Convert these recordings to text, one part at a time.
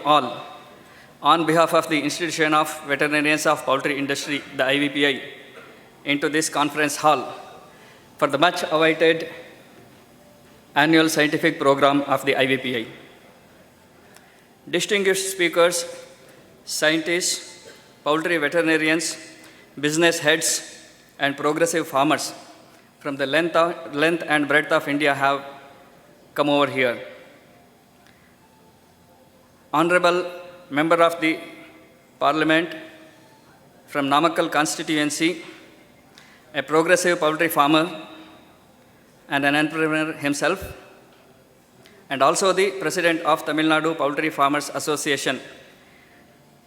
All, on behalf of the Institution of Veterinarians of Poultry Industry, the IVPI, into this conference hall for the much awaited annual scientific program of the IVPI. Distinguished speakers, scientists, poultry veterinarians, business heads, and progressive farmers from the length and breadth of India have come over here. Honorable Member of the Parliament from Namakkal constituency, a progressive poultry farmer and an entrepreneur himself, and also the President of Tamil Nadu Poultry Farmers Association,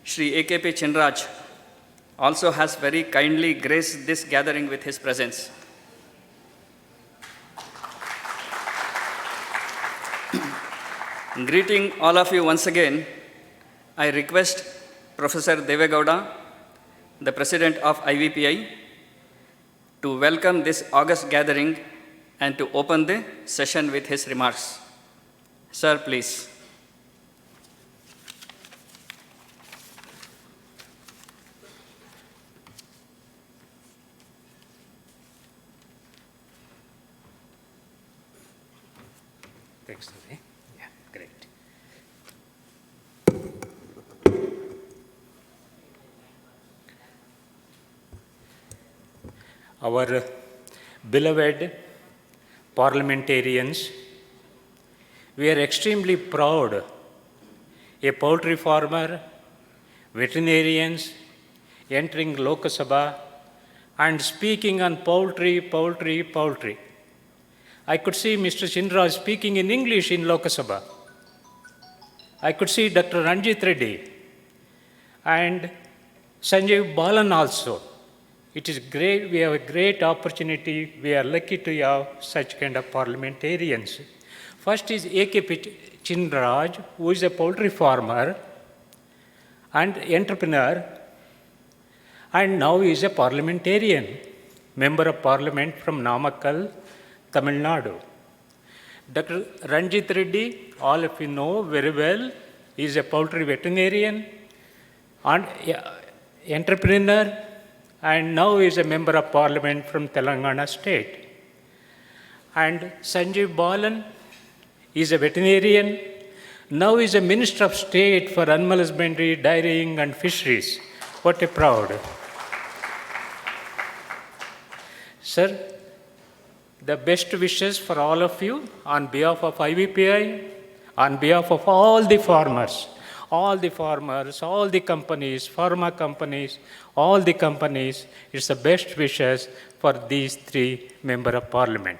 Shri AKP Chinraj, also has very kindly graced this gathering with his presence. Greeting all of you once again, I request Professor Devegowda, the President of IVPI, to welcome this august gathering and to open the session with his remarks. Sir, please. Thanks, Ravi. Yeah, great. Our beloved parliamentarians, we are extremely proud, a poultry farmer, veterinarians entering Lok Sabha and speaking on poultry. I could see Mr. Chinraj speaking in English in Lok Sabha. I could see Dr. Ranjit Reddy and Sanjay Balan also. It is great, we have a great opportunity, we are lucky to have such kind of parliamentarians. First is AKP Chinraj, who is a poultry farmer and entrepreneur, and now he is a parliamentarian, member of parliament from Namakkal, Tamil Nadu. Dr. Ranjit Reddy, all of you know very well, is a poultry veterinarian and entrepreneur, and now is a member of parliament from Telangana state. And Sanjay Balan is a veterinarian, now is a Minister of State for Animal Husbandry, Dairying and Fisheries. What a proud. Sir, the best wishes for all of you on behalf of IVPI, on behalf of all the farmers, all the companies, pharma companies, all the companies, it's the best wishes for these three members of parliament.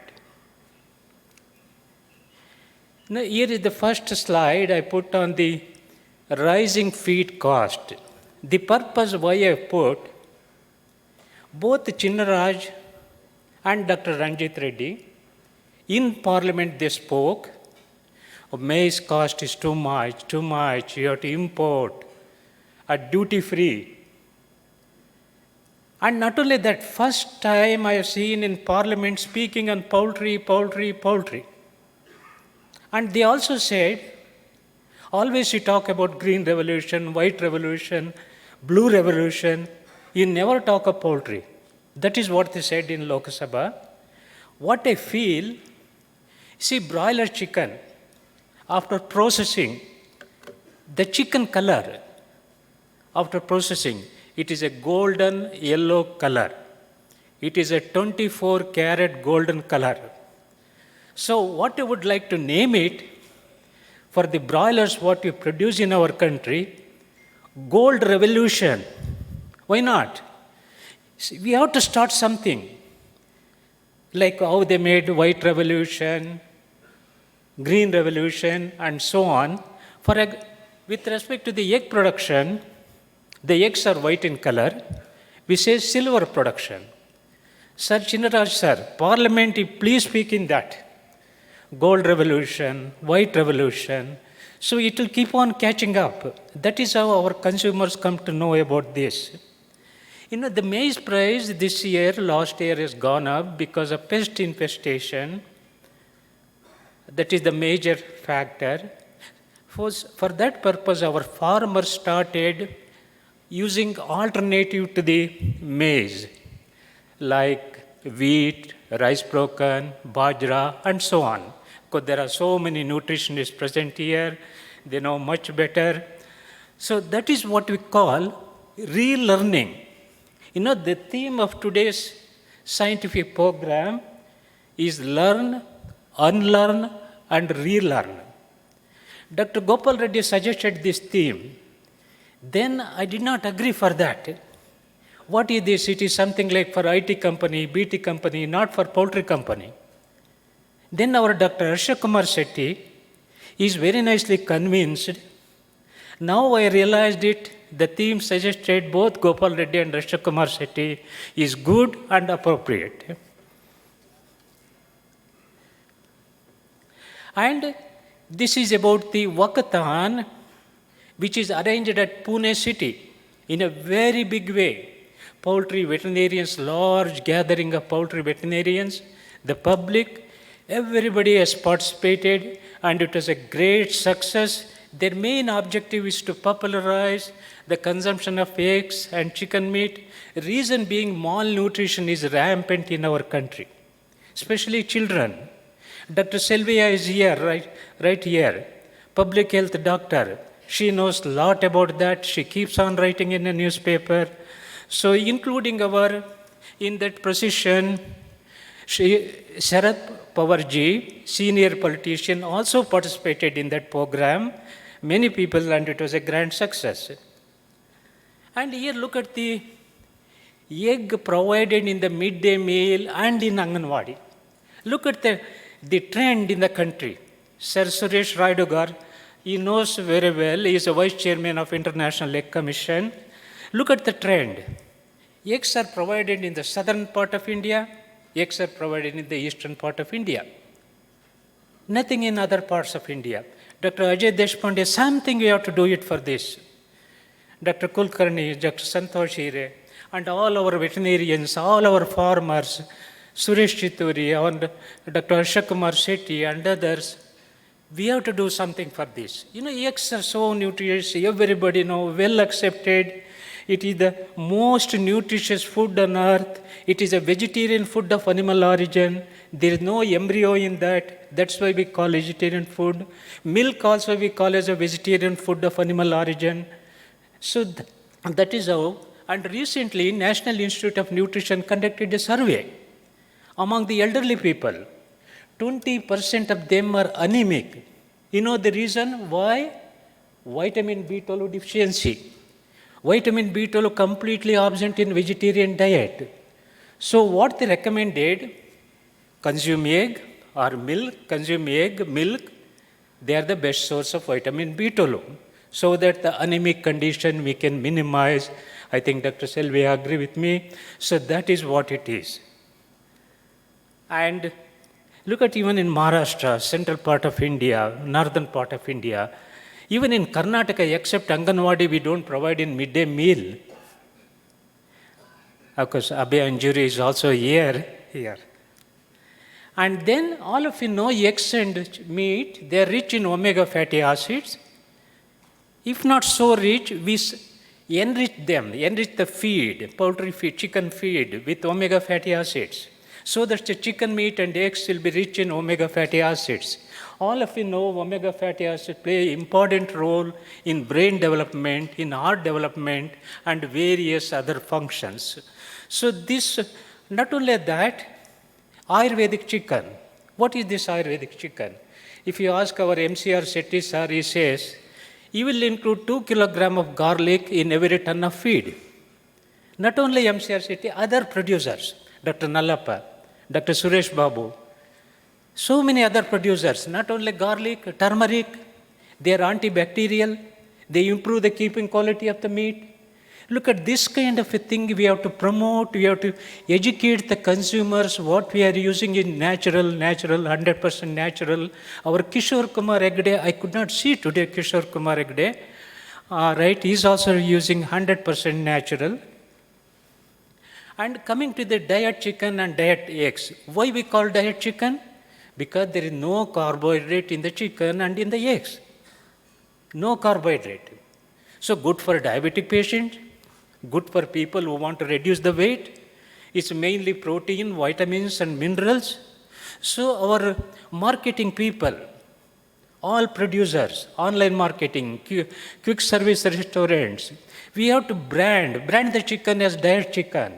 Now, here is the first slide I put on the rising feed cost. The purpose why I put both Chinraj and Dr. Ranjit Reddy, in parliament they spoke, maize cost is too much, you have to import, duty free. And not only that, first time I have seen in parliament speaking on poultry. And they also said, always you talk about green revolution, white revolution, blue revolution, you never talk of poultry. That is what they said in Lok Sabha. What I feel, see broiler chicken, after processing, the chicken color, after processing, it is a golden yellow color. It is a 24-karat golden color. So what I would like to name it, for the broilers what we produce in our country, gold revolution. Why not? See, we have to start something, like how they made white revolution, green revolution, and so on. With respect to the egg production, the eggs are white in color. We say silver production. Sir Chinraj sir, Parliament, please speak in that. Gold revolution, white revolution. So it will keep on catching up. That is how our consumers come to know about this. You know, the maize price this year, last year has gone up because of pest infestation. That is the major factor. For that purpose, our farmers started using alternative to the maize, like wheat, rice broken, bajra, and so on. Because there are so many nutritionists present here, they know much better. So that is what we call relearning. You know, the theme of today's scientific program is learn, unlearn, and relearn. Dr. Gopal Reddy suggested this theme. Then I did not agree for that. What is this? It is something like for IT company, BT company, not for poultry company. Then our Dr. Harsha Kumar Shetty is very nicely convinced. Now I realized it, the theme suggested both Gopal Reddy and Harsha Kumar Shetty is good and appropriate. And this is about the walkathon, which is arranged at Pune city in a very big way. Poultry veterinarians, large gathering of poultry veterinarians, the public, everybody has participated, and it was a great success. Their main objective is to popularize the consumption of eggs and chicken meat. Reason being, malnutrition is rampant in our country, especially children. Dr. Sylvia is here, right here, public health doctor. She knows a lot about that. She keeps on writing in a newspaper. So including in that position, Sharad Pawarji, senior politician, also participated in that program. Many people, and it was a grand success. And here look at the egg provided in the midday meal and in Anganwadi. Look at the trend in the country. Sir Suresh Raidugar, he knows very well, he is a vice chairman of International Egg Commission. Look at the trend. Eggs are provided in the southern part of India, eggs are provided in the eastern part of India. Nothing in other parts of India. Dr. Ajay Deshpande, something we have to do it for this. Dr. Kulkarni, Dr. Santosh Hire, and all our veterinarians, all our farmers, Suresh Chituri, and Dr. Harsha Kumar Shetty, and others, we have to do something for this. You know, eggs are so nutritious, everybody knows, well accepted. It is the most nutritious food on earth. It is a vegetarian food of animal origin. There is no embryo in that. That's why we call vegetarian food. Milk also we call as a vegetarian food of animal origin. So that is how. And recently, National Institute of Nutrition conducted a survey among the elderly people. 20% of them are anemic. You know the reason why? Vitamin B12 deficiency. Vitamin B12 completely absent in vegetarian diet. So what they recommended, consume egg or milk, consume egg, milk, they are the best source of vitamin B12. So that the anemic condition we can minimize. I think Dr. Selvi agree with me. So that is what it is. And look at even in Maharashtra, central part of India, northern part of India, even in Karnataka, except Anganwadi, we don't provide in midday meal. Of course, Abhay Anjuri is also here. And then all of you know eggs and meat, they are rich in omega fatty acids. If not so rich, we enrich them, enrich the feed, poultry feed, chicken feed with omega fatty acids. So that the chicken meat and eggs will be rich in omega fatty acids. All of you know omega fatty acids play an important role in brain development, in heart development, and various other functions. So this, not only that, Ayurvedic chicken. What is this Ayurvedic chicken? If you ask our MCR Shetty sir, he says, you will include 2 kilograms of garlic in every ton of feed. Not only MCR Shetty, other producers, Dr. Nallappa, Dr. Suresh Babu, so many other producers, not only garlic, turmeric, they are antibacterial, they improve the keeping quality of the meat. Look at this kind of a thing we have to promote, we have to educate the consumers what we are using in natural, 100% natural. Our Kishore Kumar Hegde, I could not see today Kishore Kumar Hegde, right, he is also using 100% natural. And coming to the diet chicken and diet eggs, why we call diet chicken? Because there is no carbohydrate in the chicken and in the eggs. no carbohydrate. So good for diabetic patients, good for people who want to reduce the weight. It's mainly protein, vitamins, and minerals. So our marketing people, all producers, online marketing, quick service restaurants, we have to brand the chicken as diet chicken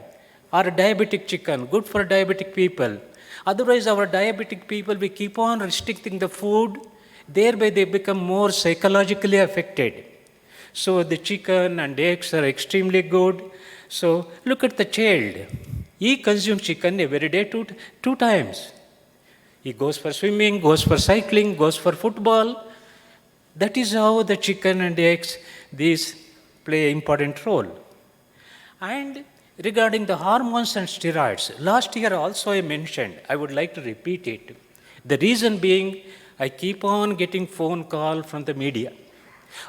or diabetic chicken, good for diabetic people. Otherwise, our diabetic people, we keep on restricting the food, thereby they become more psychologically affected. So the chicken and eggs are extremely good. So look at the child. He consumes chicken every day two times. He goes for swimming, goes for cycling, goes for football. That is how the chicken and eggs, these play an important role. And regarding the hormones and steroids, last year also I mentioned, I would like to repeat it. The reason being, I keep on getting phone call from the media.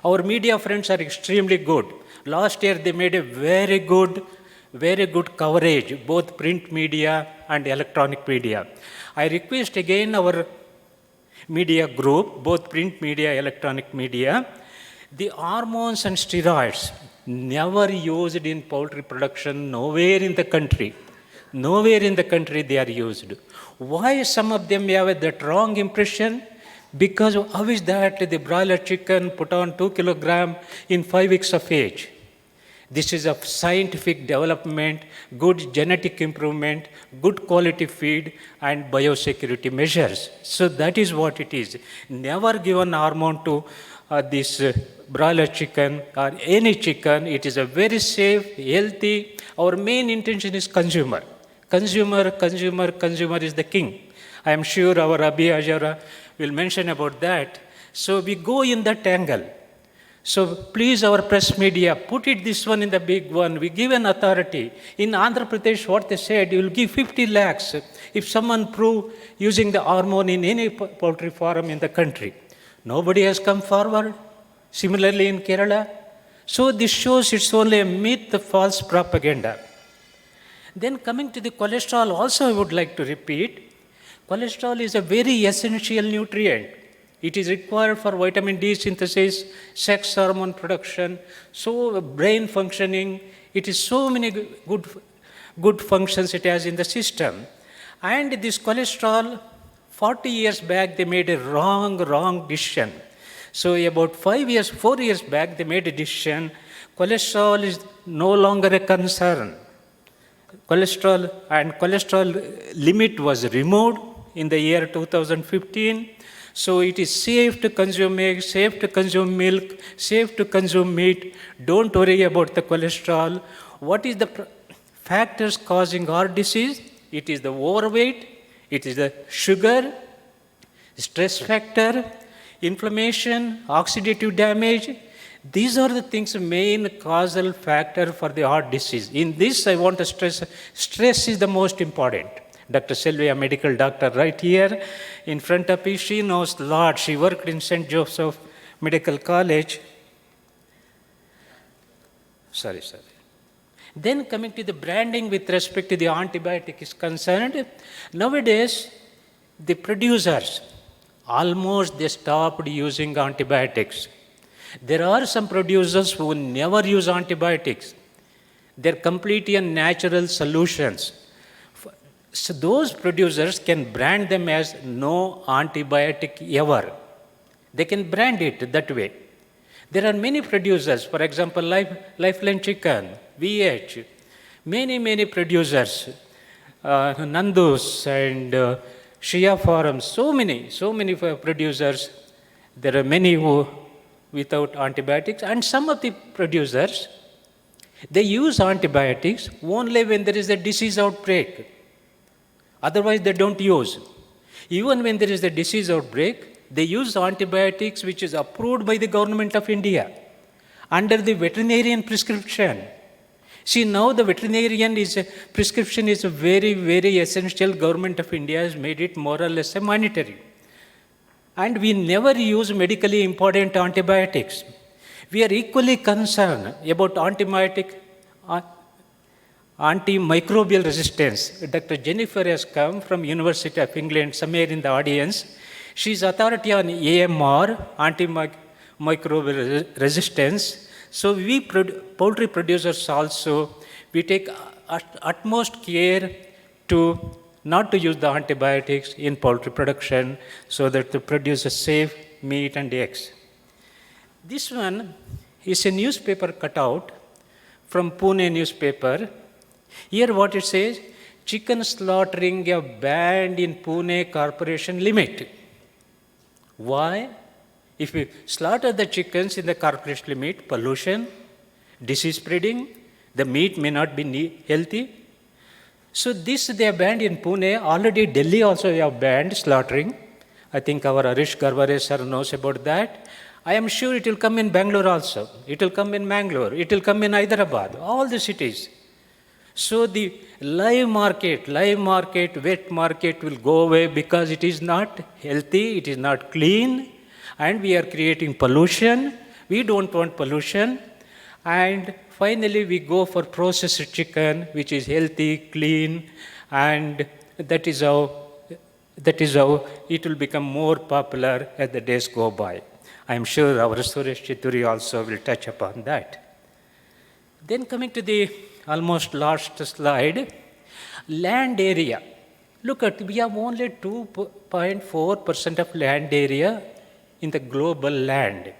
Our media friends are extremely good. Last year they made a very good coverage, both print media and electronic media. I request again our media group, both print media, electronic media, the hormones and steroids never used in poultry production, nowhere in the country. Nowhere in the country they are used. Why some of them have that wrong impression? Because how is that the broiler chicken put on 2 kilograms in 5 weeks of age? This is a scientific development, good genetic improvement, good quality feed, and biosecurity measures. So that is what it is. Never given hormone to this broiler chicken or any chicken. It is a very safe, healthy. Our main intention is consumer. Consumer is the king. I am sure our Abhi Ajara will mention about that. So we go in that angle. So please, our press media, put it this one in the big one. We give an authority. In Andhra Pradesh, what they said, you will give 50 lakhs if someone prove using the hormone in any poultry farm in the country. Nobody has come forward. Similarly in Kerala. So this shows it's only a myth, a false propaganda. Then coming to the cholesterol, also I would like to repeat, cholesterol is a very essential nutrient. It is required for vitamin D synthesis, sex hormone production, so brain functioning. It is so many good functions it has in the system. And this cholesterol, 40 years back, they made a wrong decision. So about 4 years back, they made a decision. Cholesterol is no longer a concern. Cholesterol limit was removed in the year 2015. So it is safe to consume eggs, safe to consume milk, safe to consume meat. Don't worry about the cholesterol. What is the factors causing heart disease? It is the overweight, it is the sugar, stress factor, inflammation, oxidative damage. These are the things, main causal factor for the heart disease. In this, I want to stress is the most important. Dr. Selvi, a medical doctor right here in front of me, she knows a lot. She worked in St. Joseph Medical College. Sorry. Then coming to the branding with respect to the antibiotic is concerned, nowadays the producers, almost they stopped using antibiotics. There are some producers who never use antibiotics. They're completely natural solutions. So those producers can brand them as no antibiotic ever. They can brand it that way. There are many producers, for example, Lifeline Chicken, VH, many producers, Nandus and Shia Farms, so many producers. There are many who without antibiotics, and some of the producers, they use antibiotics only when there is a disease outbreak. Otherwise, they don't use. Even when there is a disease outbreak, they use antibiotics which is approved by the government of India under the veterinarian prescription. See, now the veterinarian prescription is a very essential. Government of India has made it more or less a mandatory. And we never use medically important antibiotics. We are equally concerned about antimicrobial resistance. Dr. Jennifer has come from University of England, somewhere in the audience. She is authority on AMR, resistance. So we poultry producers also, we take utmost care to not to use the antibiotics in poultry production so that to produce a safe meat and eggs. This one is a newspaper cutout from Pune newspaper. Here what it says, chicken slaughtering a banned in Pune corporation limit. Why? If we slaughter the chickens in the corporation limit, pollution, disease spreading, the meat may not be healthy. So this they have banned in Pune. Already Delhi also have banned slaughtering. I think our Harish Garvare sir knows about that. I am sure it will come in Bengaluru also. It will come in Mangalore. It will come in Hyderabad, all the cities. So the live market, wet market will go away because it is not healthy, it is not clean, and we are creating pollution. We don't want pollution. And finally, we go for processed chicken, which is healthy, clean, and that is how it will become more popular as the days go by. I am sure our Suresh Chituri also will touch upon that. Then coming to the almost last slide, land area. Look at, we have only 2.4% of land area in the global land.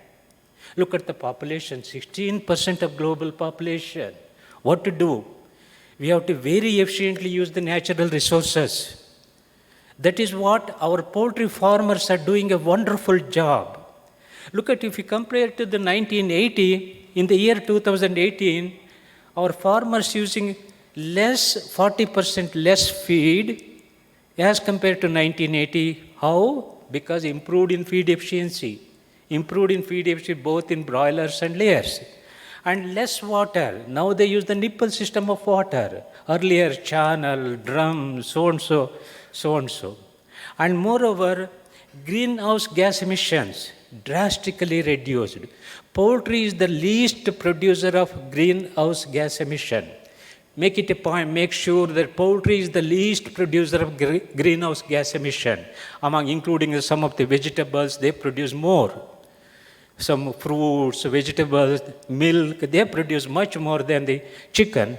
Look at the population, 16% of global population. What to do? We have to very efficiently use the natural resources. That is what our poultry farmers are doing a wonderful job. Look at, if you compare to the 1980, in the year 2018, our farmers using 40% less feed as compared to 1980. How? Because improved in feed efficiency. Improved in feed efficiency both in broilers and layers. And less water. Now they use the nipple system of water. Earlier channel, drum, so and so. And moreover, greenhouse gas emissions drastically reduced. Poultry is the least producer of greenhouse gas emission. Make it a point, make sure that poultry is the least producer of greenhouse gas emission. Including some of the vegetables, they produce more. Some fruits, vegetables, milk, they produce much more than the chicken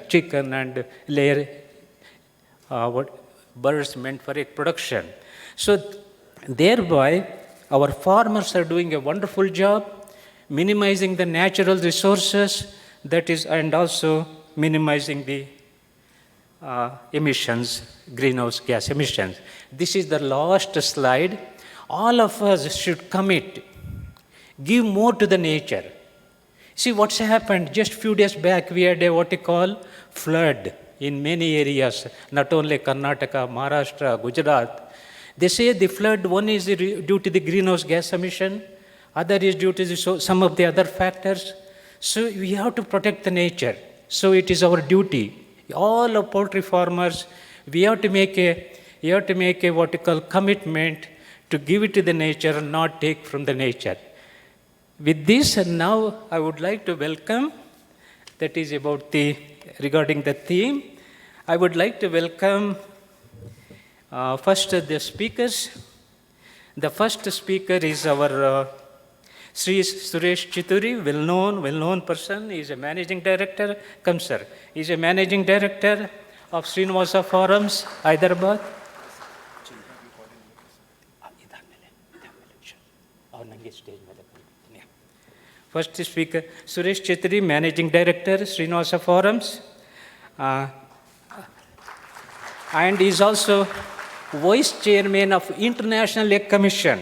and layer, birds meant for egg production. So thereby, our farmers are doing a wonderful job, minimizing the natural resources, that is, and also minimizing the emissions, greenhouse gas emissions. This is the last slide. All of us should commit, give more to the nature. See what's happened, just few days back we had what we call flood in many areas, not only Karnataka, Maharashtra, Gujarat. They say the flood, one is due to the greenhouse gas emission, other is due to some of the other factors. So we have to protect the nature. So it is our duty. All of poultry farmers, we have to make a what we call commitment to give it to the nature and not take from the nature. With this, and now I would like to welcome, that is about regarding the theme, I would like to welcome first the speakers. The first speaker is our Sri Suresh Chituri, well-known person. He is a managing director. Come, sir. He is a managing director of Srinivasa Forums, Hyderabad. First speaker, Suresh Chituri, managing director, Srinivasa Forums. And he is also vice chairman of International Egg Commission.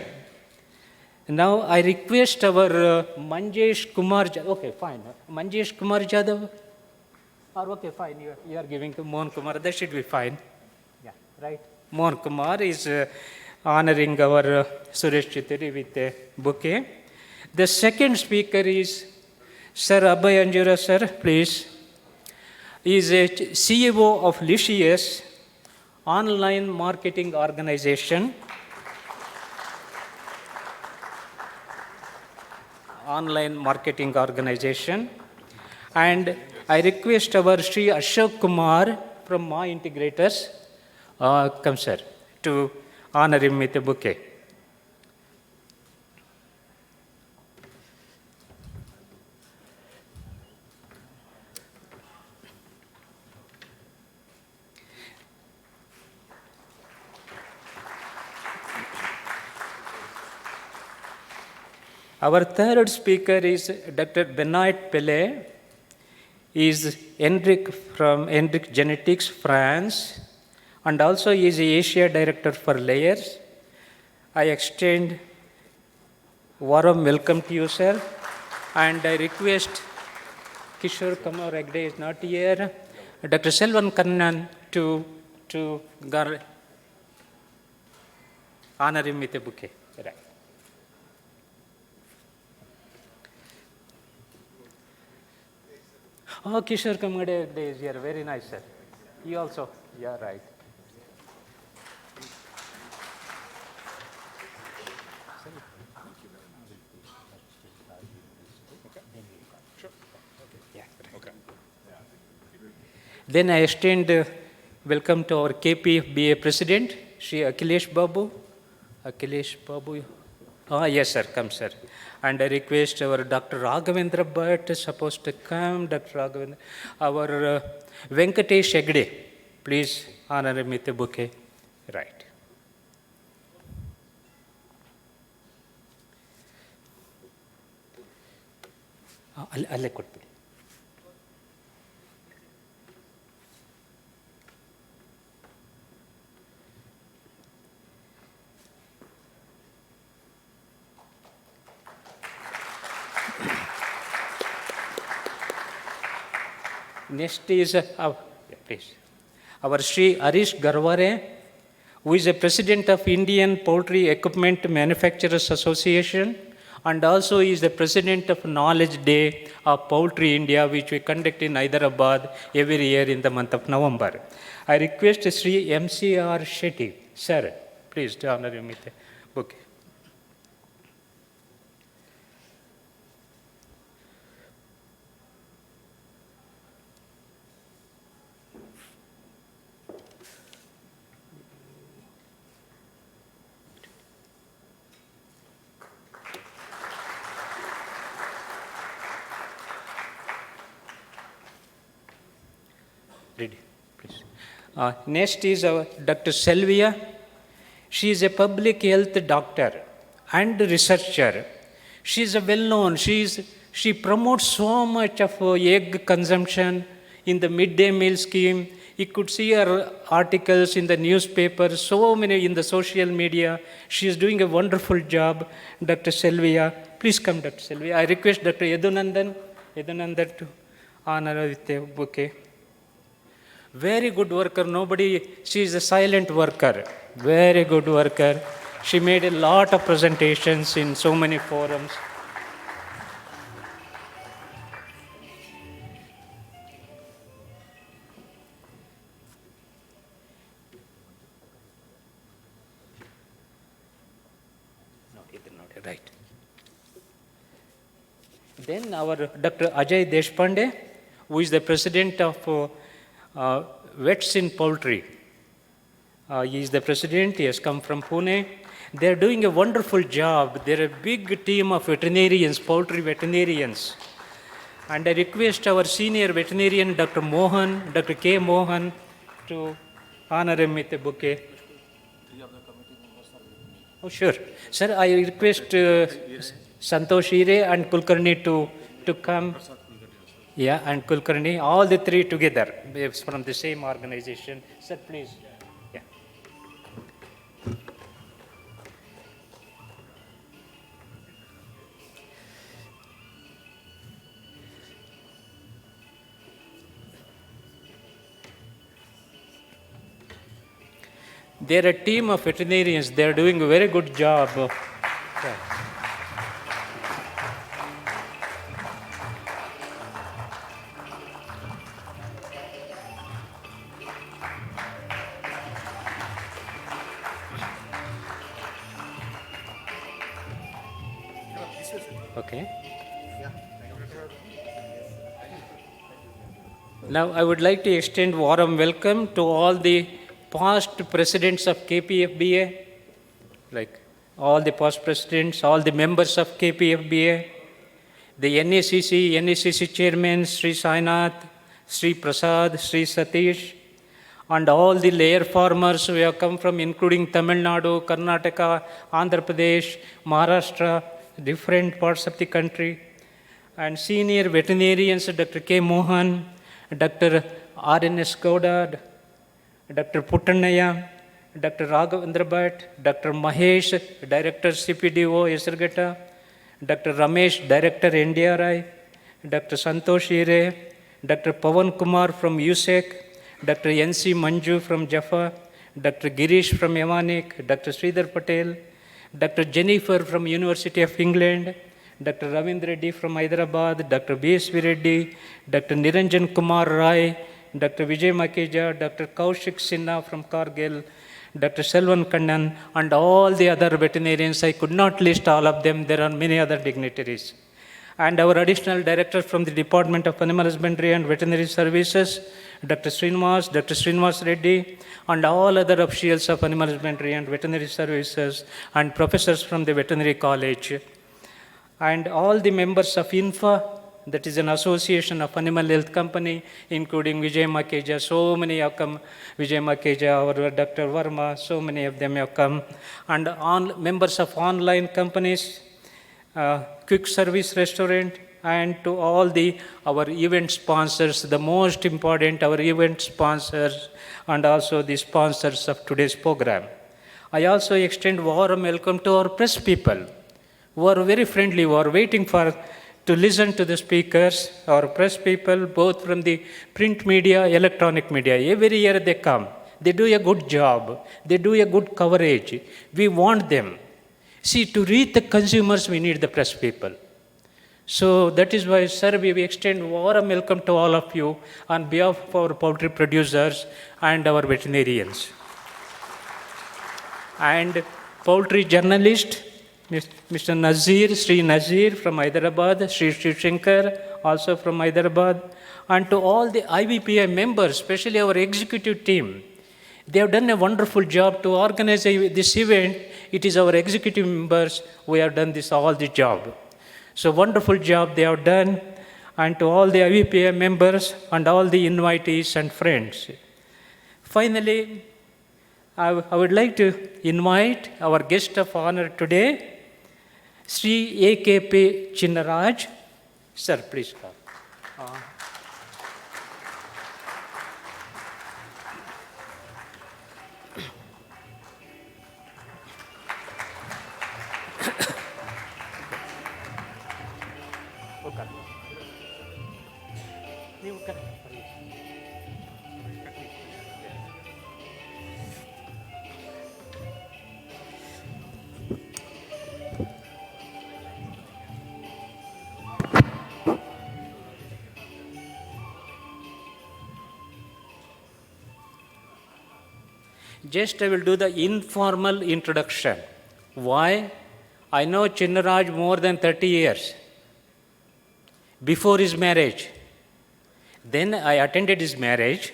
Now I request our Manjesh Kumar, okay, fine. Manjesh Kumar Jadhav, or okay, fine, you are giving to Mohan Kumar, that should be fine. Yeah, right. Mohan Kumar is honoring our Suresh Chituri with a bouquet. The second speaker is Sir Abhay Anjura, sir, please. He is a CEO of Licious, online marketing organization. Online marketing organization. And I request our Sri Ashok Kumar from Ma Integrators, come sir, to honor him with a bouquet. Our third speaker is Dr. Benoit Pellet. He is Enric from Enric Genetics, France, and also he is the Asia Director for Layers. I extend warm welcome to you, sir, and I request Kishore Kumar Hegde is not here, Dr. Selvan Kannan to honor him with a bouquet. Right. Oh, Kishore Kumar Hegde is here. Very nice, sir. You also? Yeah, right. Then I extend welcome to our KPFBA President, Shri Akhilesh Babu. Akhilesh Babu. Yes, sir. Come, sir. And I request our Dr. Raghavendra Bhatt is supposed to come. Dr. Raghavendra. Our Venkatesh Hegde. Please honor him with a bouquet. Right. Alle ಕೊಟ್ಬಿಡಿ. Next is our Sri Harish Garware, who is the President of Indian Poultry Equipment Manufacturers Association, and also is the President of Knowledge Day of Poultry India, which we conduct in Hyderabad every year in the month of November. I request Sri M.C.R. Shetty, sir, please to honor him with a bouquet. Ready, please. Next is Dr. Selvia. She is a public health doctor and researcher. She is well-known. She promotes so much of egg consumption in the midday meal scheme. You could see her articles in the newspaper, so many in the social media. She is doing a wonderful job, Dr. Selvia. Please come, Dr. Selvia. I request Dr. Yadunandan to honor with a bouquet. Very good worker. She is a silent worker. Very good worker. She made a lot of presentations in so many forums. Right. Then our Dr. Ajay Deshpande, who is the President of Vets in Poultry. He is the president. He has come from Pune. They are doing a wonderful job. They are a big team of veterinarians, poultry veterinarians. And I request our senior veterinarian, Dr. Mohan, Dr. K. Mohan, to honor him with a bouquet. Oh, sure. Sir, I request Santosh Ire and Kulkarni to come. Yeah, and Kulkarni, all the three together from the same organization. Sir, please. Yeah. They're a team of veterinarians. They're doing a very good job. Yeah. Okay. Now I would like to extend warm welcome to all the past presidents of KPFBA, like all the past presidents, all the members of KPFBA, the NACC chairman, Sri Sainath, Sri Prasad, Sri Satish, and all the layer farmers who have come from, including Tamil Nadu, Karnataka, Andhra Pradesh, Maharashtra, different parts of the country, and senior veterinarians Dr. K. Mohan, Dr. R.N.S. Gowda, Dr. Puttannaya, Dr. Raghavendra Bhatt, Dr. Mahesh, Director CPDO Esargata, Dr. Ramesh, Director NDRI, Dr. Santosh Ire, Dr. Pawan Kumar from USEC, Dr. N.C. Manju from Jaffa, Dr. Girish from Yamanik, Dr. Sridhar Patel, Dr. Jennifer from University of England, Dr. Ravindra Reddy from Hyderabad, Dr. B.S.V. Reddy, Dr. Niranjan Kumar Rai, Dr. Vijay Makeja, Dr. Kaushik Sinha from Kargil, Dr. Selvan Kannan, and all the other veterinarians. I could not list all of them. There are many other dignitaries. And our additional director from the Department of Animal Husbandry and Veterinary Services, Dr. Srinivas Reddy, and all other officials of Animal Husbandry and Veterinary Services, and professors from the Veterinary College, and all the members of INFA, that is an association of animal health company, including Vijay Makeja. So many have come. Vijay Makeja, our Dr. Verma, so many of them have come. And members of online companies, quick service restaurant, and to all our event sponsors, the most important, our event sponsors, and also the sponsors of today's program. I also extend warm welcome to our press people, who are very friendly, who are waiting to listen to the speakers, our press people, both from the print media, electronic media. Every year they come. They do a good job. They do a good coverage. We want them. See, to reach the consumers, we need the press people. So that is why, sir, we extend warm welcome to all of you on behalf of our poultry producers and our veterinarians. And poultry journalist, Mr. Nazir, Sri Nazir from Hyderabad, Sri Shankar, also from Hyderabad, and to all the IVPI members, especially our executive team. They have done a wonderful job to organize this event. It is our executive members who have done all the job. So wonderful job they have done, and to all the IVPI members and all the invitees and friends. Finally, I would like to invite our guest of honor today, Sri A.K.P. Chinnaraj. Sir, please come. Just I will do the informal introduction. Why? I know Chinnaraj more than 30 years. Before his marriage. Then I attended his marriage.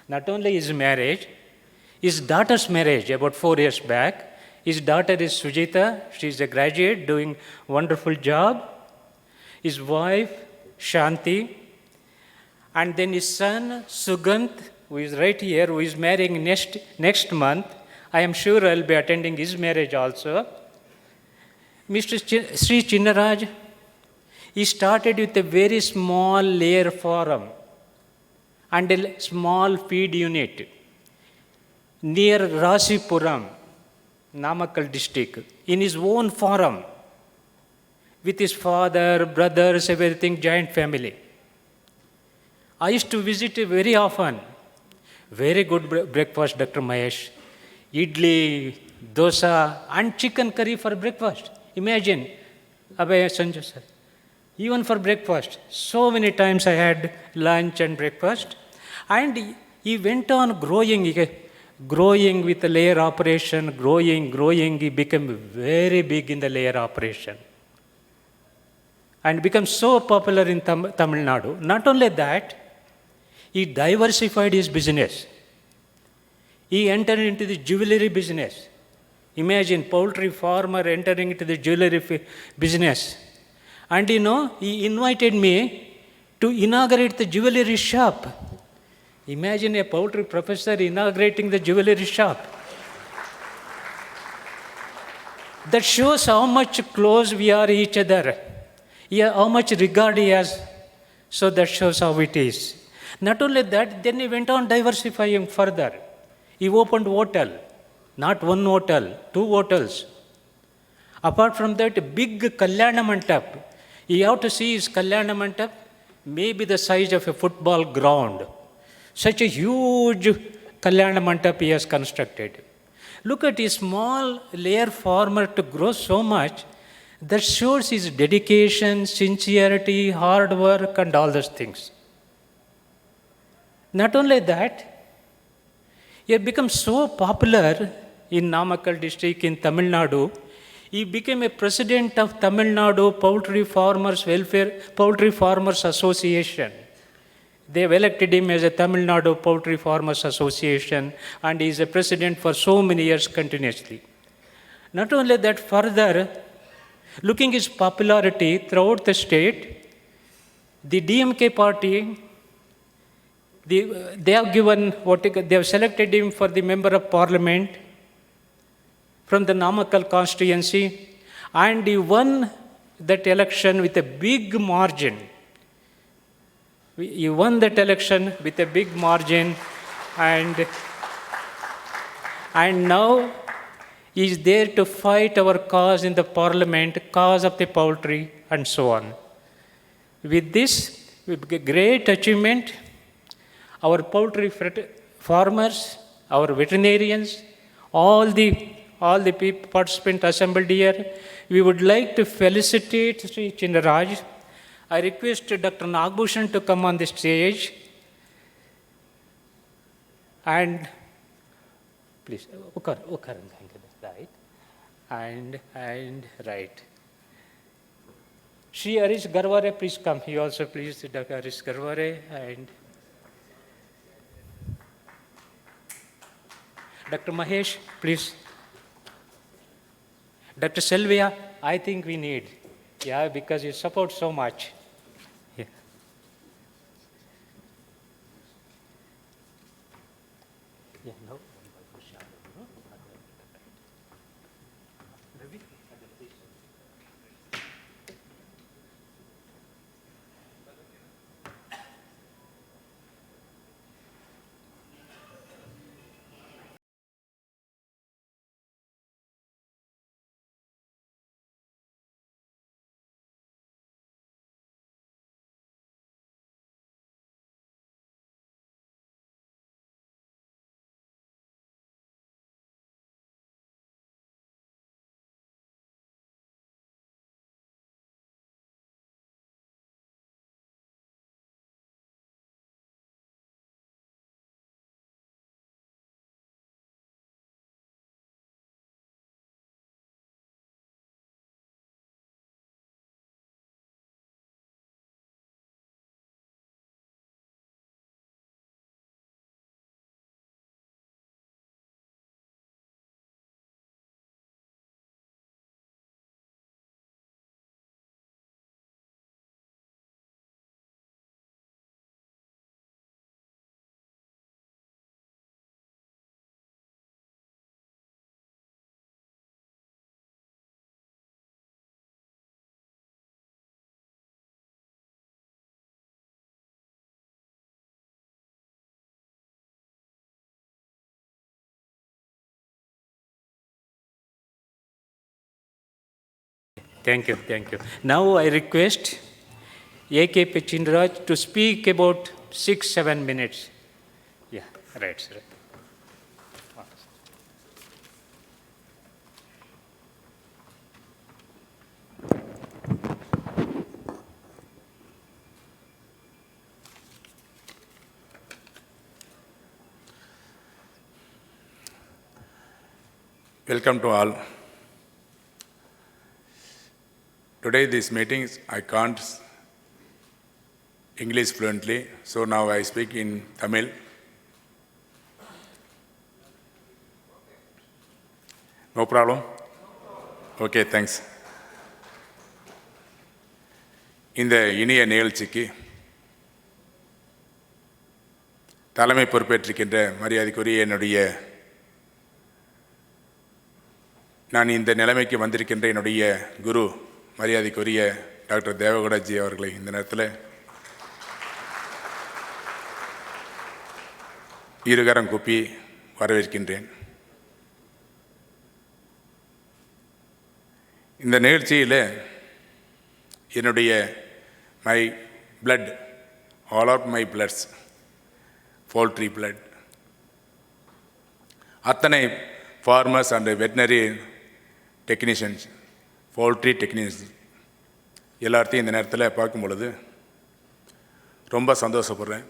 Not only his marriage, his daughter's marriage about 4 years back. His daughter is Sujita. She is a graduate doing wonderful job. His wife, Shanti. And then his son, Sugant, who is right here, who is marrying next month. I am sure I will be attending his marriage also. Mr. Sri Chinnaraj, he started with a very small layer farm and a small feed unit near Rasipuram, Namakkal district, in his own farm, with his father, brothers, everything, giant family. I used to visit very often. Very good breakfast, Dr. Mahesh. Idli, dosa, and chicken curry for breakfast. Imagine, Abhay Sanjay sir. Even for breakfast. So many times I had lunch and breakfast. And he went on growing with the layer operation, growing. He became very big in the layer operation. And became so popular in Tamil Nadu. Not only that, he diversified his business. He entered into the jewelry business. Imagine poultry farmer entering into the jewelry business. And he invited me to inaugurate the jewelry shop. Imagine a poultry professor inaugurating the jewelry shop. That shows how much close we are each other, yeah, how much regard he has. So that shows how it is. Not only that, then he went on diversifying further. He opened hotel, not one hotel, 2 hotels. Apart from that, a big Kalyana Mandap. You have to see his Kalyana Mandap, maybe the size of a football ground. Such a huge Kalyana Mandap he has constructed. Look at his small layer farmer to grow so much. That shows his dedication, sincerity, hard work, and all those things. Not only that, he had become so popular in Namakkal district in Tamil Nadu. He became a president of Tamil Nadu Poultry Farmers Association. They have elected him as a Tamil Nadu Poultry Farmers Association, and he is a president for so many years continuously. Not only that, further, looking his popularity throughout the state, the DMK party, they have selected him for the member of parliament from the Namakkal constituency, and he won that election with a big margin. He won that election with a big margin, and now he is there to fight our cause in the parliament, cause of the poultry, and so on. With this, with great achievement, our poultry farmers, our veterinarians, all the participants assembled here, we would like to felicitate Sri Chindaraj. I request Dr. Nagbhushan to come on the stage. And please, right? And right. Shri Harish Garware, please come. He also please, Dr. Harish Garware, and Dr. Mahesh, please. Dr. Selvia, I think we need, yeah, because you support so much. Yeah. Yeah, no. Thank you, thank you. Now I request A.K.P. Chindaraj to speak about 6-7 minutes. Yeah, right, sir. Welcome to all. Today this meeting, I can't English fluently, so now I speak in Tamil. No problem? Okay, thanks. இந்த இனிய நிகழ்ச்சிக்கு தலைமை பொறுப்பேற்றிருக்கின்ற மரியாதைக்குரிய என்னுடைய நான் இந்த நிலைமைக்கு வந்திருக்கின்ற என்னுடைய குரு மரியாதைக்குரிய டாக்டர் தேவகவுடாஜி அவர்களை இந்த நேரத்தில் இருகரம் கூப்பி வரவேற்கின்றேன். இந்த நிகழ்ச்சியில் என்னுடைய my blood, all of my bloods, poultry blood, அத்தனை farmers and veterinary technicians, poultry technicians எல்லாத்தையும் இந்த நேரத்தில் பார்க்கும் பொழுது ரொம்ப சந்தோஷப்படுறேன்.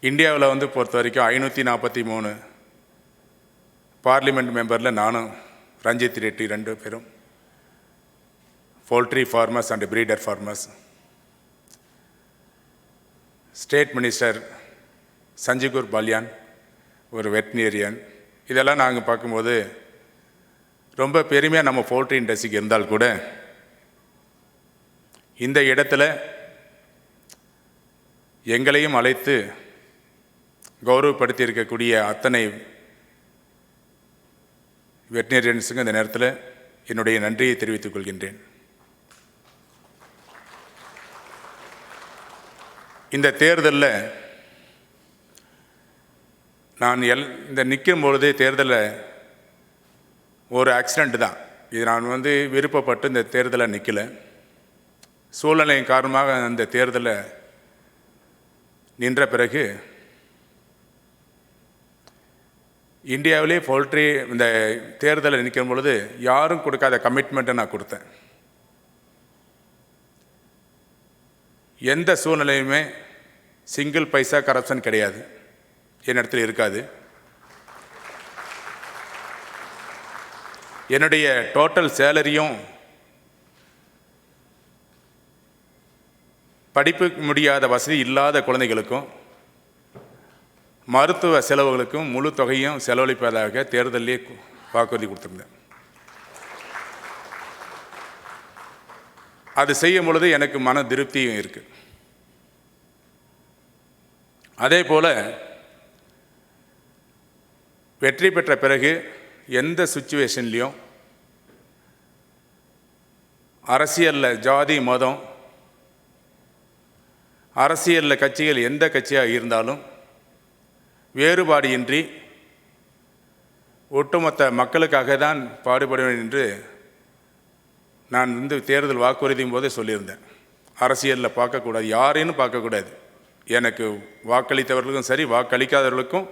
இந்தியாவில் பொறுத்த வரைக்கும் 543 பார்லிமெண்ட் மெம்பரில் நானும் ரஞ்சித் ரெட்டி 2 பேரும் poultry farmers and breeder farmers. State minister Sanjeev Balyan ஒரு வெட்டினரியன். இதெல்லாம் நாங்கள் பார்க்கும்போது ரொம்ப பெருமையாக நம்ம போல்ட்ரி இண்டஸ்ட்ரிக்கு இருந்தால் கூட இந்த இடத்துல எங்களையும் அழைத்து கௌரவப்படுத்தி இருக்கக்கூடிய அத்தனை வெட்டினரியன்ஸுங்க இந்த நேரத்தில் என்னுடைய நன்றியை தெரிவித்துக் கொள்கின்றேன். இந்த தேர்தலில் நான் இந்த நிற்கும் பொழுதே தேர்தலில் ஒரு ஆக்சிடெண்ட் தான். இது நான் விருப்பப்பட்டு இந்த தேர்தலில் நிற்கலை. சூழ்நிலையின் காரணமாக அந்த தேர்தலில் நின்ற பிறகு இந்தியாவிலே போல்ட்ரி இந்த தேர்தலில் நிற்கும் பொழுது யாரும் கொடுக்காத கமிட்மெண்ட்டை நான் கொடுத்தேன். எந்த சூழ்நிலையுமே சிங்கிள் பைசா கரப்ஷன் கிடையாது, என் இடத்துல இருக்காது. என்னுடைய டோட்டல் சேலரியும் படிப்பு முடியாத வசதி இல்லாத குழந்தைகளுக்கும் மருத்துவ செலவுகளுக்கும் முழு தொகையும் செலவழிப்பதாக தேர்தலிலே வாக்குறுதி கொடுத்துருந்தேன். அது செய்யும் பொழுது எனக்கு மன திருப்தியும் இருக்குது. அதே போல் வெற்றி பெற்ற பிறகு எந்த சுச்சுவேஷன்லேயும் அரசியலில் ஜாதி மதம், அரசியலில் கட்சிகள் எந்த கட்சியாக இருந்தாலும் வேறுபாடு இன்றி ஒட்டுமொத்த மக்களுக்காக தான் பாடுபடுவேன் என்று நான் தேர்தல் வாக்குறுதியும் போதே சொல்லியிருந்தேன். அரசியலில் பார்க்கக்கூடாது, யாரையும் பார்க்கக்கூடாது. எனக்கு வாக்களித்தவர்களுக்கும் சரி வாக்களிக்காதவர்களுக்கும்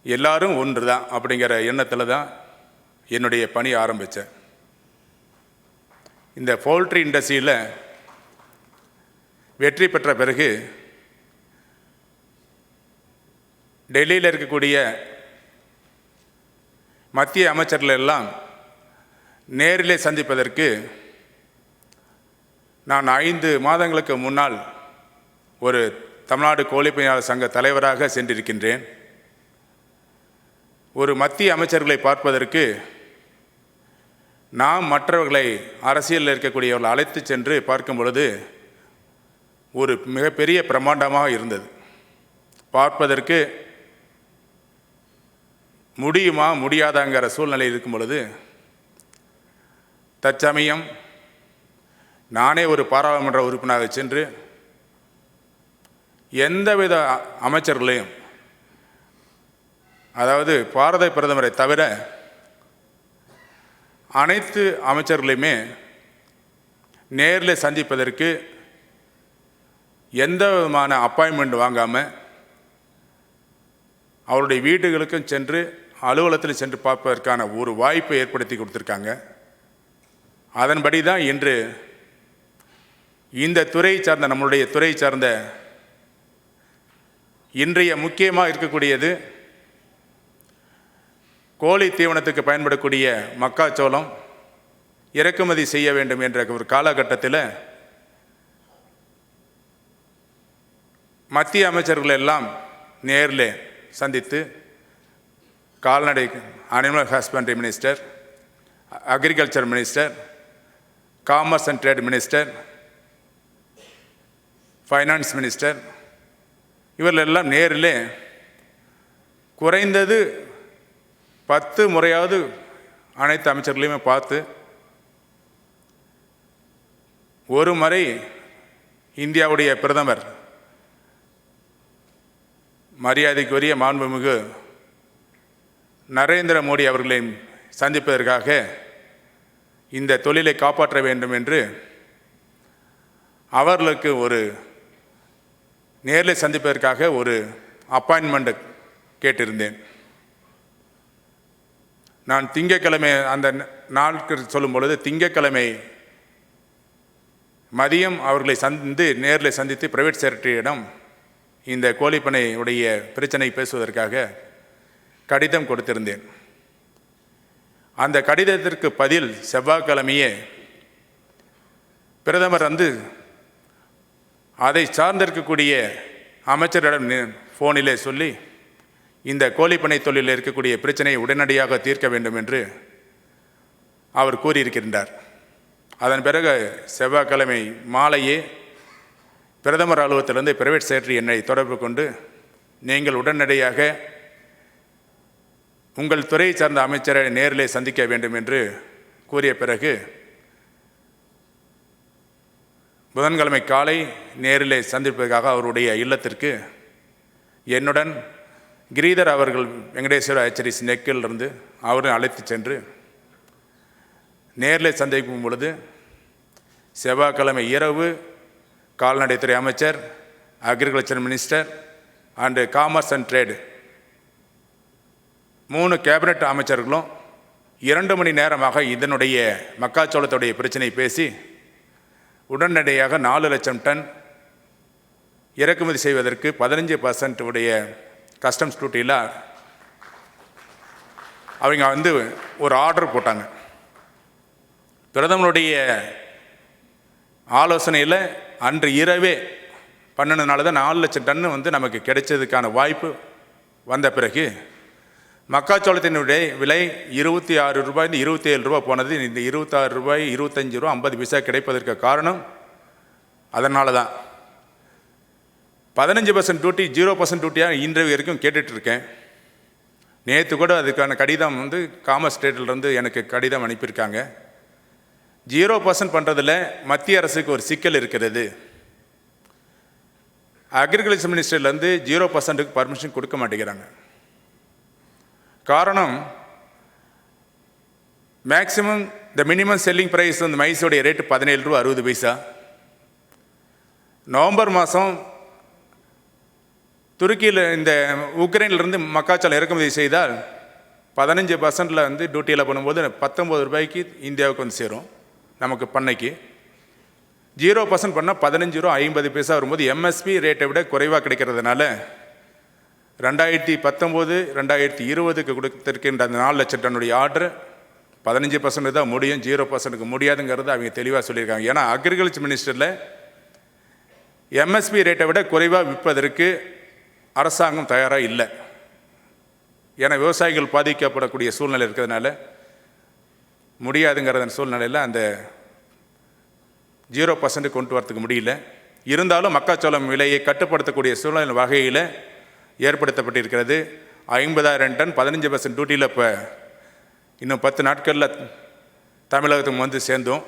எல்லாரும் ஒன்று தான் அப்படிங்கிற எண்ணத்தில் தான் என்னுடைய பணி ஆரம்பித்தேன். இந்த போல்ட்ரி இண்டஸ்ட்ரியில் வெற்றி பெற்ற பிறகு டெல்லியில் இருக்கக்கூடிய மத்திய அமைச்சர்கள் எல்லாம் நேரிலே சந்திப்பதற்கு நான் 5 மாதங்களுக்கு முன்னால் ஒரு தமிழ்நாடு கோழிப்பணியாளர் சங்க தலைவராக சென்றிருக்கின்றேன். ஒரு மத்திய அமைச்சர்களை பார்ப்பதற்கு நாம் மற்றவர்களை அரசியலில் இருக்கக்கூடியவர்கள் அழைத்து சென்று பார்க்கும் பொழுது ஒரு மிகப்பெரிய பிரம்மாண்டமாக இருந்தது. பார்ப்பதற்கு முடியுமா முடியாதாங்கிற சூழ்நிலை இருக்கும் பொழுது தற்சமயம் நானே ஒரு பாராளுமன்ற உறுப்பினராக சென்று எந்தவித அமைச்சர்களையும், அதாவது பாரத பிரதமரை தவிர அனைத்து அமைச்சர்களையுமே நேரில் சந்திப்பதற்கு எந்த விதமான அப்பாயின்மெண்ட் வாங்காமல் அவருடைய வீடுகளுக்கும் சென்று அலுவலகத்தில் சென்று பார்ப்பதற்கான ஒரு வாய்ப்பை ஏற்படுத்தி கொடுத்துருக்காங்க. அதன்படி தான் இன்று இந்த துறை சார்ந்த நம்மளுடைய துறை சார்ந்த இன்றைய முக்கியமாக இருக்கக்கூடியது கோழி தீவனத்துக்கு பயன்படக்கூடிய மக்காச்சோளம் இறக்குமதி செய்ய வேண்டும் என்ற ஒரு காலகட்டத்தில் மத்திய அமைச்சர்கள் எல்லாம் நேரில் சந்தித்து கால்நடை animal husbandry minister, agriculture minister, commerce and trade minister, finance minister இவர்களெல்லாம் நேரில் குறைந்தது 10 முறையாவது அனைத்து அமைச்சர்களையுமே பார்த்து ஒரு முறை இந்தியாவுடைய பிரதமர் மரியாதைக்குரிய மாண்புமிகு நரேந்திர மோடி அவர்களை சந்திப்பதற்காக இந்த தொழிலை காப்பாற்ற வேண்டும் என்று அவர்களுக்கு ஒரு நேரில் சந்திப்பதற்காக ஒரு அப்பாயின்மெண்ட் கேட்டிருந்தேன். நான் திங்கட்கிழமை அந்த நாளுக்கு சொல்லும் பொழுது திங்கட்கிழமை மதியம் அவர்களை நேரில் சந்தித்து பிரைவேட் செக்ரட்டரியிடம் இந்த கோழிப்பண்ணையுடைய பிரச்சனை பேசுவதற்காக கடிதம் கொடுத்திருந்தேன். அந்த கடிதத்திற்கு பதில் செவ்வாய்க்கிழமையே பிரதமர் அதை சார்ந்திருக்கக்கூடிய அமைச்சரிடம் ஃபோனிலே சொல்லி இந்த கோழிப்பண்ணை தொழிலில் இருக்கக்கூடிய பிரச்சனையை உடனடியாக தீர்க்க வேண்டும் என்று அவர் கூறியிருக்கின்றார். அதன் பிறகு செவ்வாய்க்கிழமை மாலையே பிரதமர் அலுவலகத்திலிருந்து பிரைவேட் செக்ரட்டரி என்னை தொடர்பு கொண்டு நீங்கள் உடனடியாக உங்கள் துறையை சார்ந்த அமைச்சரை நேரிலே சந்திக்க வேண்டும் என்று கூறிய பிறகு புதன்கிழமை காலை நேரிலே சந்திப்பதற்காக அவருடைய இல்லத்திற்கு என்னுடன் கிரீதர் அவர்கள் வெங்கடேஸ்வர ஹெச்சரிஸ் நெக்கிலிருந்து அவரை அழைத்து சென்று நேரில் சந்திக்கும் பொழுது செவ்வாய்க்கிழமை இரவு கால்நடைத்துறை அமைச்சர், agriculture minister and commerce and trade 3 cabinet அமைச்சர்களும் 2 மணி நேரமாக இதனுடைய மக்காச்சோளத்துடைய பிரச்சனை பேசி உடனடியாக 4 லட்சம் டன் இறக்குமதி செய்வதற்கு 15% உடைய கஸ்டம்ஸ் டியூட்டியில் அவங்க ஒரு ஆர்டர் போட்டாங்க. பிரதமருடைய ஆலோசனையில் அன்று இரவே பண்ணினதுனால தான் 4 லட்சம் டன்னு நமக்கு கிடைச்சதுக்கான வாய்ப்பு வந்த பிறகு மக்காச்சோளத்தினுடைய விலை 26 ரூபாய் 27 ரூபாய் போனது. இந்த 26 ரூபாய் 25 ரூபா 50 பைசா கிடைப்பதற்கு காரணம் அதனால தான். 15% டியூட்டி 0% டியூட்டியாக இன்றைய வரைக்கும் கேட்டுட்ருக்கேன். நேற்று கூட அதுக்கான கடிதம் காமர்ஸ் ஸ்டேட்டிலிருந்து எனக்கு கடிதம் அனுப்பியிருக்காங்க. 0% பண்ணுறதில் மத்திய அரசுக்கு ஒரு சிக்கல் இருக்கிறது. அக்ரிகல்ச்சர் மினிஸ்டர்லேருந்து 0%க்கு பர்மிஷன் கொடுக்க மாட்டேங்கிறாங்க. காரணம் maximum the minimum selling price மைஸோடைய ரேட்டு 17 ரூபா 60 பைசா. நவம்பர் மாதம் துருக்கியில் இந்த உக்ரைனிலிருந்து மக்காச்சோளம் இறக்குமதி செய்தால் 15% டியூட்டியில் பண்ணும்போது 19 ரூபாய்க்கு இந்தியாவுக்கு சேரும் நமக்கு பண்ணைக்கு. 0% பண்ணால் 15 ரூபா 50 பைசா வரும்போது எம்எஸ்பி ரேட்டை விட குறைவாக கிடைக்கிறதுனால 2019 2020க்கு கொடுத்திருக்கின்ற அந்த 4 லட்சம் டன்னுடைய ஆர்டர் 15% தான் முடியும், 0%க்கு முடியாதுங்கிறது அவங்க தெளிவாக சொல்லியிருக்காங்க. ஏன்னா அக்ரிகல்ச்சர் மினிஸ்டரில் எம்எஸ்பி ரேட்டை விட குறைவாக விற்பதற்கு அரசாங்கம் தயாராக இல்லை. ஏன்னா விவசாயிகள் பாதிக்கப்படக்கூடிய சூழ்நிலை இருக்கிறதுனால முடியாதுங்கிற சூழ்நிலையில் அந்த 0% கொண்டு வரத்துக்கு முடியல. இருந்தாலும் மக்காச்சோளம் விலையை கட்டுப்படுத்தக்கூடிய சூழ்நிலை வகையில் ஏற்படுத்தப்பட்டிருக்கிறது. 50,000 டன் 15% டியூட்டியில் இப்போ இன்னும் 10 நாட்களில் தமிழகத்துக்கு சேர்ந்தோம்.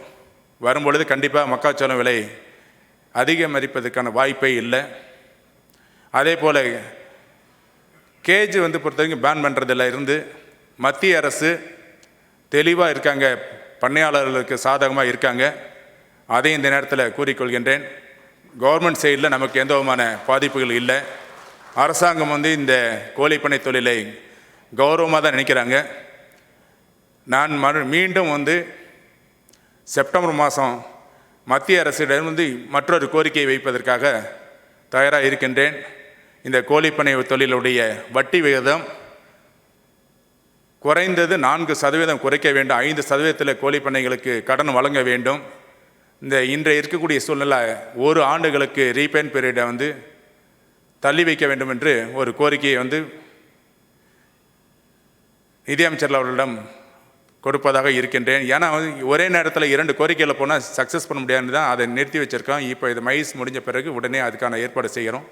வரும்பொழுது கண்டிப்பாக மக்காச்சோளம் விலை அதிகரிப்பதற்கான வாய்ப்பே இல்லை. அதே போல் கேஜ் பொறுத்த வரைக்கும் பேன் பண்ணுறதில் இருந்து மத்திய அரசு தெளிவாக இருக்காங்க, பண்ணையாளர்களுக்கு சாதகமாக இருக்காங்க. அதையும் இந்த நேரத்தில் கூறிக்கொள்கின்றேன். கவர்மெண்ட் சைடில் நமக்கு எந்த விதமான பாதிப்புகள் இல்லை. அரசாங்கம் இந்த கோழிப்பண்ணை தொழிலை கௌரவமாக தான் நினைக்கிறாங்க. நான் மீண்டும் செப்டம்பர் மாதம் மத்திய அரசிடம் மற்றொரு கோரிக்கையை வைப்பதற்காக தயாராக இருக்கின்றேன். இந்த கோழிப்பண்ணை தொழிலுடைய வட்டி விகிதம் குறைந்தது 4% குறைக்க வேண்டும். 5% கோழிப்பண்ணைகளுக்கு கடன் வழங்க வேண்டும். இந்த இன்றைய இருக்கக்கூடிய சூழ்நிலை 1 ஆண்டுகளுக்கு ரீபேமெண்ட் பீரியடை தள்ளி வைக்க வேண்டும் என்று ஒரு கோரிக்கையை நிதியமைச்சர் அவர்களிடம் கொடுப்பதாக இருக்கின்றேன். ஏன்னா ஒரே நேரத்தில் 2 கோரிக்கையில் போனால் சக்ஸஸ் பண்ண முடியாதுன்னு தான் அதை நிறுத்தி வச்சுருக்கோம். இப்போ இது மைஸ் முடிஞ்ச பிறகு உடனே அதுக்கான ஏற்பாடு செய்கிறோம்.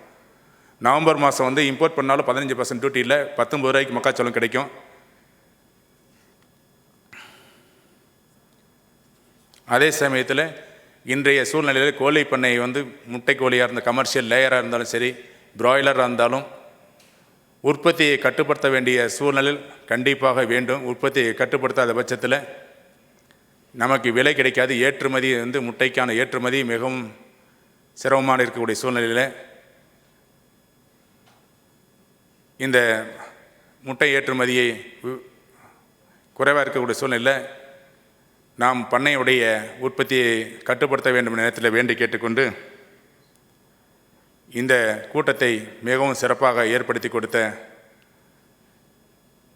நவம்பர் மாதம் வந்து இம்போர்ட் பண்ணாலும் 15% டியூட்டி இல்லை, 19 ரூபாய்க்கு மக்காச்சோளம் கிடைக்கும். அதே சமயத்தில் இன்றைய சூழ்நிலையில் கோழி பண்ணை வந்து முட்டை கோழியாக இருந்த கமர்ஷியல் லேயராக இருந்தாலும் சரி, பிராய்லராக இருந்தாலும் உற்பத்தியை கட்டுப்படுத்த வேண்டிய சூழ்நிலை கண்டிப்பாக வேண்டும். உற்பத்தியை கட்டுப்படுத்தாத பட்சத்தில் நமக்கு விலை கிடைக்காது. ஏற்றுமதி வந்து முட்டைக்கான ஏற்றுமதி மிகவும் சிரமமான இருக்கக்கூடிய சூழ்நிலையில் இந்த முட்டை ஏற்றுமதியை குறைவாக இருக்கக்கூடிய சூழ்நிலையில் நாம் பண்ணையுடைய உற்பத்தியை கட்டுப்படுத்த வேண்டும் என்ற நேரத்தில் வேண்டி கேட்டுக்கொண்டு இந்த கூட்டத்தை மிகவும் சிறப்பாக ஏற்படுத்தி கொடுத்த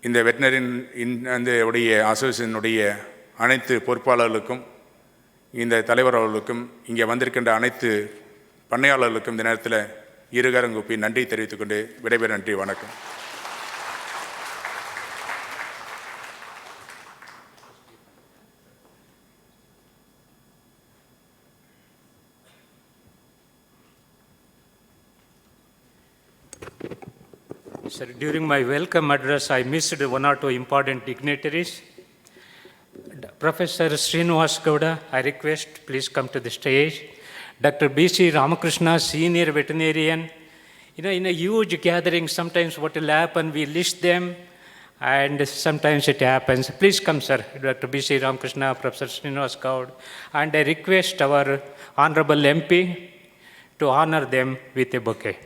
இந்த வெட்டினரியின் உடைய அசோசியேஷனுடைய அனைத்து பொறுப்பாளர்களுக்கும், இந்த தலைவர் அவர்களுக்கும், இங்கே வந்திருக்கின்ற அனைத்து பண்ணையாளர்களுக்கும் இந்த நேரத்தில் இருகரங்குப்பி நன்றி தெரிவித்துக்கொண்டு விடைபெற நன்றி, வணக்கம். Sir, during my welcome address, I missed one or two important dignitaries. Professor Srinivas Gowda, I request, please come to the stage. Dr. B.C. Ramakrishna, senior veterinarian. In a huge gathering, sometimes what will happen, we list them, and sometimes it happens. Please come, sir. Dr. B.C. Ramakrishna, Professor Srinivas Gowda. And I request our Honorable MP to honor them with a bouquet.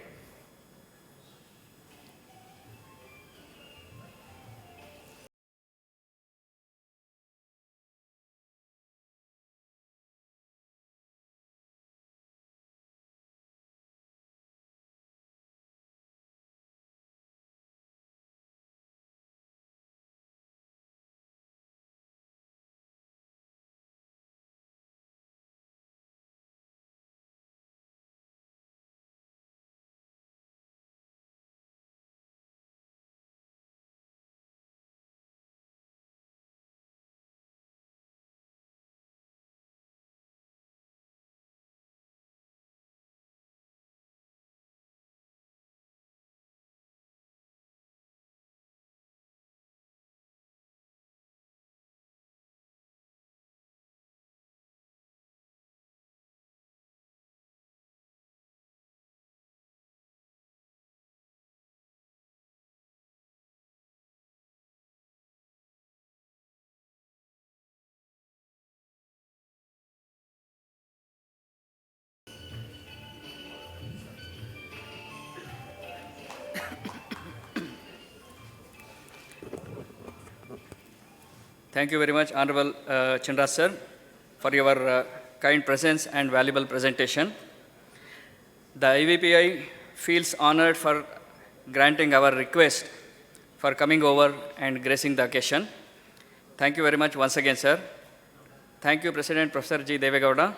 Thank you very much, Honorable Chinras sir, for your kind presence and valuable presentation. The IVPI feels honored for granting our request for coming over and gracing the occasion. Thank you very much once again, sir. Thank you, President Professor G. Devegowda,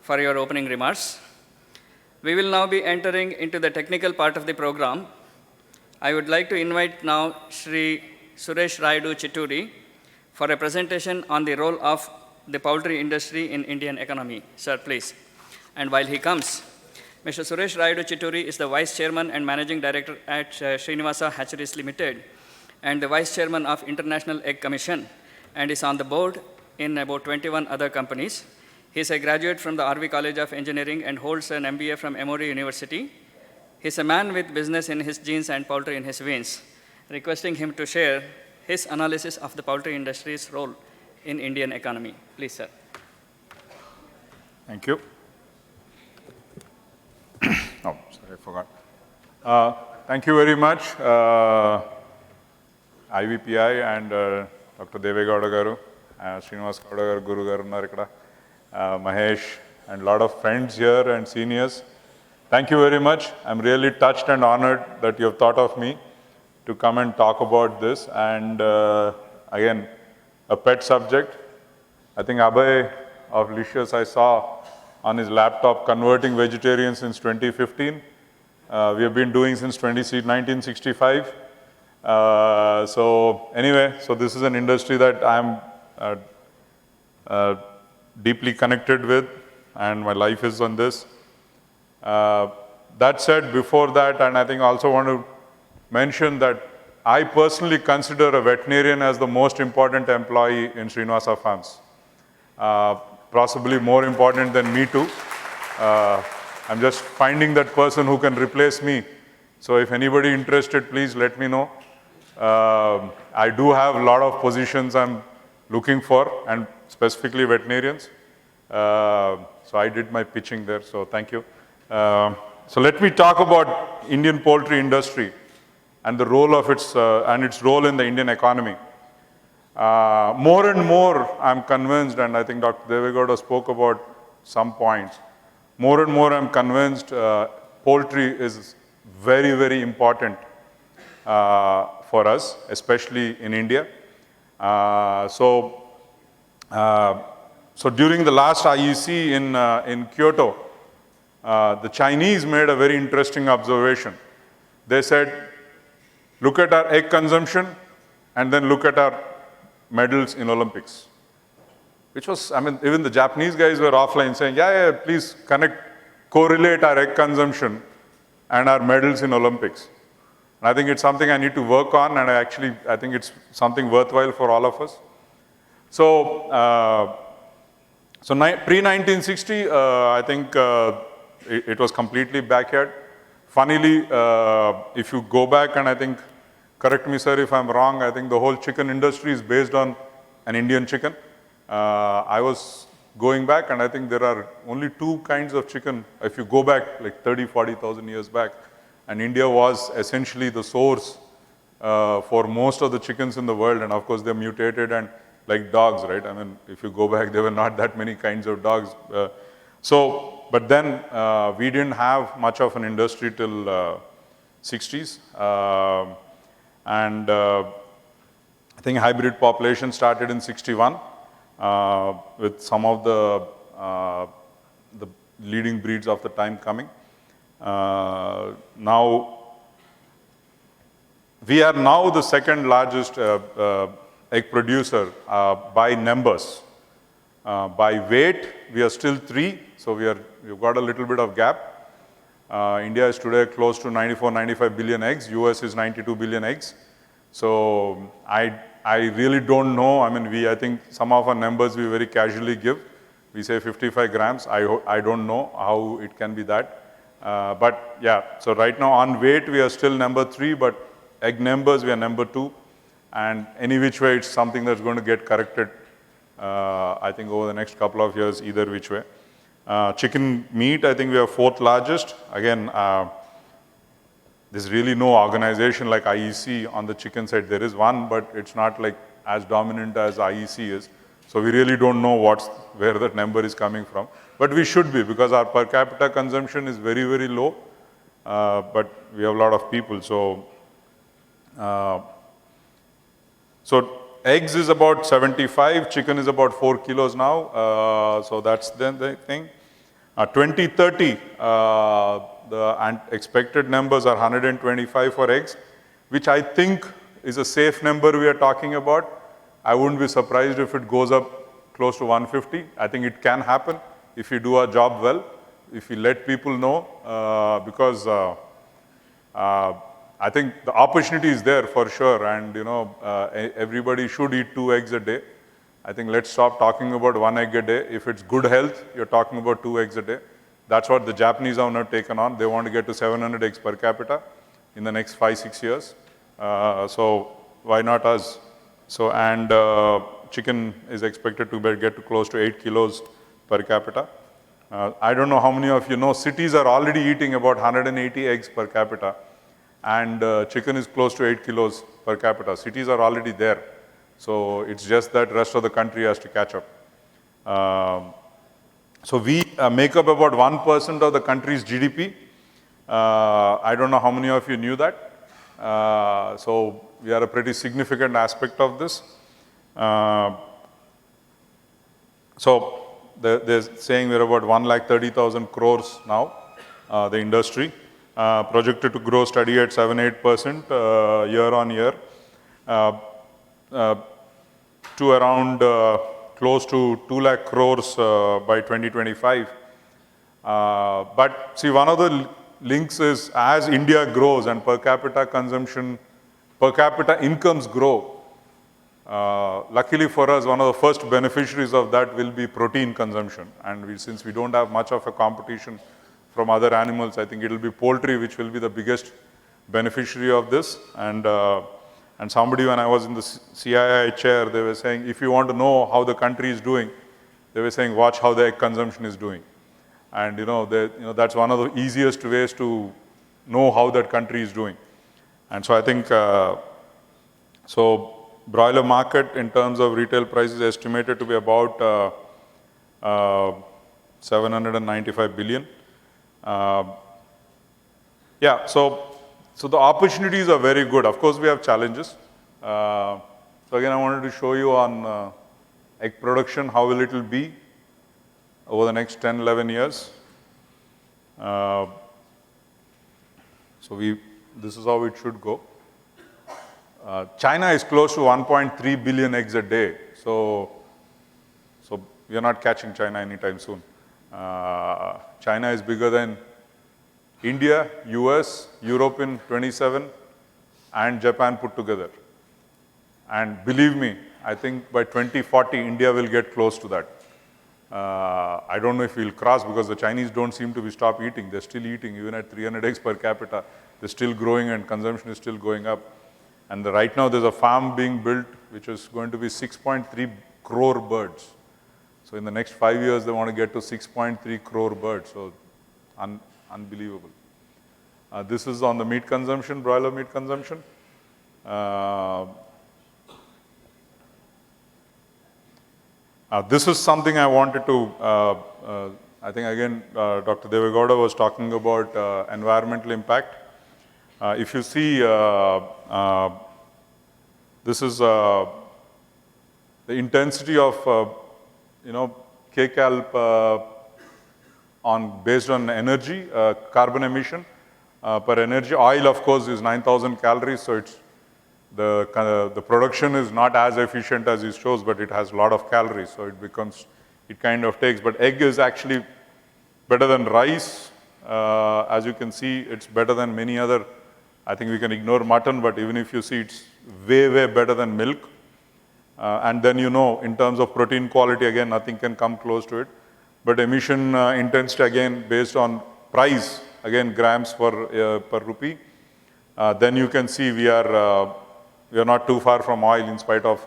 for your opening remarks. We will now be entering into the technical part of the program. I would like to invite now Shri Suresh Raidu Chitturi for a presentation on the role of the poultry industry in Indian economy. Sir, please. And while he comes, Mr. Suresh Raidu Chitturi is the Vice Chairman and Managing Director at Srinivasa Hatcheries Limited and the Vice Chairman of International Egg Commission, and is on the board in about 21 other companies. He is a graduate from the RV College of Engineering and holds an MBA from Emory University. He is a man with business in his genes and poultry in his veins. Requesting him to share his analysis of the poultry industry's role in Indian economy. Please, sir. Thank you. Oh, sorry, I forgot. Thank you very much, IVPI and Dr. Devegowda garu, Srinivas Gowda garu, Guru garu unnaru ikkada, Mahesh, and a lot of friends here and seniors. Thank you very much. I'm really touched and honored that you have thought of me to come and talk about this. And again, a pet subject. I think Abhay of Licious I saw on his laptop converting vegetarian since 2015. We have been doing since 1965. So anyway, so this is an industry that I'm deeply connected with, and my life is on this. That said, before that, and I think I also want to mention that I personally consider a veterinarian as the most important employee in Srinivasa Farms. Possibly more important than me too. I'm just finding that person who can replace me. So if anybody interested, please let me know. I do have a lot of positions I'm looking for, and specifically veterinarians. So I did my pitching there, so thank you. So let me talk about Indian poultry industry and the role of its role in the Indian economy. More and more, I'm convinced, and I think Dr. Devegowda spoke about some points. More and more, I'm convinced poultry is very, very important for us, especially in India. So during the last IEC in Kyoto, the Chinese made a very interesting observation. They said, look at our egg consumption and then look at our medals in Olympics. Which was, I mean, even the Japanese guys were offline saying, yeah, please correlate our egg consumption and our medals in Olympics. And I think it's something I need to work on, and I think it's something worthwhile for all of us. So, pre-1960, I think it was completely backyard. Funnily, if you go back, and I think, correct me sir if I'm wrong, I think the whole chicken industry is based on an Indian chicken. I was going back, and I think there are only two kinds of chicken, if you go back like 30, 40,000 years back, and India was essentially the source for most of the chickens in the world, and of course they're mutated and like dogs, right? I mean, if you go back, there were not that many kinds of dogs. But then we didn't have much of an industry till 60s. I think hybrid population started in 61 with some of the leading breeds of the time coming. Now, we are now the second largest egg producer by numbers. By weight, we are still 3, so we've got a little bit of gap. India is today close to 94-95 billion eggs. US is 92 billion eggs. So I really don't know. I mean, I think some of our numbers we very casually give. We say 55 grams. I don't know how it can be that. But yeah, so right now on weight, we are still number 3, but egg numbers, we are number 2. And any which way, it's something that's going to get corrected, I think, over the next couple of years, either which way. Chicken meat, I think we are 4th largest. Again, there's really no organization like IEC on the chicken side. There is one, but it's not like as dominant as IEC is. So we really don't know where that number is coming from. But we should be, because our per capita consumption is very, very low. But we have a lot of people. So eggs is about 75, chicken is about 4 kilos now. So that's the thing. 2030, the expected numbers are 125 for eggs, which I think is a safe number we are talking about. I wouldn't be surprised if it goes up close to 150. I think it can happen if we do our job well, if we let people know, because I think the opportunity is there for sure, and everybody should eat 2 eggs a day. I think let's stop talking about 1 egg a day. If it's good health, you're talking about 2 eggs a day. That's what the Japanese have now taken on. They want to get to 700 eggs per capita in the next 5-6 years. So why not us? So, and chicken is expected to get to close to 8 kilos per capita. I don't know how many of you know, cities are already eating about 180 eggs per capita, and chicken is close to 8 kilos per capita. Cities are already there. So it's just that rest of the country has to catch up. So we make up about 1% of the country's GDP. I don't know how many of you knew that. So we are a pretty significant aspect of this. So they're saying we're about 130,000 crores now, the industry. Projected to grow steady at 7-8% year on year. To around close to 2 lakh crores by 2025. But see, one of the links is as India grows and per capita incomes grow, luckily for us, one of the first beneficiaries of that will be protein consumption. And since we don't have much of a competition from other animals, I think it will be poultry which will be the biggest beneficiary of this. And somebody, when I was in the CII chair, they were saying, if you want to know how the country is doing, they were saying, watch how the egg consumption is doing. And that's one of the easiest ways to know how that country is doing. And so I think, so broiler market in terms of retail price is estimated to be about 795 billion. Yeah, so the opportunities are very good. Of course, we have challenges. So again, I wanted to show you on egg production, how will it be over the next 10, 11 years. This is how it should go. China is close to 1.3 billion eggs a day. So we are not catching China anytime soon. China is bigger than India, US, Europe in 27, and Japan put together. And believe me, I think by 2040, India will get close to that. I don't know if we'll cross, because the Chinese don't seem to be stop eating. They're still eating, even at 300 eggs per capita. They're still growing and consumption is still going up. And right now there's a farm being built which is going to be 6.3 crore birds. So in the next 5 years, they want to get to 6.3 crore birds. So unbelievable. This is on the meat consumption, broiler meat consumption. This is something I wanted to, I think again, Dr. Devegowda was talking about environmental impact. If you see, this is the intensity of, kcal based on energy, carbon emission per energy. Oil, of course, is 9,000 calories, so it's the production is not as efficient as it shows, but it has a lot of calories, so it kind of takes. But egg is actually better than rice. As you can see, it's better than many other. I think we can ignore mutton, but even if you see, it's way, way better than milk. And then in terms of protein quality, again, nothing can come close to it. But emission intensity, again, based on price, again, grams per rupee. Then you can see we are not too far from oil in spite of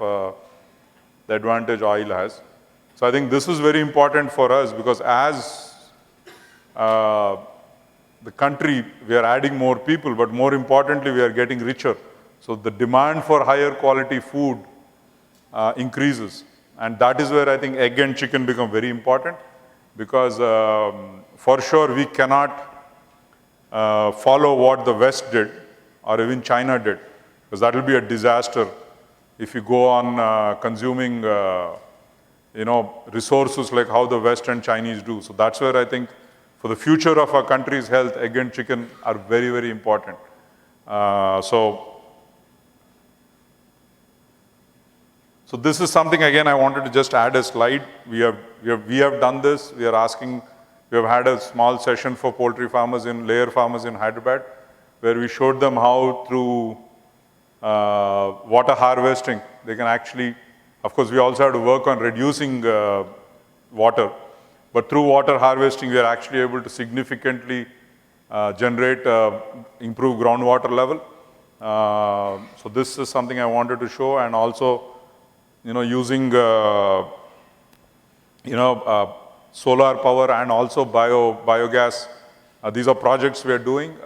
the advantage oil has. So I think this is very important for us, because as the country, we are adding more people, but more importantly, we are getting richer. So the demand for higher quality food increases. And that is where I think egg and chicken become very important, because for sure we cannot follow what the West did or even China did, because that will be a disaster if you go on consuming resources like how the West and Chinese do. So that's where I think for the future of our country's health, egg and chicken are very, very important. So this is something, again, I wanted to just add a slide. We have done this. We have had a small session for poultry farmers layer farmers in Hyderabad, where we showed them how through water harvesting, they can actually, of course, we also have to work on reducing water, but through water harvesting, we are actually able to significantly generate, improve groundwater level. So this is something I wanted to show, and also, using, solar power and also biogas. These are projects we are doing.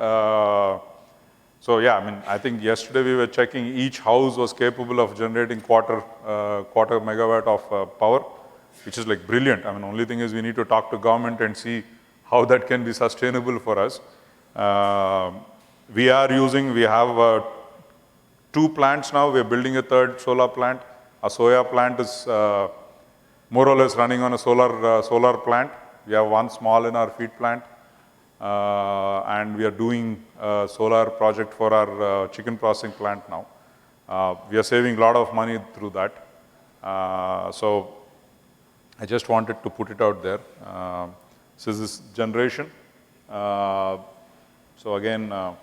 So yeah, I think yesterday we were checking each house was capable of generating quarter megawatt of power, which is like brilliant. Only thing is we need to talk to government and see how that can be sustainable for us. We have 2 plants now. We are building a 3rd solar plant. Our soya plant is more or less running on a solar plant. We have 1 small in our feed plant. And we are doing a solar project for our chicken processing plant now. We are saving a lot of money through that. So I just wanted to put it out there. So this generation, So again, I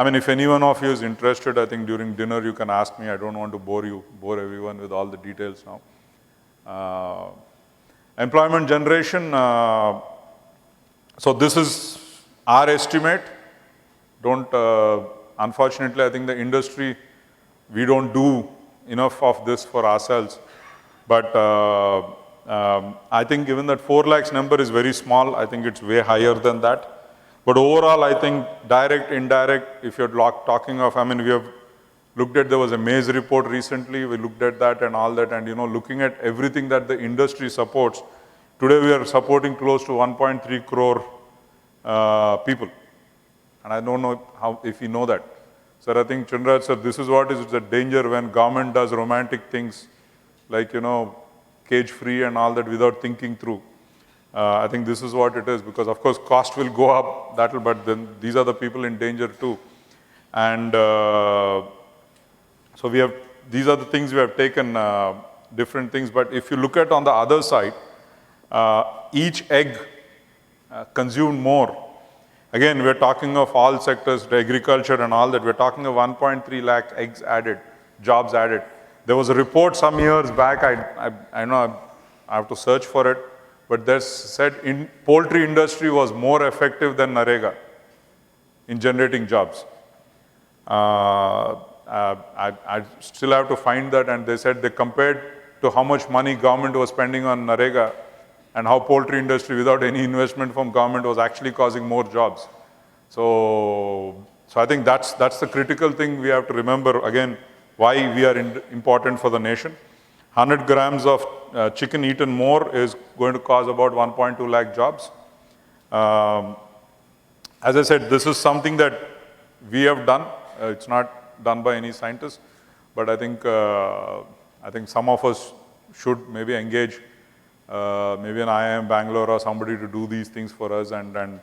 mean, if anyone of you is interested, I think during dinner you can ask me. I don't want to bore everyone with all the details now. Employment generation, so this is our estimate. Unfortunately, I think the industry, we don't do enough of this for ourselves. But I think given that 4 lakhs number is very small, I think it's way higher than that. But overall, I think direct, indirect, if you're talking of, I mean, we have looked at, there was a maize report recently, we looked at that and all that, and looking at everything that the industry supports, today we are supporting close to 1.3 crore people. And I don't know if you know that. Sir, I think Chandra sir, this is what is the danger when government does romantic things like, cage free and all that without thinking through. I think this is what it is, because of course cost will go up, but then these are the people in danger too. And so these are the things we have taken, different things. But if you look at on the other side, each egg consumed more. Again, we're talking of all sectors, the agriculture and all that. We're talking of 1.3 lakh eggs added, jobs added. There was a report some years back, I know I have to search for it, but they said poultry industry was more effective than Narega in generating jobs. I still have to find that, and they said they compared to how much money government was spending on Narega and how poultry industry without any investment from government was actually causing more jobs. So I think that's the critical thing we have to remember, again, why we are important for the nation. 100 grams of chicken eaten more is going to cause about 1.2 lakh jobs. As I said, this is something that we have done. It's not done by any scientist, but I think some of us should maybe engage maybe an IIM Bangalore or somebody to do these things for us. And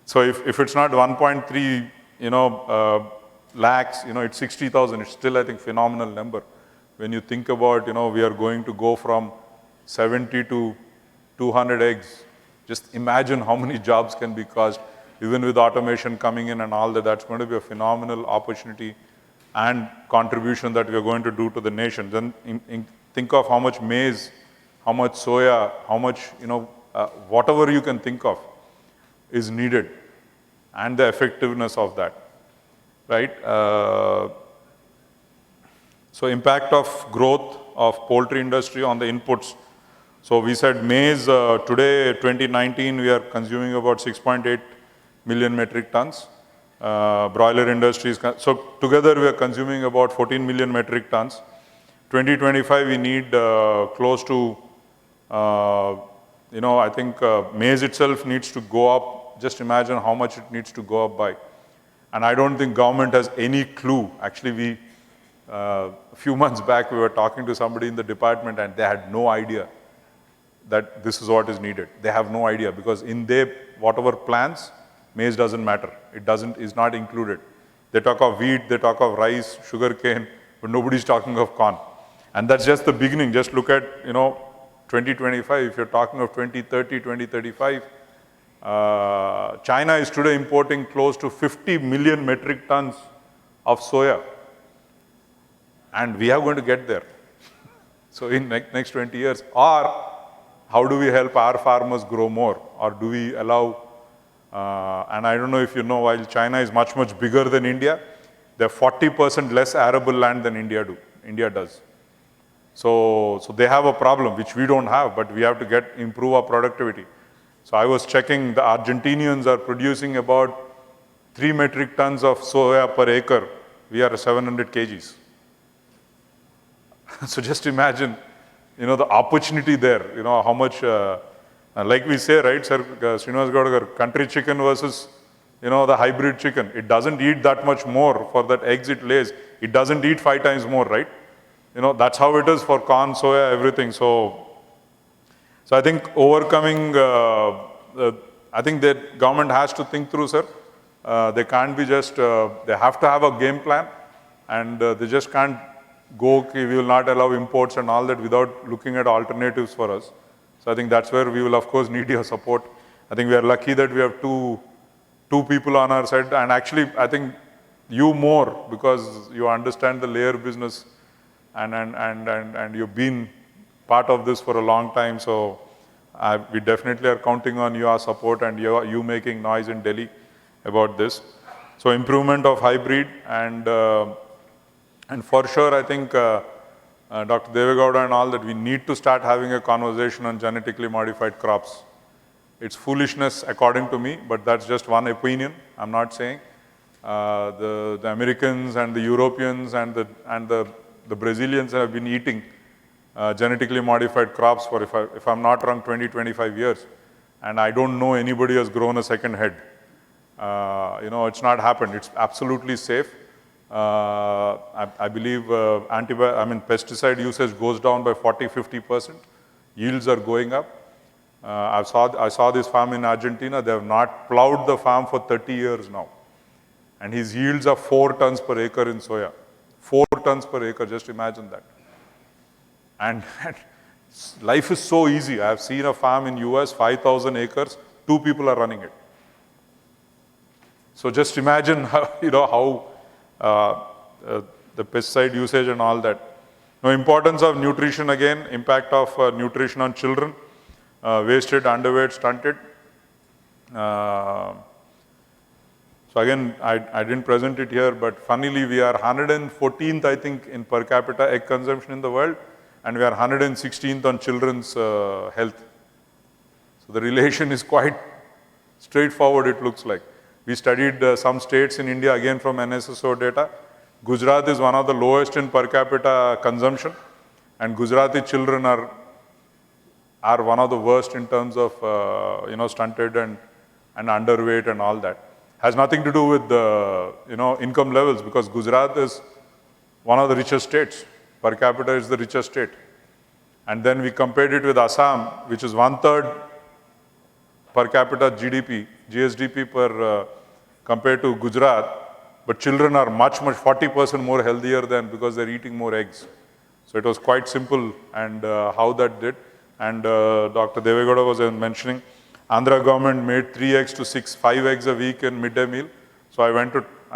so if it's not 1.3 lakhs, it's 60,000. It's still, I think, phenomenal number. When you think about, we are going to go from 70 to 200 eggs. Just imagine how many jobs can be caused, even with automation coming in and all that. That's going to be a phenomenal opportunity and contribution that we are going to do to the nation. Then think of how much maize, how much soya, how much, whatever you can think of is needed, and the effectiveness of that, right? So impact of growth of poultry industry on the inputs. So we said maize, today, 2019, we are consuming about 6.8 million metric tons. Broiler industries, so together we are consuming about 14 million metric tons. 2025, we need close to, I think maize itself needs to go up. Just imagine how much it needs to go up by. And I don't think government has any clue. Actually, a few months back, we were talking to somebody in the department and they had no idea that this is what is needed. They have no idea, because in their whatever plans, maize doesn't matter. Is not included. They talk of wheat, they talk of rice, sugarcane, but nobody's talking of corn. And that's just the beginning. Just look at, 2025, if you're talking of 2030, 2035, China is today importing close to 50 million metric tons of soya. And we are going to get there. So in next 20 years, or how do we help our farmers grow more? Or do we allow, and I don't know if you know, while China is much, much bigger than India, they have 40% less arable land than India does. So they have a problem, which we don't have, but we have to improve our productivity. So I was checking, the Argentinians are producing about 3 metric tons of soya per acre. We are 700 kgs. So just imagine, the opportunity there, how much, like we say, right, sir, Srinivas Gowda, country chicken versus, the hybrid chicken. It doesn't eat that much more for that eggs it lays. It doesn't eat 5 times more, right? That's how it is for corn, soya, everything. So I think overcoming, I think that government has to think through, sir. They can't be just, they have to have a game plan, and they just can't go, okay, we will not allow imports and all that without looking at alternatives for us. So I think that's where we will, of course, need your support. I think we are lucky that we have two 2 people on our side, and actually I think you more, because you understand the layer business and you've been part of this for a long time. So we definitely are counting on your support and you making noise in Delhi about this. So improvement of hybrid and for sure I think Dr. Devegowda and all that, we need to start having a conversation on genetically modified crops. It's foolishness according to me, but that's just one opinion. I'm not saying. The Americans and the Europeans and the Brazilians have been eating genetically modified crops for, if I'm not wrong, 20-25 years. And I don't know anybody has grown a second head. It's not happened. It's absolutely safe. I believe pesticide usage goes down by 40-50%. Yields are going up. I saw this farm in Argentina. They have not plowed the farm for 30 years now. And his yields are 4 tons per acre in soya. 4 tons per acre, just imagine that. And life is so easy. I have seen a farm in US, 5,000 acres, 2 people are running it. So just imagine how the pesticide usage and all that. Now, importance of nutrition again, impact of nutrition on children, wasted, underweight, stunted. So again, I didn't present it here, but funnily we are 114th, I think, in per capita egg consumption in the world, and we are 116th on children's health. So the relation is quite straightforward, it looks like. We studied some states in India, again from NSSO data. Gujarat is one of the lowest in per capita consumption, and Gujarati children are one of the worst in terms of stunted and underweight and all that. Has nothing to do with the income levels, because Gujarat is one of the richest states. Per capita is the richest state. And then we compared it with Assam, which is 1/3 per capita GSDP per compared to Gujarat, but children are much 40% more healthier than, because they're eating more eggs. So it was quite simple, and how that did. And Dr. Devegowda was mentioning, Andhra government made 3 eggs to 5 eggs a week in midday meal. So I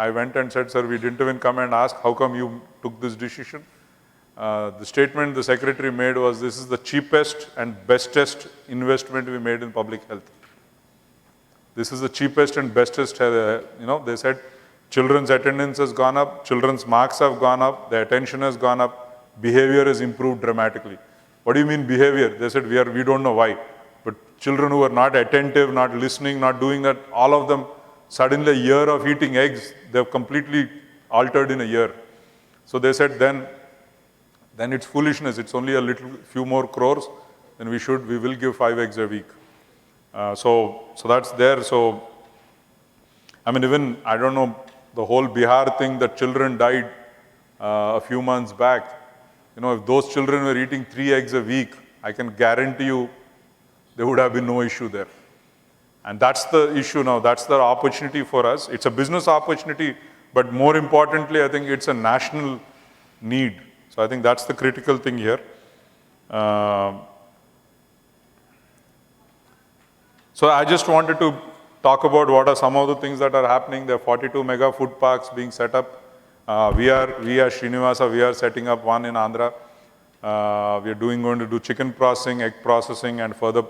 went and said, sir, we didn't even come and ask, how come you took this decision? The statement the secretary made was, this is the cheapest and bestest investment we made in public health. This is the cheapest and bestest, they said children's attendance has gone up, children's marks have gone up, their attention has gone up, behavior has improved dramatically. What do you mean behavior? They said, we don't know why. But children who are not attentive, not listening, not doing that, all of them, suddenly a year of eating eggs, they've completely altered in a year. So they said, then it's foolishness. It's only a few more crores, then we will give 5 eggs a week. So that's there. So, even, I don't know, the whole Bihar thing, that children died a few months back. If those children were eating 3 eggs a week, I can guarantee you there would have been no issue there. And that's the issue now. That's the opportunity for us. It's a business opportunity, but more importantly, I think it's a national need. So I think that's the critical thing here. So I just wanted to talk about what are some of the things that are happening. There are 42 mega food parks being set up. We are Srinivasa, we are setting up one in Andhra. We are going to do chicken processing, egg processing, and further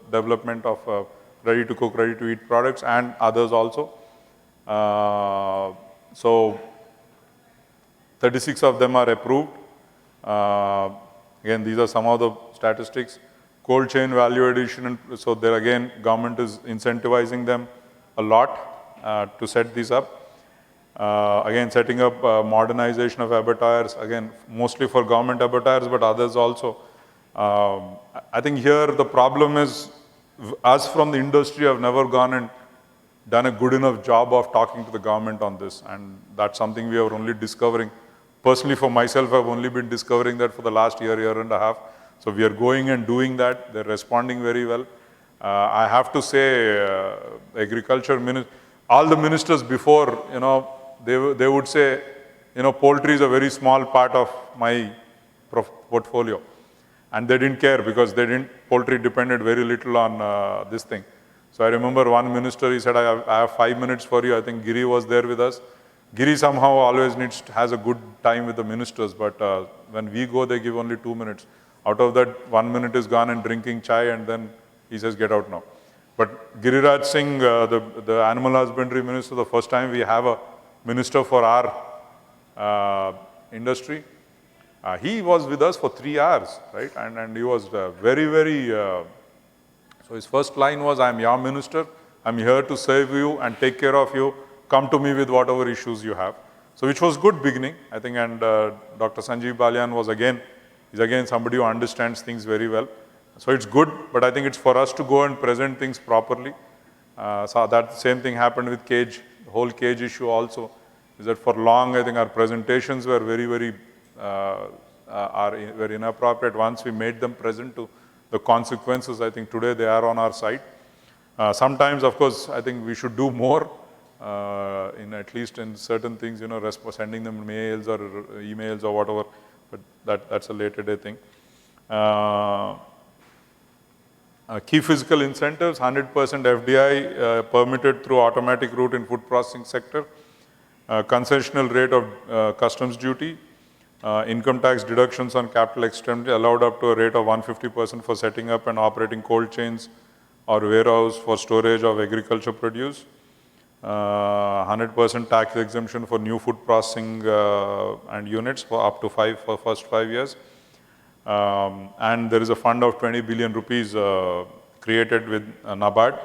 development of ready to cook, ready to eat products, and others also. So 36 of them are approved. Again, these are some of the statistics. Cold chain value addition, and so there again, government is incentivizing them a lot to set these up. Again, setting up modernization of abattoirs, again, mostly for government abattoirs, but others also. I think here the problem is, us from the industry have never gone and done a good enough job of talking to the government on this, and that's something we are only discovering. Personally, for myself, I've only been discovering that for the last year and a half. So we are going and doing that. They're responding very well. I have to say, agriculture all the ministers before, they would say, poultry is a very small part of my portfolio. And they didn't care, because poultry depended very little on this thing. So I remember one minister, he said, I have 5 minutes for you. I think Giri was there with us. Giri somehow always has a good time with the ministers, but when we go, they give only 2 minutes. Out of that, 1 minute is gone in drinking chai, and then he says, get out now. But Giriraj Singh, the animal husbandry minister, the first time we have a minister for our industry, he was with us for 3 hours, right? And he was very, very, so his first line was, I'm your minister, I'm here to serve you and take care of you, come to me with whatever issues you have. So which was good beginning, I think, and Dr. Sanjeev Balyan is again somebody who understands things very well. So it's good, but I think it's for us to go and present things properly. So that same thing happened with cage, the whole cage issue also, is that for long, I think our presentations were very, very, very inappropriate. Once we made them present to the consequences, I think today they are on our side. Sometimes, of course, I think we should do more, in at least in certain things, you know, sending them mails or emails or whatever, but that's a later day thing. Key physical incentives, 100% FDI permitted through automatic route in food processing sector, concessional rate of customs duty, income tax deductions on capital expenditure allowed up to a rate of 150% for setting up and operating cold chains or warehouse for storage of agriculture produce, 100% tax exemption for new food processing and units for up to for first 5 years. And there is a fund of 20 billion rupees created with NABARD.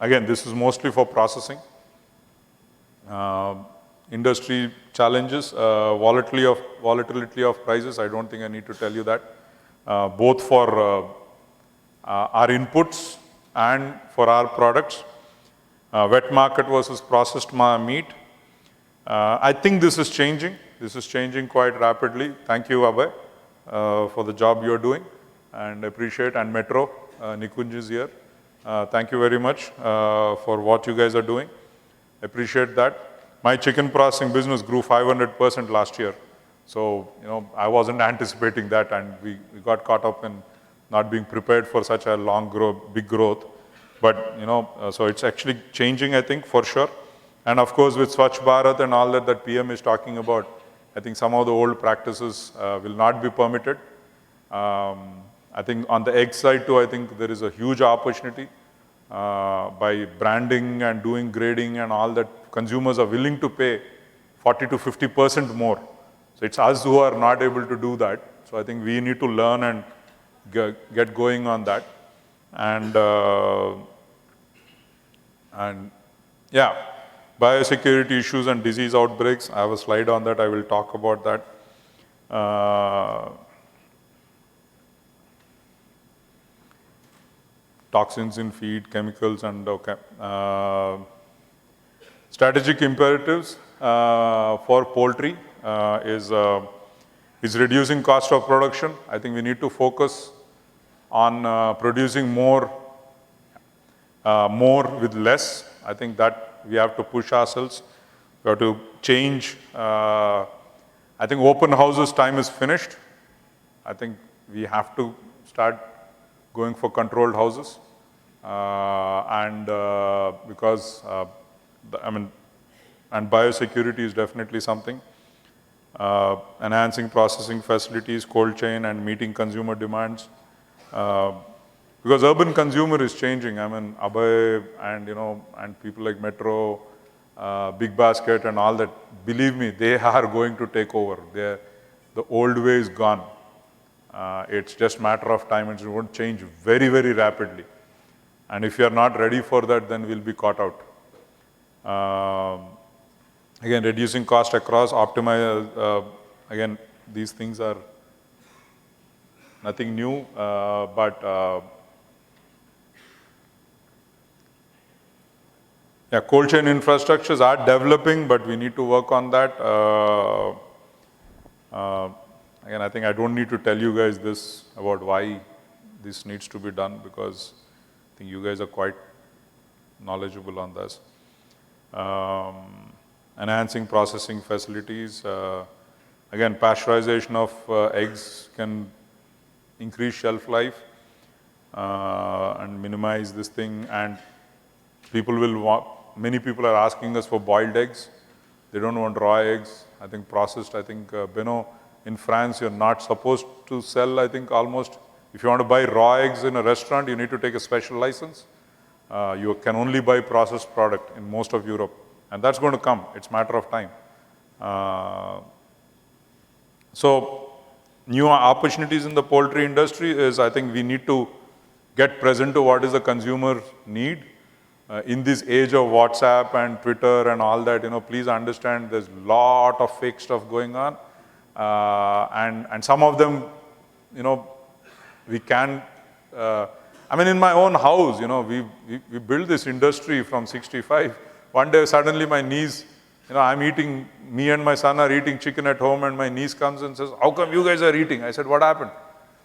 Again, this is mostly for processing. Industry challenges, volatility of prices, I don't think I need to tell you that, both for our inputs and for our products. Wet market versus processed meat. I think this is changing. This is changing quite rapidly. Thank you, Abhay, for the job you're doing, and appreciate, and Metro, Nikunj is here. Thank you very much for what you guys are doing. Appreciate that. My chicken processing business grew 500% last year. So, you know, I wasn't anticipating that, and we got caught up in not being prepared for such a big growth. But, you know, so it's actually changing, I think, for sure. And of course, with Swachh Bharat and all that PM is talking about, I think some of the old practices will not be permitted. I think on the egg side too, I think there is a huge opportunity by branding and doing grading and all that. Consumers are willing to pay 40 to 50% more. So it's us who are not able to do that. So I think we need to learn and get going on that. And yeah, biosecurity issues and disease outbreaks. I have a slide on that. I will talk about that. Toxins in feed, chemicals, and strategic imperatives for poultry is reducing cost of production. I think we need to focus on producing more with less. I think that we have to push ourselves. We have to change. I think open houses time is finished. I think we have to start going for controlled houses. Because and biosecurity is definitely something. Enhancing processing facilities, cold chain, and meeting consumer demands. Because urban consumer is changing. I mean, Abhay and, you know, and people like Metro, Big Basket and all that, believe me, they are going to take over. The old way is gone. It's just a matter of time, and it won't change very, very rapidly. And if you are not ready for that, then we'll be caught out. Again, reducing cost across, optimize, again, these things are nothing new, but yeah, cold chain infrastructures are developing, but we need to work on that. Again, I think I don't need to tell you guys this about why this needs to be done, because I think you guys are quite knowledgeable on this. Enhancing processing facilities. Again, pasteurization of eggs can increase shelf life. and minimize this thing. And people will want, many people are asking us for boiled eggs. They don't want raw eggs. I think processed, I think, Beno, in France, you're not supposed to sell, I think, almost, if you want to buy raw eggs in a restaurant, you need to take a special license. You can only buy processed product in most of Europe. And that's going to come. It's a matter of time. So new opportunities in the poultry industry is, I think we need to get present to what is the consumer need. In this age of WhatsApp and Twitter and all that, please understand there's a lot of fake stuff going on. And some of them, we can, I mean, in my own house, we built this industry from 65. One day, suddenly my niece, me and my son are eating chicken at home, and my niece comes and says, how come you guys are eating? I said, what happened?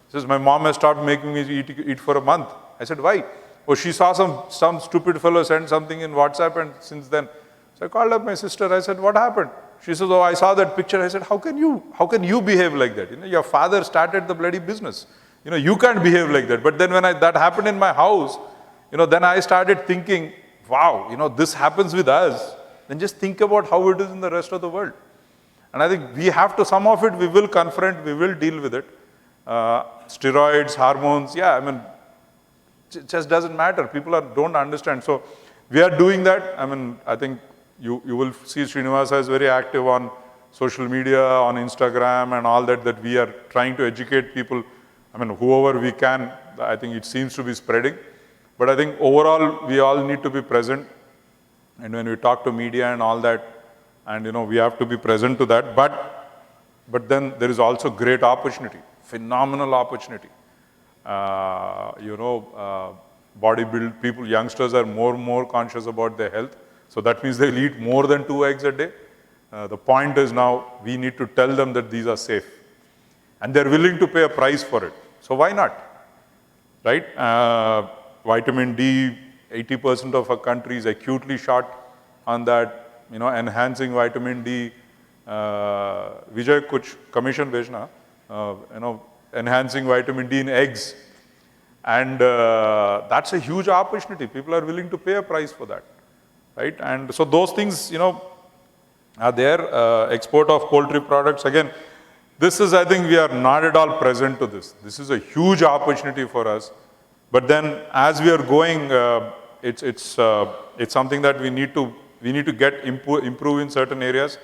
She says, my mom has stopped making me eat for a month. I said, why? Oh, she saw some stupid fellow send something in WhatsApp, and since then. So I called up my sister. I said, what happened? She says, oh, I saw that picture. I said, how can you behave like that? Your father started the bloody business. You can't behave like that. But then when that happened in my house, then I started thinking, wow, this happens with us. Then just think about how it is in the rest of the world. And I think we have to, some of it we will confront, we will deal with it. Steroids, hormones, yeah, I mean, it just doesn't matter. People don't understand. So we are doing that. I mean, I think you will see Srinivasa is very active on social media, on Instagram and all that, that we are trying to educate people. I mean, whoever we can, I think it seems to be spreading. But I think overall, we all need to be present. And when we talk to media and all that, and we have to be present to that. But then there is also great opportunity, phenomenal opportunity. Bodybuild people, youngsters are more and more conscious about their health. So that means they'll eat more than 2 eggs a day. The point is now we need to tell them that these are safe. And they're willing to pay a price for it. So why not? Right? Vitamin D, 80% of our country is acutely short on that, enhancing vitamin D. Vijay, kuch commission bhejna, enhancing vitamin D in eggs. And that's a huge opportunity. People are willing to pay a price for that, right? And so those things, are there. Export of poultry products, again, this is, I think we are not at all present to this. This is a huge opportunity for us. But then as we are going, it's something that we need to get improve in certain areas.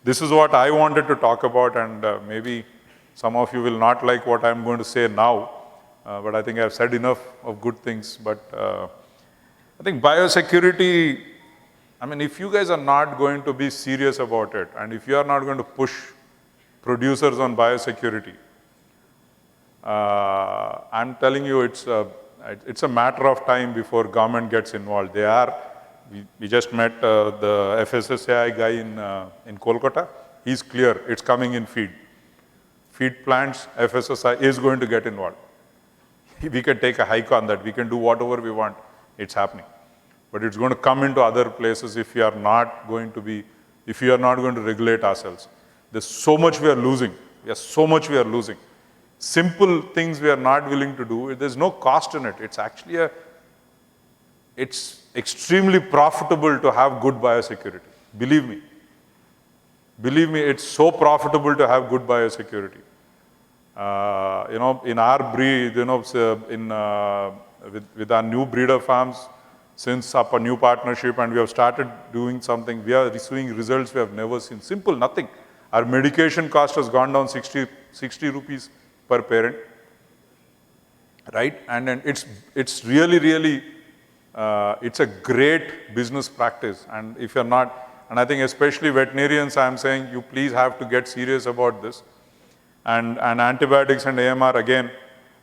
This is what I wanted to talk about, and maybe some of you will not like what I'm going to say now, but I think I've said enough of good things. But I think biosecurity, I mean, if you guys are not going to be serious about it, and if you are not going to push producers on biosecurity, I'm telling you, it's a matter of time before government gets involved. We just met the FSSAI guy in Kolkata. He's clear, it's coming in feed. Feed plants, FSSAI is going to get involved. We can take a hike on that. We can do whatever we want. It's happening. But it's going to come into other places if we are not going to regulate ourselves. There's so much we are losing. So much we are losing. Simple things we are not willing to do. There's no cost in it. It's actually it's extremely profitable to have good biosecurity. Believe me. Believe me, it's so profitable to have good biosecurity. In our breed, with our new breeder farms, since our new partnership, and we have started doing something, we are receiving results we have never seen. Simple, nothing. Our medication cost has gone down 60 rupees per parent, right? And then it's really, it's a great business practice. And if you're not, and I think especially veterinarians, I'm saying you please have to get serious about this. And antibiotics and AMR, again,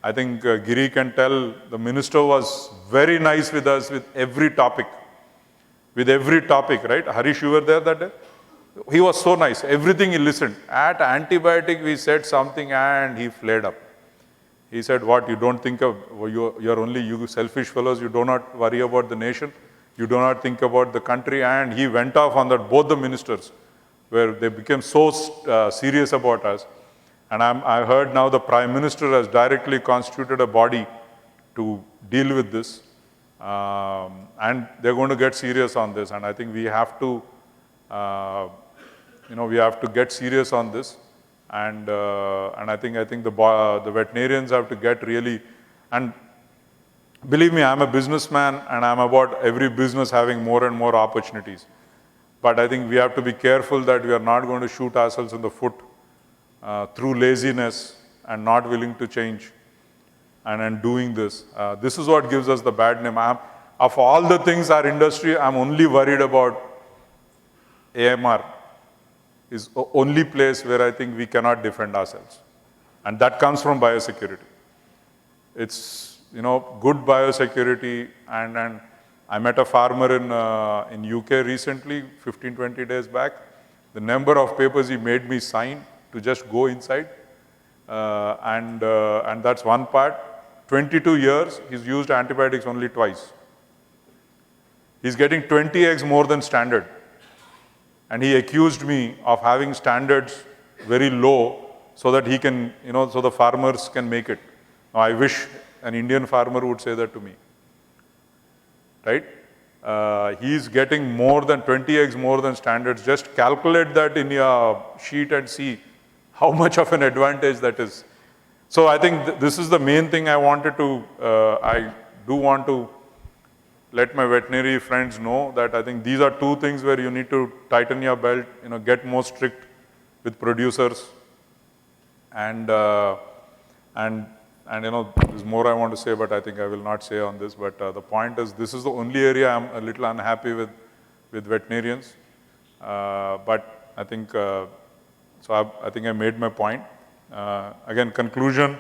I think Giri can tell the minister was very nice with us with every topic. Right? Harish, you were there that day? He was so nice. Everything he listened. At antibiotic, we said something and he flared up. He said, what, you don't think of, you're only you selfish fellows, you do not worry about the nation, you do not think about the country. And he went off on that, both the ministers, where they became so serious about us. And I heard now the Prime Minister has directly constituted a body to deal with this. And they're going to get serious on this. And I think we have to, we have to get serious on this. And I think the veterinarians have to get really, and believe me, I'm a businessman and I'm about every business having more and more opportunities. But I think we have to be careful that we are not going to shoot ourselves in the foot through laziness and not willing to change and doing this. This is what gives us the bad name. Of all the things our industry, I'm only worried about AMR is the only place where I think we cannot defend ourselves. And that comes from biosecurity. It's, good biosecurity, and I met a farmer in UK recently, 15, 20 days back. The number of papers he made me sign to just go inside, and that's one part. 22 years, he's used antibiotics only twice. He's getting 20x more than standard. And he accused me of having standards very low so that he can, so the farmers can make it. Now, I wish an Indian farmer would say that to me, right? He's getting more than 20x more than standards. Just calculate that in your sheet and see how much of an advantage that is. So I think this is the main thing I wanted to, I do want to let my veterinary friends know that I think these are two things where you need to tighten your belt, get more strict with producers, and there's more I want to say, but I think I will not say on this. But the point is, this is the only area I'm a little unhappy with veterinarians. But I think, I think I made my point. Again, conclusion,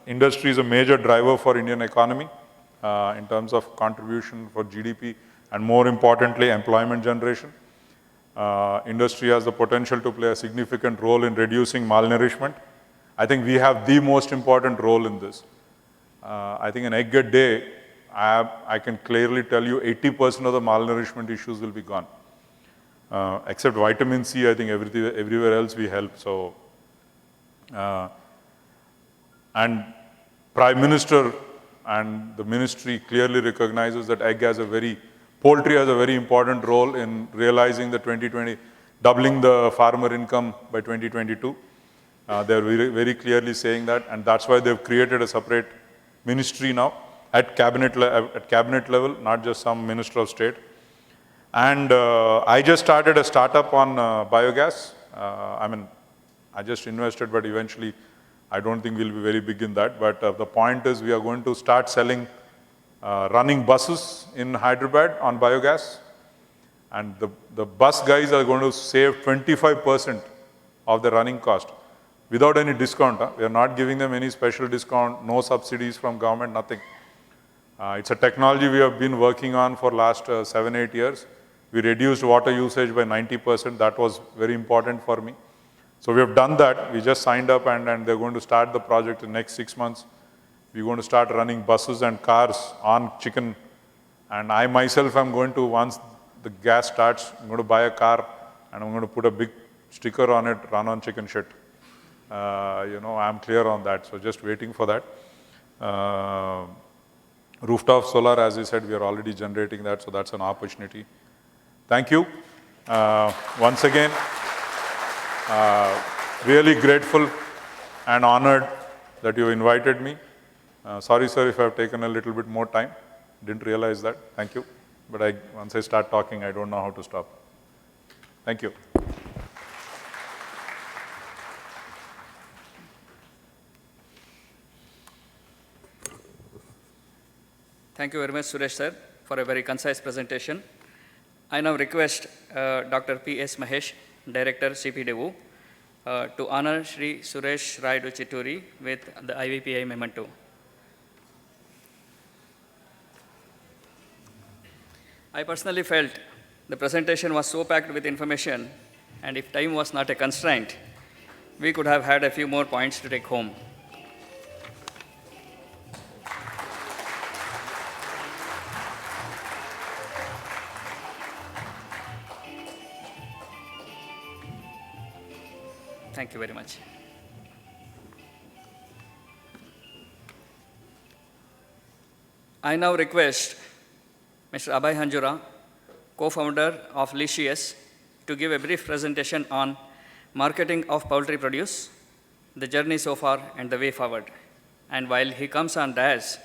industry is a major driver for Indian economy in terms of contribution for GDP and, more importantly, employment generation. Industry has the potential to play a significant role in reducing malnourishment. I think we have the most important role in this. I think an egg a day, I can clearly tell you 80% of the malnourishment issues will be gone. Except vitamin C, I think everywhere else we help. So, and Prime Minister and the ministry clearly recognizes that poultry has a very important role in realizing the 2020, doubling the farmer income by 2022. They're very, very clearly saying that, and that's why they've created a separate ministry now at cabinet level, not just some minister of state. And I just started a startup on biogas. I just invested, but eventually I don't think we'll be very big in that. But the point is, we are going to start selling running buses in Hyderabad on biogas. And the bus guys are going to save 25% of the running cost without any discount. We are not giving them any special discount, no subsidies from government, nothing. It's a technology we have been working on for last 7-8 years. We reduced water usage by 90%. That was very important for me. So we have done that. We just signed up, and they're going to start the project in the next 6 months. We're going to start running buses and cars on chicken. And I myself am going to, once the gas starts, I'm going to buy a car and I'm going to put a big sticker on it, run on chicken shit. I'm clear on that. So just waiting for that. Rooftop solar, as I said, we are already generating that. So that's an opportunity. Thank you. Once again, really grateful and honored that you invited me. Sorry, sir, if I've taken a little bit more time. Didn't realize that. Thank you. But once I start talking, I don't know how to stop. Thank you. Thank you very much, Suresh sir, for a very concise presentation. I now request Dr. P.S. Mahesh, Director, CPDU, to honor Shri Suresh Raidu Chitturi with the IVPI memento. I personally felt the presentation was so packed with information, and if time was not a constraint, we could have had a few more points to take home. Thank you very much. I now request Mr. Abhay Hanjura, co-founder of Licious, to give a brief presentation on marketing of poultry produce, the journey so far, and the way forward. And while he comes on dais,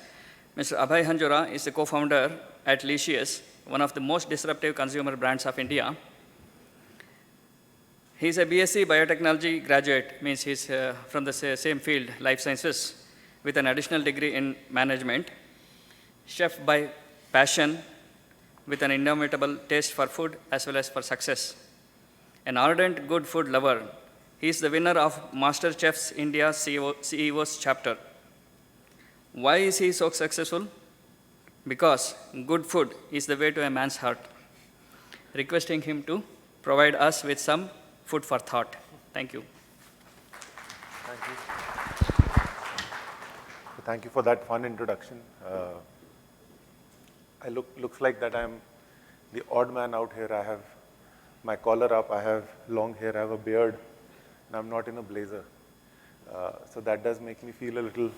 Mr. Abhay Hanjura is the co-founder at Licious, one of the most disruptive consumer brands of India. He's a BSc Biotechnology graduate, means he's from the same field, life sciences, with an additional degree in management. Chef by passion, with an indomitable taste for food as well as for success. An ardent good food lover, he is the winner of MasterChef's India CEO's chapter. Why is he so successful? Because good food is the way to a man's heart. Requesting him to provide us with some food for thought. Thank you. Thank you. Thank you for that fun introduction. Looks like that I'm the odd man out here. I have my collar up, I have long hair, I have a beard, and I'm not in a blazer. So that does make me feel a little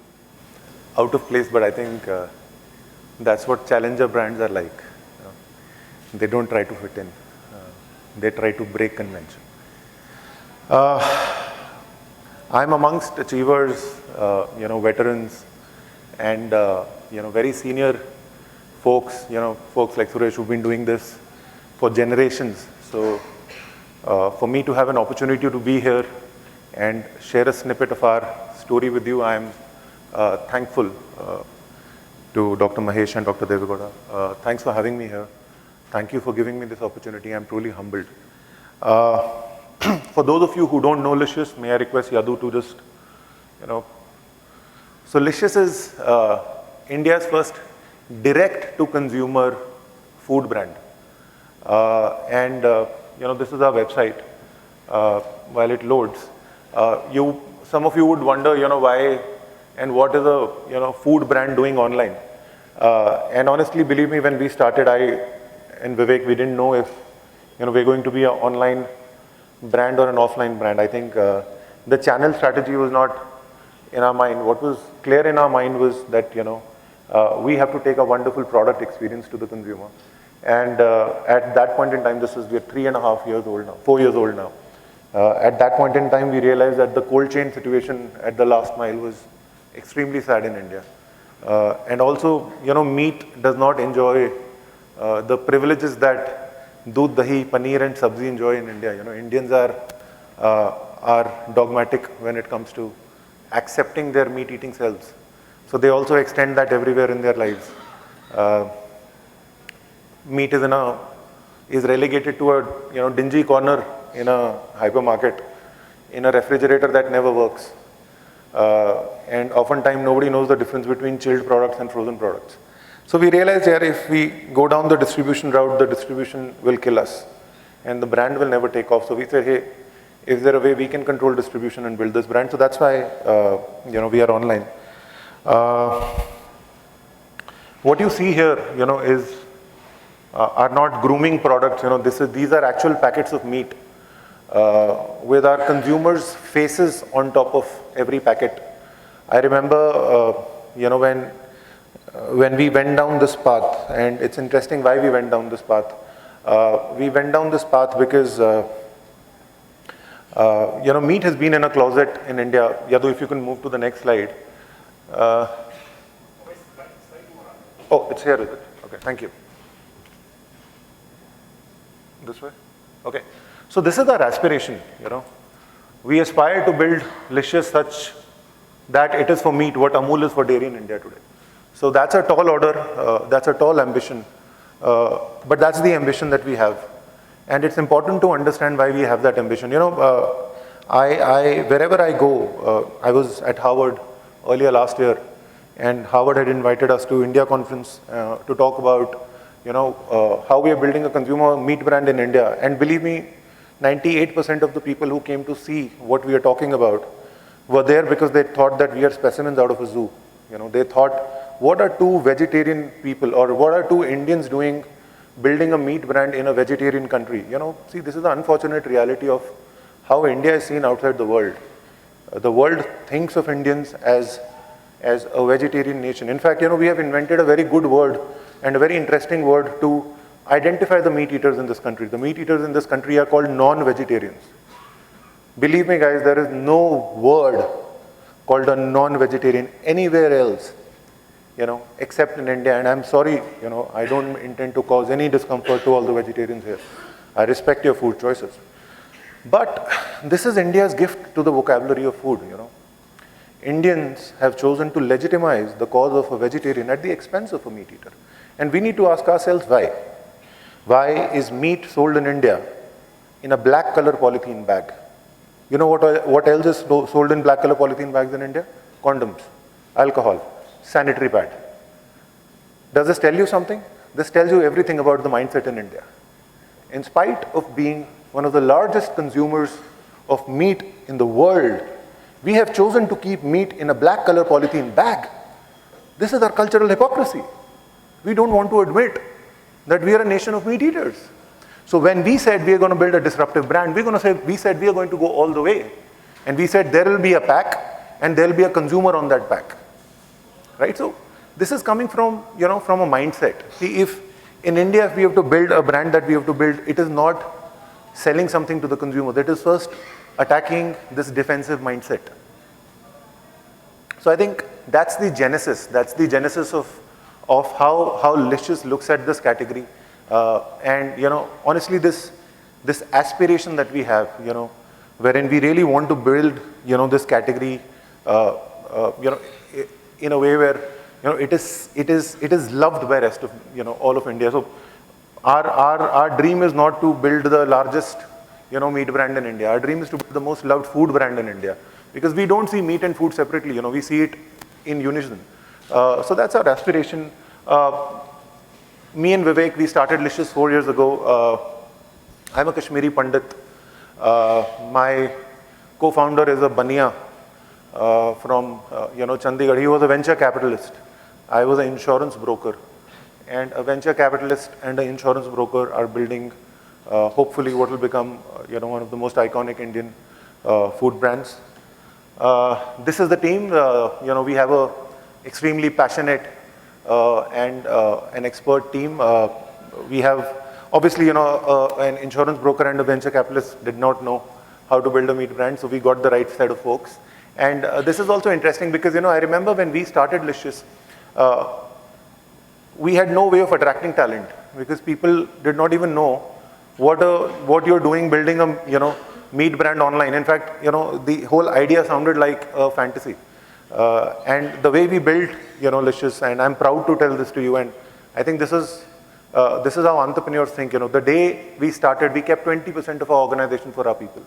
out of place, but I think that's what challenger brands are like. They don't try to fit in. They try to break convention. I'm amongst achievers, veterans, and very senior folks, folks like Suresh who've been doing this for generations. So for me to have an opportunity to be here and share a snippet of our story with you, I'm thankful to Dr. Mahesh and Dr. Devegowda. Thanks for having me here. Thank you for giving me this opportunity. I'm truly humbled. For those of you who don't know Licious, may I request Yadu to just, So Licious is India's first direct-to-consumer food brand. This is our website. While it loads, some of you would wonder, why and what is a food brand doing online. And honestly, believe me, when we started, I and Vivek, we didn't know if we're going to be an online brand or an offline brand. I think the channel strategy was not in our mind. What was clear in our mind was that we have to take a wonderful product experience to the consumer. And at that point in time, we're 3.5 years old now, 4 years old now. At that point in time, we realized that the cold chain situation at the last mile was extremely sad in India. And also, meat does not enjoy the privileges that doodh, dahi, paneer and sabzi enjoy in India. Indians are dogmatic when it comes to accepting their meat-eating selves. So they also extend that everywhere in their lives. Meat is relegated to a dingy corner in a hypermarket, in a refrigerator that never works. And oftentimes nobody knows the difference between chilled products and frozen products. So we realized if we go down the distribution route, the distribution will kill us and the brand will never take off. So we said, hey, is there a way we can control distribution and build this brand? So that's why we are online. What you see here, are not grooming products. These are actual packets of meat with our consumers' faces on top of every packet. I remember, when we went down this path, and it's interesting why we went down this path. We went down this path because, meat has been in a closet in India. Yadu, if you can move to the next slide. Oh, it's here, is it? Okay, thank you. This way? Okay. So this is our aspiration, We aspire to build Licious such that it is for meat what Amul is for dairy in India today. So that's a tall order, that's a tall ambition, but that's the ambition that we have. And it's important to understand why we have that ambition. Wherever I go, I was at Harvard earlier last year, and Harvard had invited us to India conference to talk about, how we are building a consumer meat brand in India. And believe me, 98% of the people who came to see what we are talking about were there because they thought that we are specimens out of a zoo. They thought, what are two vegetarian people or what are two Indians doing building a meat brand in a vegetarian country? See, this is the unfortunate reality of how India is seen outside the world. The world thinks of Indians as as a vegetarian nation. In fact, we have invented a very good word and a very interesting word to identify the meat eaters in this country. The meat eaters in this country are called non-vegetarians. Believe me, guys, there is no word called a non-vegetarian anywhere else, except in India. And I'm sorry, I don't intend to cause any discomfort to all the vegetarians here. I respect your food choices. But this is India's gift to the vocabulary of food, Indians have chosen to legitimize the cause of a vegetarian at the expense of a meat eater. And we need to ask ourselves why. Why is meat sold in India in a black color polythene bag? You know what else is sold in black color polythene bags in India? Condoms, alcohol, sanitary pad. Does this tell you something? This tells you everything about the mindset in India. In spite of being one of the largest consumers of meat in the world, we have chosen to keep meat in a black color polythene bag. This is our cultural hypocrisy. We don't want to admit that we are a nation of meat eaters. So when we said we are going to build a disruptive brand, we said we are going to go all the way. And we said there will be a pack and there will be a consumer on that pack. Right? So this is coming from, from a mindset. See, if in India, if we have to build a brand that we have to build, it is not selling something to the consumer. That is first attacking this defensive mindset. So I think that's the genesis. That's the genesis of how Licious looks at this category. And honestly, this aspiration that we have, wherein we really want to build, this category, in a way where, it is loved by rest of, all of India. So our dream is not to build the largest, meat brand in India. Our dream is to build the most loved food brand in India, because we don't see meat and food separately. We see it in unison. So that's our aspiration. Me and Vivek, we started Licious 4 years ago. I'm a Kashmiri Pandit. My co-founder is a Bania from Chandigarh. He was a venture capitalist. I was an insurance broker. And a venture capitalist and an insurance broker are building, hopefully, what will become one of the most iconic Indian food brands. This is the team. We have a extremely passionate and an expert team. We have, obviously, an insurance broker and a venture capitalist did not know how to build a meat brand, so we got the right set of folks. And this is also interesting because, I remember when we started Licious, we had no way of attracting talent because people did not even know what you're doing building a, meat brand online. In fact, the whole idea sounded like a fantasy. And the way we built, Licious, and I'm proud to tell this to you, and I think this is how entrepreneurs think. The day we started, we kept 20% of our organization for our people.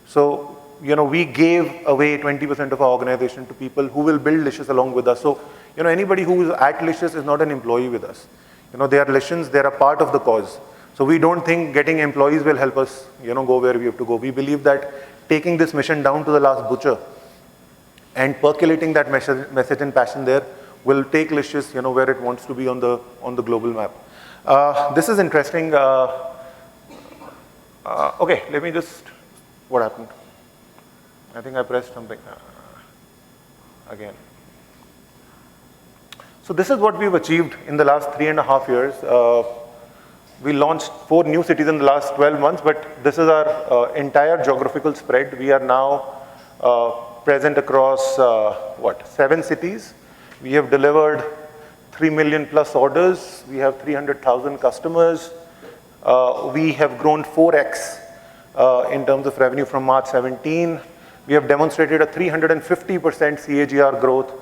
So, we gave away 20% of our organization to people who will build Licious along with us. So, anybody who is at Licious is not an employee with us. They are Licians, they are a part of the cause. So we don't think getting employees will help us, go where we have to go. We believe that taking this mission down to the last butcher and percolating that message and passion there will take Licious, where it wants to be on the global map. This is interesting. Okay, let me just, what happened? I think I pressed something again. So this is what we've achieved in the last 3.5 years. We launched 4 new cities in the last 12 months, but this is our entire geographical spread. We are now present across, 7 cities. We have delivered 3 million plus orders. We have 300,000 customers. We have grown 4x in terms of revenue from March 17. We have demonstrated a 350% CAGR growth.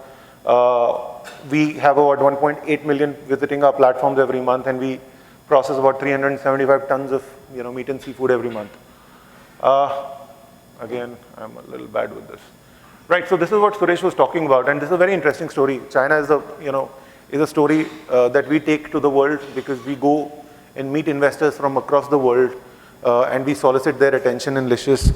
We have about 1.8 million visiting our platforms every month, and we process about 375 tons of meat and seafood every month. Again, I'm a little bad with this. Right, so this is what Suresh was talking about, and this is a very interesting story. China is a story that we take to the world because we go and meet investors from across the world, and we solicit their attention in Licious.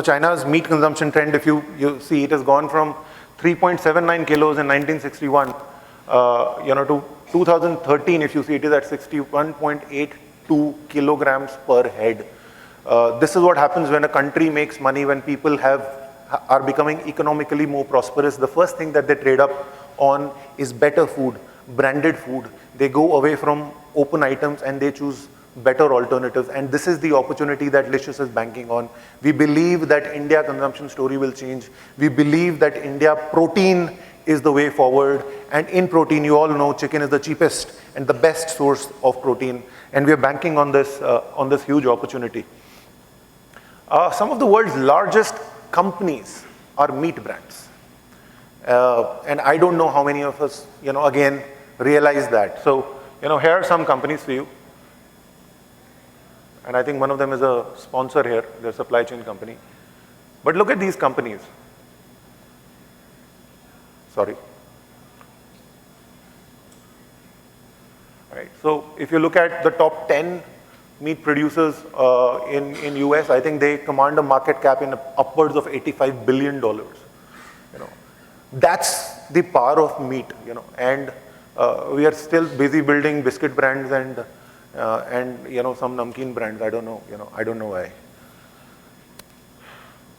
China's meat consumption trend, if you see, it has gone from 3.79 kilos in 1961 to 2013, if you see, it is at 61.82 kilograms per head. This is what happens when a country makes money, when people have are becoming economically more prosperous, the first thing that they trade up on is better food, branded food. They go away from open items and they choose better alternatives. And this is the opportunity that Licious is banking on. We believe that India consumption story will change. We believe that India protein is the way forward. And in protein, you all know chicken is the cheapest and the best source of protein. And we are banking on this huge opportunity. Some of the world's largest companies are meat brands. And I don't know how many of us, again, realize that. So, here are some companies for you. And I think one of them is a sponsor here, their supply chain company. But look at these companies. Sorry. Right. So if you look at the top 10 meat producers in US, I think they command a market cap in upwards of $85 billion. That's the power of meat, and we are still busy building biscuit brands and some namkeen brands. I don't know why.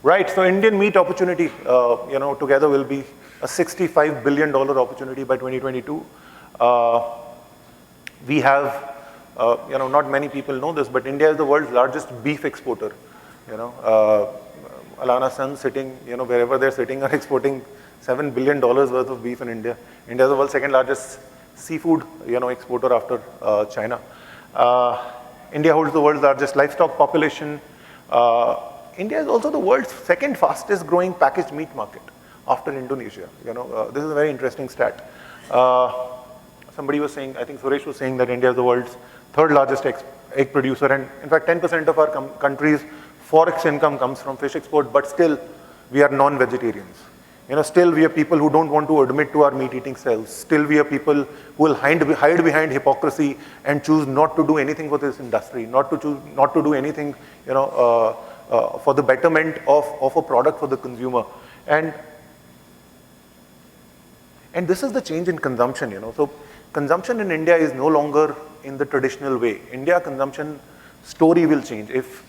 Right, so Indian meat opportunity, together will be a $65 billion opportunity by 2022. We have, not many people know this, but India is the world's largest beef exporter. Alana's son sitting, wherever they're sitting, are exporting $7 billion worth of beef in India. India is the world's second largest seafood, exporter after China. India holds the world's largest livestock population. India is also the world's second fastest growing packaged meat market after Indonesia. This is a very interesting stat. Somebody was saying, I think Suresh was saying that India is the world's third largest egg producer, and in fact 10% of our country's forex income comes from fish export, but still we are non-vegetarians. Still we are people who don't want to admit to our meat-eating selves. Still we are people who will hide behind hypocrisy and choose not to do anything for this industry, not to do anything, for the betterment of a product for the consumer. And this is the change in consumption, So consumption in India is no longer in the traditional way. India consumption story will change. If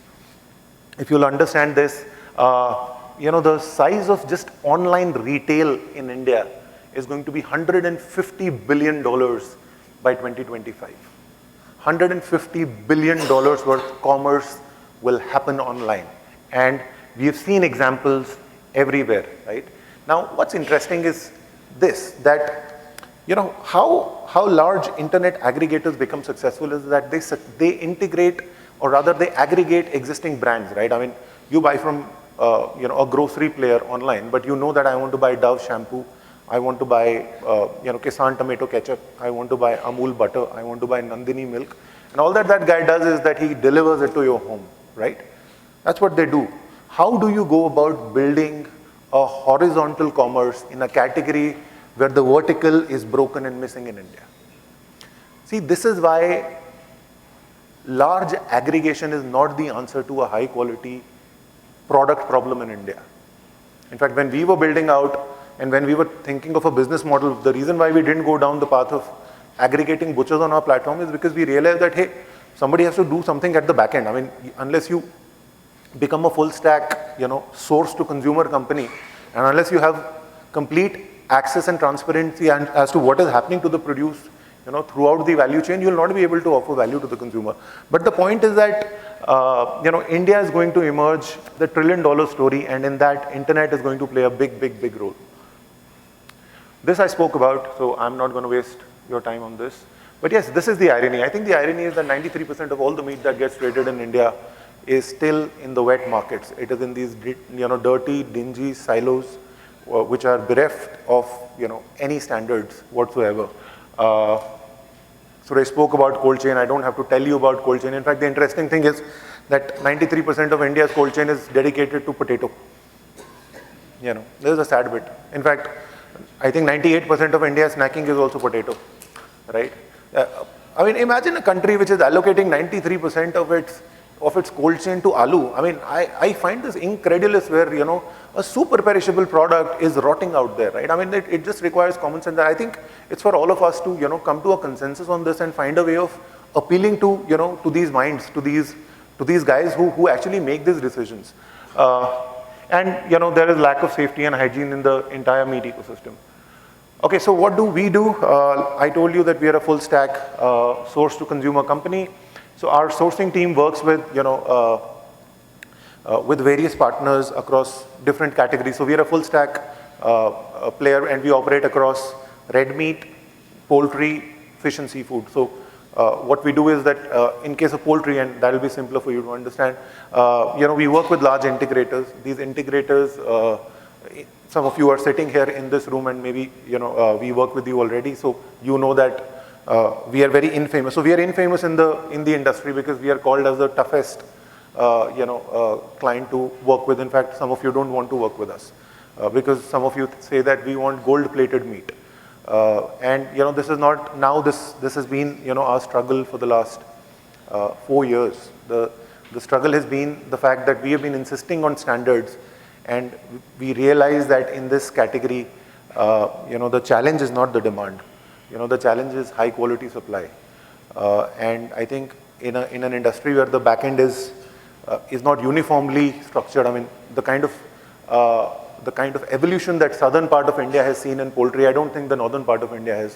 you'll understand this, the size of just online retail in India is going to be $150 billion by 2025. $150 billion worth of commerce will happen online. And we have seen examples everywhere, right? Now, what's interesting is this, that, how large internet aggregators become successful is that they integrate, or rather they aggregate existing brands, right? I mean, you buy from a grocery player online, but you know that I want to buy Dove shampoo, I want to buy Kisan tomato ketchup, I want to buy Amul butter, I want to buy Nandini milk, and all that guy does is that he delivers it to your home, right? That's what they do. How do you go about building a horizontal commerce in a category where the vertical is broken and missing in India? See, this is why large aggregation is not the answer to a high quality product problem in India. In fact, when we were building out and when we were thinking of a business model, the reason why we didn't go down the path of aggregating butchers on our platform is because we realized that, hey, somebody has to do something at the back end. I mean, unless you become a full stack, source to consumer company, and unless you have complete access and transparency and as to what is happening to the produce, throughout the value chain, you'll not be able to offer value to the consumer. But the point is that, India is going to emerge the $1 trillion story, and in that, internet is going to play a big role. This I spoke about, so I'm not going to waste your time on this. But yes, this is the irony. I think the irony is that 93% of all the meat that gets traded in India is still in the wet markets. It is in these, dirty, dingy silos, which are bereft of, any standards whatsoever. Suresh spoke about cold chain. I don't have to tell you about cold chain. In fact, the interesting thing is that 93% of India's cold chain is dedicated to potato. This is a sad bit. In fact, I think 98% of India's snacking is also potato, right? I mean, imagine a country which is allocating 93% of its cold chain to aloo. I mean, I find this incredulous where, a super perishable product is rotting out there, right? I mean, it just requires common sense. I think it's for all of us to, come to a consensus on this and find a way of appealing to, to these minds, to these guys who actually make these decisions. And there is lack of safety and hygiene in the entire meat ecosystem. Okay, so what do? I told you that we are a full stack source to consumer company. So our sourcing team works with various partners across different categories. So we are a full stack player, and we operate across red meat, poultry, fish and seafood. So what we do is that in case of poultry, and that will be simpler for you to understand, we work with large integrators. These integrators, some of you are sitting here in this room, and maybe we work with you already, so you know that we are very infamous. So we are infamous in the industry because we are called as the toughest client to work with. In fact, some of you don't want to work with us because some of you say that we want gold-plated meat. And this is not now. This has been our struggle for the last 4 years. The struggle has been the fact that we have been insisting on standards, and we realize that in this category, the challenge is not the demand. The challenge is high quality supply. And I think in an industry where the back end is not uniformly structured, I mean, the kind of evolution that southern part of India has seen in poultry, I don't think the northern part of India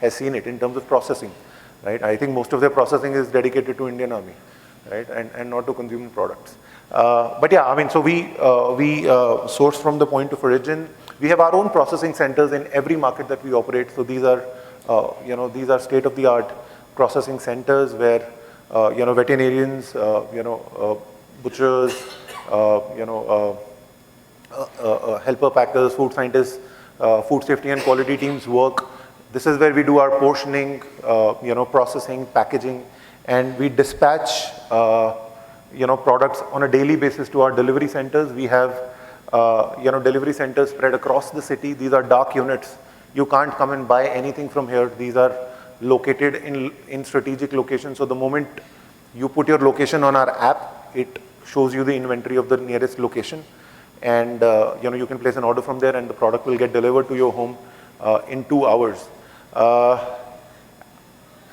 has seen it in terms of processing, right? I think most of their processing is dedicated to Indian Army, right, and not to consumer products. But yeah, I mean, so we source from the point of origin. We have our own processing centers in every market that we operate. So these are state-of-the-art processing centers where veterinarians, butchers, helper packers, food scientists, food safety and quality teams work. This is where we do our portioning, processing, packaging, and we dispatch, products on a daily basis to our delivery centers. We have, delivery centers spread across the city. These are dark units. You can't come and buy anything from here. These are located in strategic locations. So the moment you put your location on our app, it shows you the inventory of the nearest location. And you can place an order from there, and the product will get delivered to your home in 2 hours.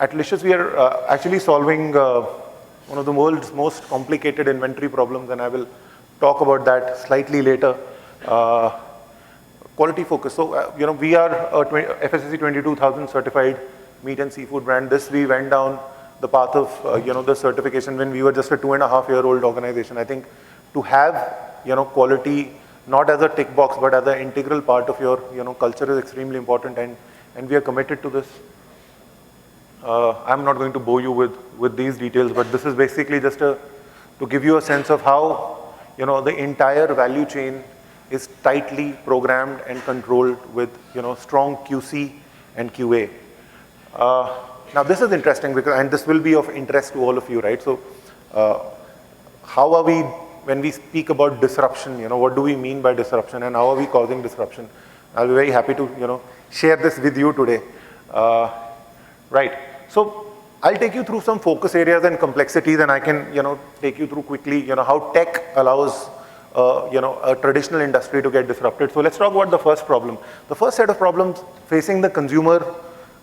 At Licious, we are actually solving one of the world's most complicated inventory problems, and I will talk about that slightly later. Quality focus. So, we are a FSSC 22000 certified meat and seafood brand. We went down the path of, the certification when we were just a 2.5-year-old organization. I think to have, quality not as a tick box, but as an integral part of your, culture is extremely important, and we are committed to this. I'm not going to bore you with these details, but this is basically just to give you a sense of how, the entire value chain is tightly programmed and controlled with, strong QC and QA. Now this is interesting because, and this will be of interest to all of you, right? So, how are we, when we speak about disruption, what do we mean by disruption, and how are we causing disruption? I'll be very happy to, share this with you today. Right. So I'll take you through some focus areas and complexities, and I can, take you through quickly, how tech allows, a traditional industry to get disrupted. So let's talk about the first problem. The first set of problems facing the consumer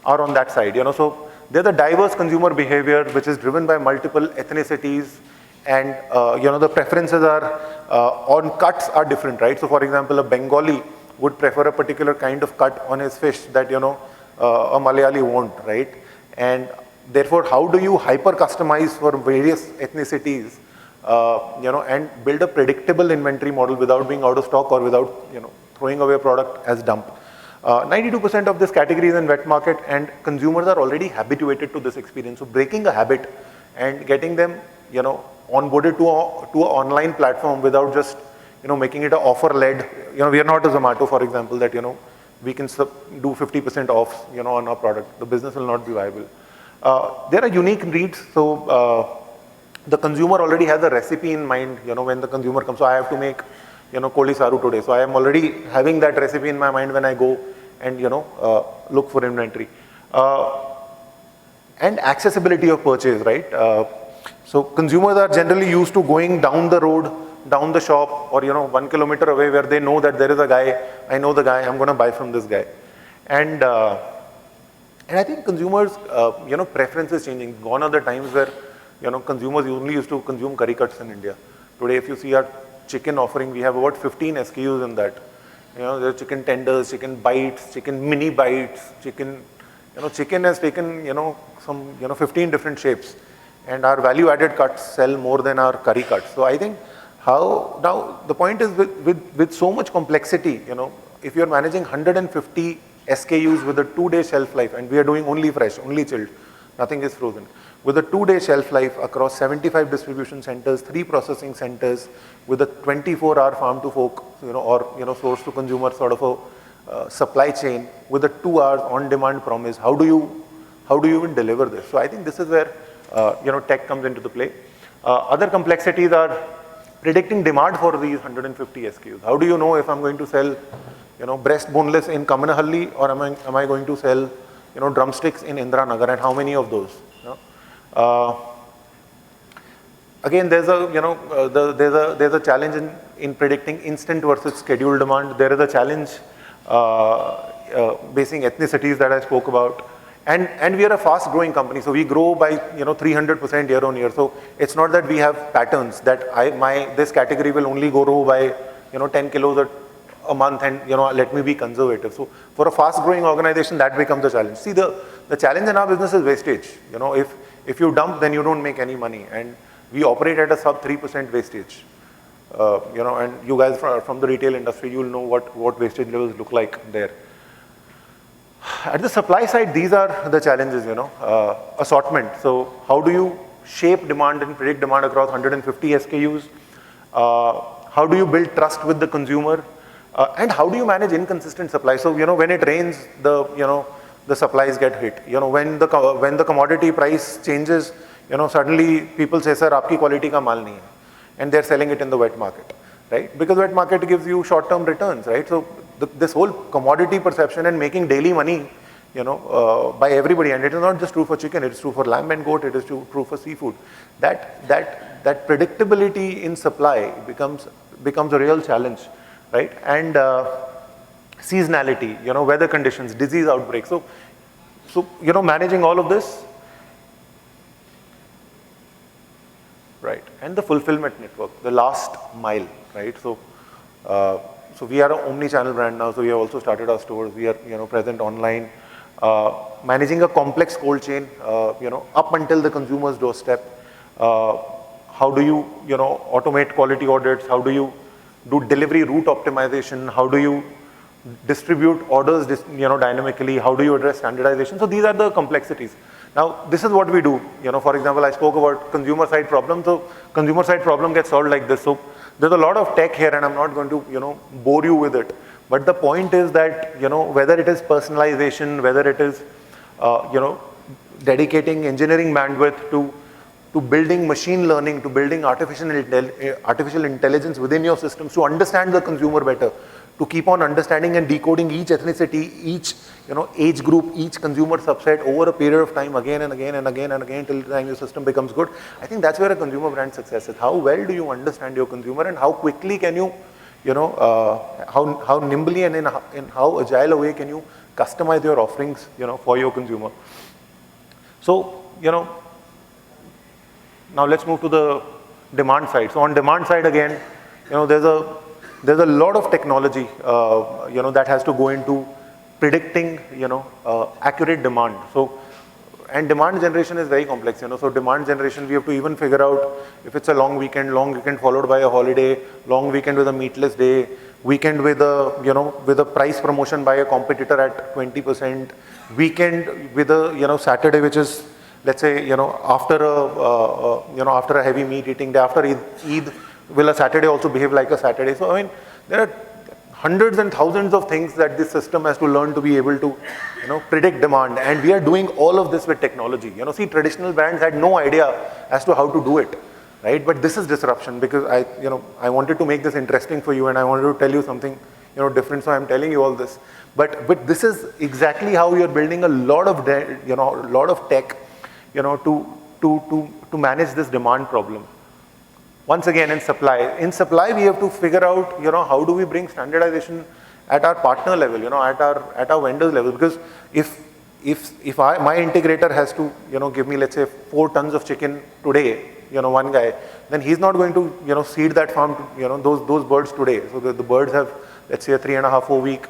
are on that side, So there's a diverse consumer behavior which is driven by multiple ethnicities, and, the preferences are, on cuts are different, right? So for example, a Bengali would prefer a particular kind of cut on his fish that, a Malayali won't, right? And therefore, how do you hyper customize for various ethnicities, and build a predictable inventory model without being out of stock or without, throwing away a product as dump? 92% of this category is in wet market, and consumers are already habituated to this experience. So breaking a habit and getting them, onboarded to an online platform without just, making it an offer-led. We are not a Zomato, for example, that, we can do 50% off, on our product. The business will not be viable. There are unique needs. So the consumer already has a recipe in mind, when the consumer comes. So I have to make, koli saru today. So I am already having that recipe in my mind when I go and, look for inventory. And accessibility of purchase, right? So consumers are generally used to going down the road, down the shop, or 1 kilometer away where they know that there is a guy, I know the guy, I'm going to buy from this guy. And I think consumers, preference is changing. Gone are the times where, consumers only used to consume curry cuts in India. Today, if you see our chicken offering, we have about 15 SKUs in that. You know, there are chicken tenders, chicken bites, chicken mini bites, chicken, you know, chicken has taken, you know, some, you know, 15 different shapes. And our value-added cuts sell more than our curry cuts. So I think now the point is with so much complexity, you know, if you're managing 150 SKUs with a 2-day shelf life, and we are doing only fresh, only chilled, nothing is frozen. With a 2-day shelf life across 75 distribution centers, 3 processing centers, with a 24-hour farm to fork, you know, or, you know, source to consumer sort of a supply chain, with a 2 hours on-demand promise, how do you even deliver this? So I think this is where, you know, tech comes into the play. Other complexities are predicting demand for these 150 SKUs. How do you know if I'm going to sell, you know, breast boneless in Kamanahalli, or am I going to sell, you know, drumsticks in Indranagar, and how many of those? You know? Again, there's a, you know, there's a challenge in predicting instant versus scheduled demand. There is a challenge basing ethnicities that I spoke about. And we are a fast growing company, so we grow by, you know, 300% year on year. So it's not that we have patterns that this category will only grow by, you know, 10 kilos a month, and, you know, let me be conservative. So for a fast growing organization, that becomes a challenge. See, the challenge in our business is wastage. You know, if you dump, then you don't make any money, and we operate at a sub 3% wastage. You know, and you guys from the retail industry, you'll know what wastage levels look like there. At the supply side, these are the challenges, you know. Assortment. So how do you shape demand and predict demand across 150 SKUs? How do you build trust with the consumer? And how do you manage inconsistent supply? So, you know, when it rains, the supplies get hit. You know, when the commodity price changes, you know, suddenly people say, sir, aapki quality ka mal nahi hai. And they're selling it in the wet market, right? Because wet market gives you short-term returns, right? So this whole commodity perception and making daily money, you know, by everybody, and it is not just true for chicken, it is true for lamb and goat, it is true for seafood. That predictability in supply becomes a real challenge, right? And seasonality, you know, weather conditions, disease outbreaks. So you know, managing all of this, right? And the fulfillment network, the last mile, right? So we are an omni-channel brand now, so we have also started our stores. We are, you know, present online, managing a complex cold chain, you know, up until the consumer's doorstep. How do you, you know, automate quality audits? How do you do delivery route optimization? How do you distribute orders, you know, dynamically? How do you address standardization? So these are the complexities. Now, this is what we do. You know, for example, I spoke about consumer side problem. So consumer side problem gets solved like this. So there's a lot of tech here, and I'm not going to, you know, bore you with it. But the point is that, you know, whether it is personalization, whether it is, you know, dedicating engineering bandwidth to building machine learning, to building artificial intelligence within your systems to understand the consumer better, to keep on understanding and decoding each ethnicity, each, you know, age group, each consumer subset over a period of time, again and again and again and again, till the time your system becomes good. I think that's where a consumer brand success is. How well do you understand your consumer, and how quickly can you, you know, how nimbly and in how agile a way can you customize your offerings, you know, for your consumer. So, you know, now let's move to the demand side. So on demand side again, you know, there's a lot of technology, you know, that has to go into predicting, you know, accurate demand. So, and demand generation is very complex, you know. So demand generation, we have to even figure out if it's a long weekend followed by a holiday, long weekend with a meatless day, weekend with a, you know, with a price promotion by a competitor at 20%, weekend with a, you know, Saturday, which is, let's say, you know, after a heavy meat eating day, after Eid, will a Saturday also behave like a Saturday? So, I mean, there are hundreds and thousands of things that this system has to learn to be able to, you know, predict demand. And we are doing all of this with technology. You know, see, traditional brands had no idea as to how to do it, right? But this is disruption, because I wanted to make this interesting for you, and I wanted to tell you something, you know, different. So I'm telling you all this. But this is exactly how you're building a lot of, you know, a lot of tech, you know, to manage this demand problem. Once again, in supply, we have to figure out, you know, how do we bring standardization at our partner level, you know, at our vendors level. Because if my integrator has to, you know, give me, let's say, 4 tons of chicken today, one guy, then he's not going to, seed that farm to, those birds today. So the birds have, let's say, a 3.5, 4 week,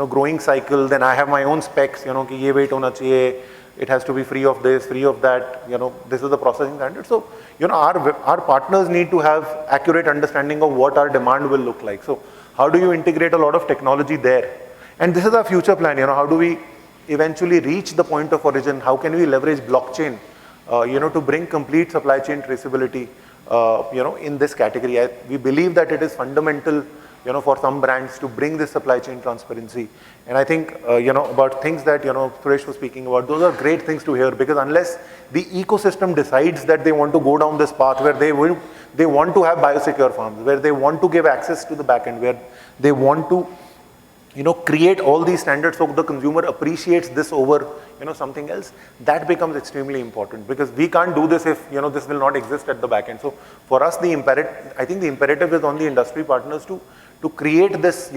growing cycle. Then I have my own specs, ki ye weight hona chahiye, it has to be free of this, free of that, this is the processing standard. So, our partners need to have accurate understanding of what our demand will look like. So how do you integrate a lot of technology there? And this is our future plan, how do we eventually reach the point of origin? How can we leverage blockchain, to bring complete supply chain traceability, in this category? We believe that it is fundamental, for some brands to bring this supply chain transparency. And I think, about things that, Suresh was speaking about, those are great things to hear, because unless the ecosystem decides that they want to go down this path where they want to have biosecure farms, where they want to give access to the backend, where they want to, create all these standards so the consumer appreciates this over, something else, that becomes extremely important, because we can't do this if, this will not exist at the back end. So for us, I think the imperative is on the industry partners to create this,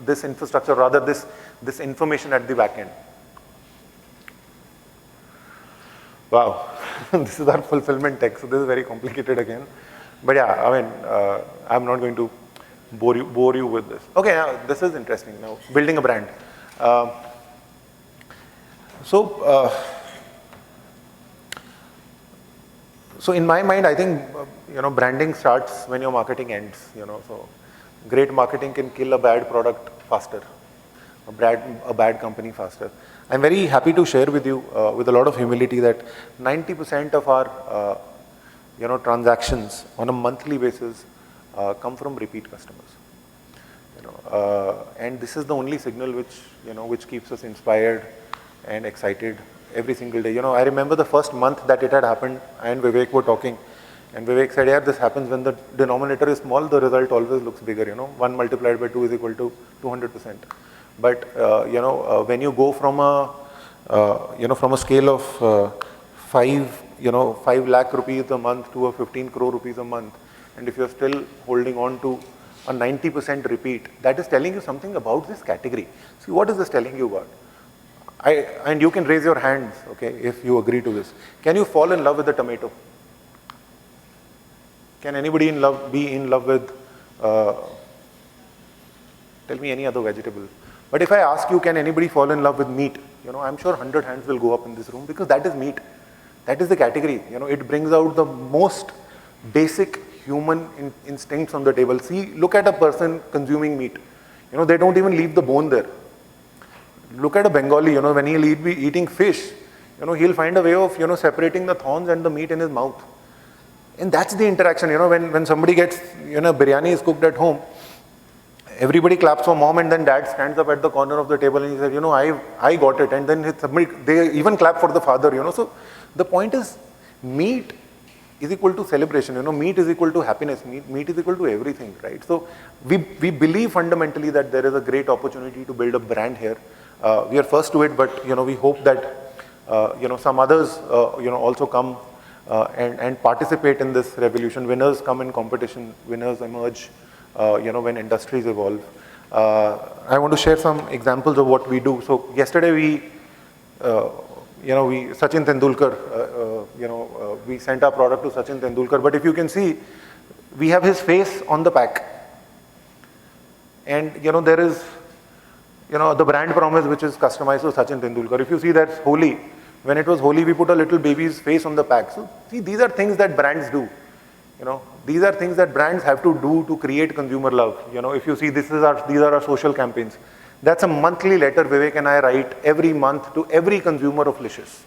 this infrastructure, rather this information at the back end. Wow, this is our fulfillment tech, so this is very complicated again. But yeah, I mean, I'm not going to bore you with this. Okay, now this is interesting. Now, building a brand. So in my mind, I think, branding starts when your marketing ends, so great marketing can kill a bad product faster, a bad company faster. I'm very happy to share with you, with a lot of humility, that 90% of our, transactions on a monthly basis come from repeat customers. And this is the only signal which keeps us inspired and excited every single day. I remember the first month that it had happened, I and Vivek were talking, and Vivek said, yeah, this happens when the denominator is small, the result always looks bigger, 1 multiplied by 2 is equal to 200%. But, when you go from a scale of 5 lakh rupees a month to a 15 crore rupees a month, and if you're still holding on to a 90% repeat, that is telling you something about this category. See, what is this telling you about? And you can raise your hands, okay, if you agree to this. Can you fall in love with a tomato? Can anybody be in love with, tell me any other vegetable. But if I ask you, can anybody fall in love with meat? I'm sure 100 hands will go up in this room, because that is meat. That is the category. It brings out the most basic human instincts on the table. See, look at a person consuming meat. They don't even leave the bone there. Look at a Bengali, when he'll be eating fish, he'll find a way of, separating the thorns and the meat in his mouth. And that's the interaction, when somebody gets, biryani is cooked at home, everybody claps for mom, and then dad stands up at the corner of the table and he says, I got it. And then they even clap for the father, So the point is, meat is equal to celebration, meat is equal to happiness, meat is equal to everything, right? So we believe fundamentally that there is a great opportunity to build a brand here. We are first to it, but, we hope that, some others, also come and participate in this revolution. Winners come in competition, winners emerge, when industries evolve. I want to share some examples of what we do. So yesterday Sachin Tendulkar, we sent our product to Sachin Tendulkar, but if you can see, we have his face on the pack. And, there is, the brand promise which is customized to Sachin Tendulkar. If you see, that's Holi. When it was Holi, we put a little baby's face on the pack. So, see, these are things that brands do. These are things that brands have to do to create consumer love. If you see, these are our social campaigns. That's a monthly letter Vivek and I write every month to every consumer of Licious.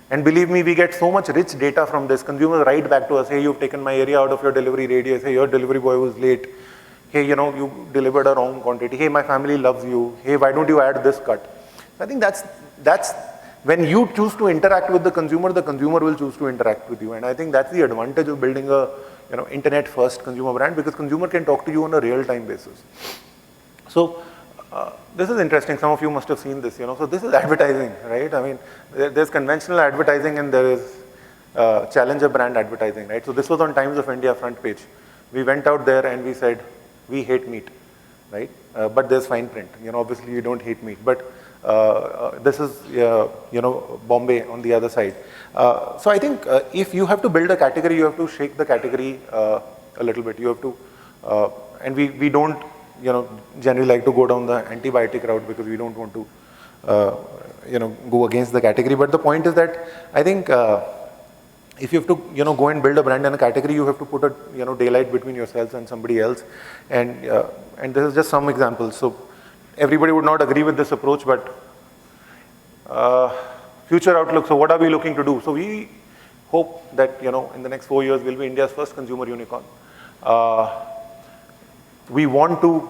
And believe me, we get so much rich data from this. Consumers write back to us, hey, you've taken my area out of your delivery radius. Hey, your delivery boy was late. Hey, you delivered a wrong quantity. Hey, my family loves you. Hey, why don't you add this cut? I think that's when you choose to interact with the consumer will choose to interact with you. And I think that's the advantage of building a internet-first consumer brand, because consumer can talk to you on a real-time basis. So this is interesting. Some of you must have seen this. So this is advertising, right? I mean, there's conventional advertising and there is challenger brand advertising, right? So this was on Times of India front page. We went out there and we said, we hate meat, right? But there's fine print. Obviously you don't hate meat. But This is, Bombay on the other side. So I think if you have to build a category, you have to shake the category a little bit. You have to, and we don't, generally like to go down the antibiotic route because we don't want to, go against the category. But the point is that I think if you have to, go and build a brand in a category, you have to put a, daylight between yourselves and somebody else. And this is just some examples. So everybody would not agree with this approach, but future outlook. So what are we looking to do? So we hope that, in the next 4 years, we'll be India's first consumer unicorn. We want to,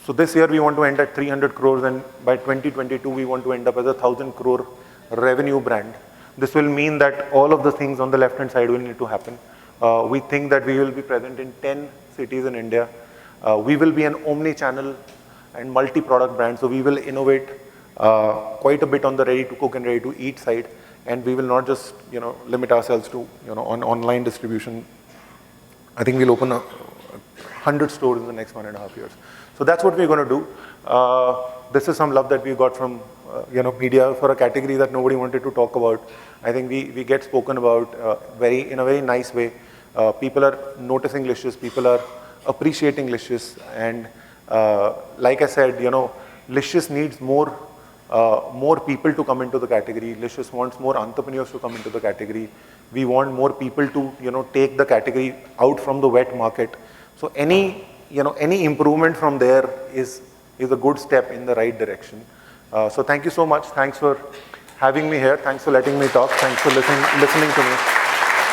so this year we want to end at 300 crores, and by 2022 we want to end up as a 1,000 crore revenue brand. This will mean that all of the things on the left hand side will need to happen. We think that we will be present in 10 cities in India. We will be an omni-channel and multi-product brand, so we will innovate quite a bit on the ready-to-cook and ready-to-eat side, and we will not just limit ourselves to on online distribution. I think we'll open 100 stores in the next 1.5 years. So that's what we're going to do. This is some love that we got from media for a category that nobody wanted to talk about. I think we get spoken about in a very nice way. People are noticing Licious, people are appreciating Licious, and like I said, Licious needs more people to come into the category. Licious wants more entrepreneurs to come into the category. We want more people to take the category out from the wet market. So any improvement from there is a good step in the right direction. So thank you so much. Thanks for having me here. Thanks for letting me talk. Thanks for listening to me.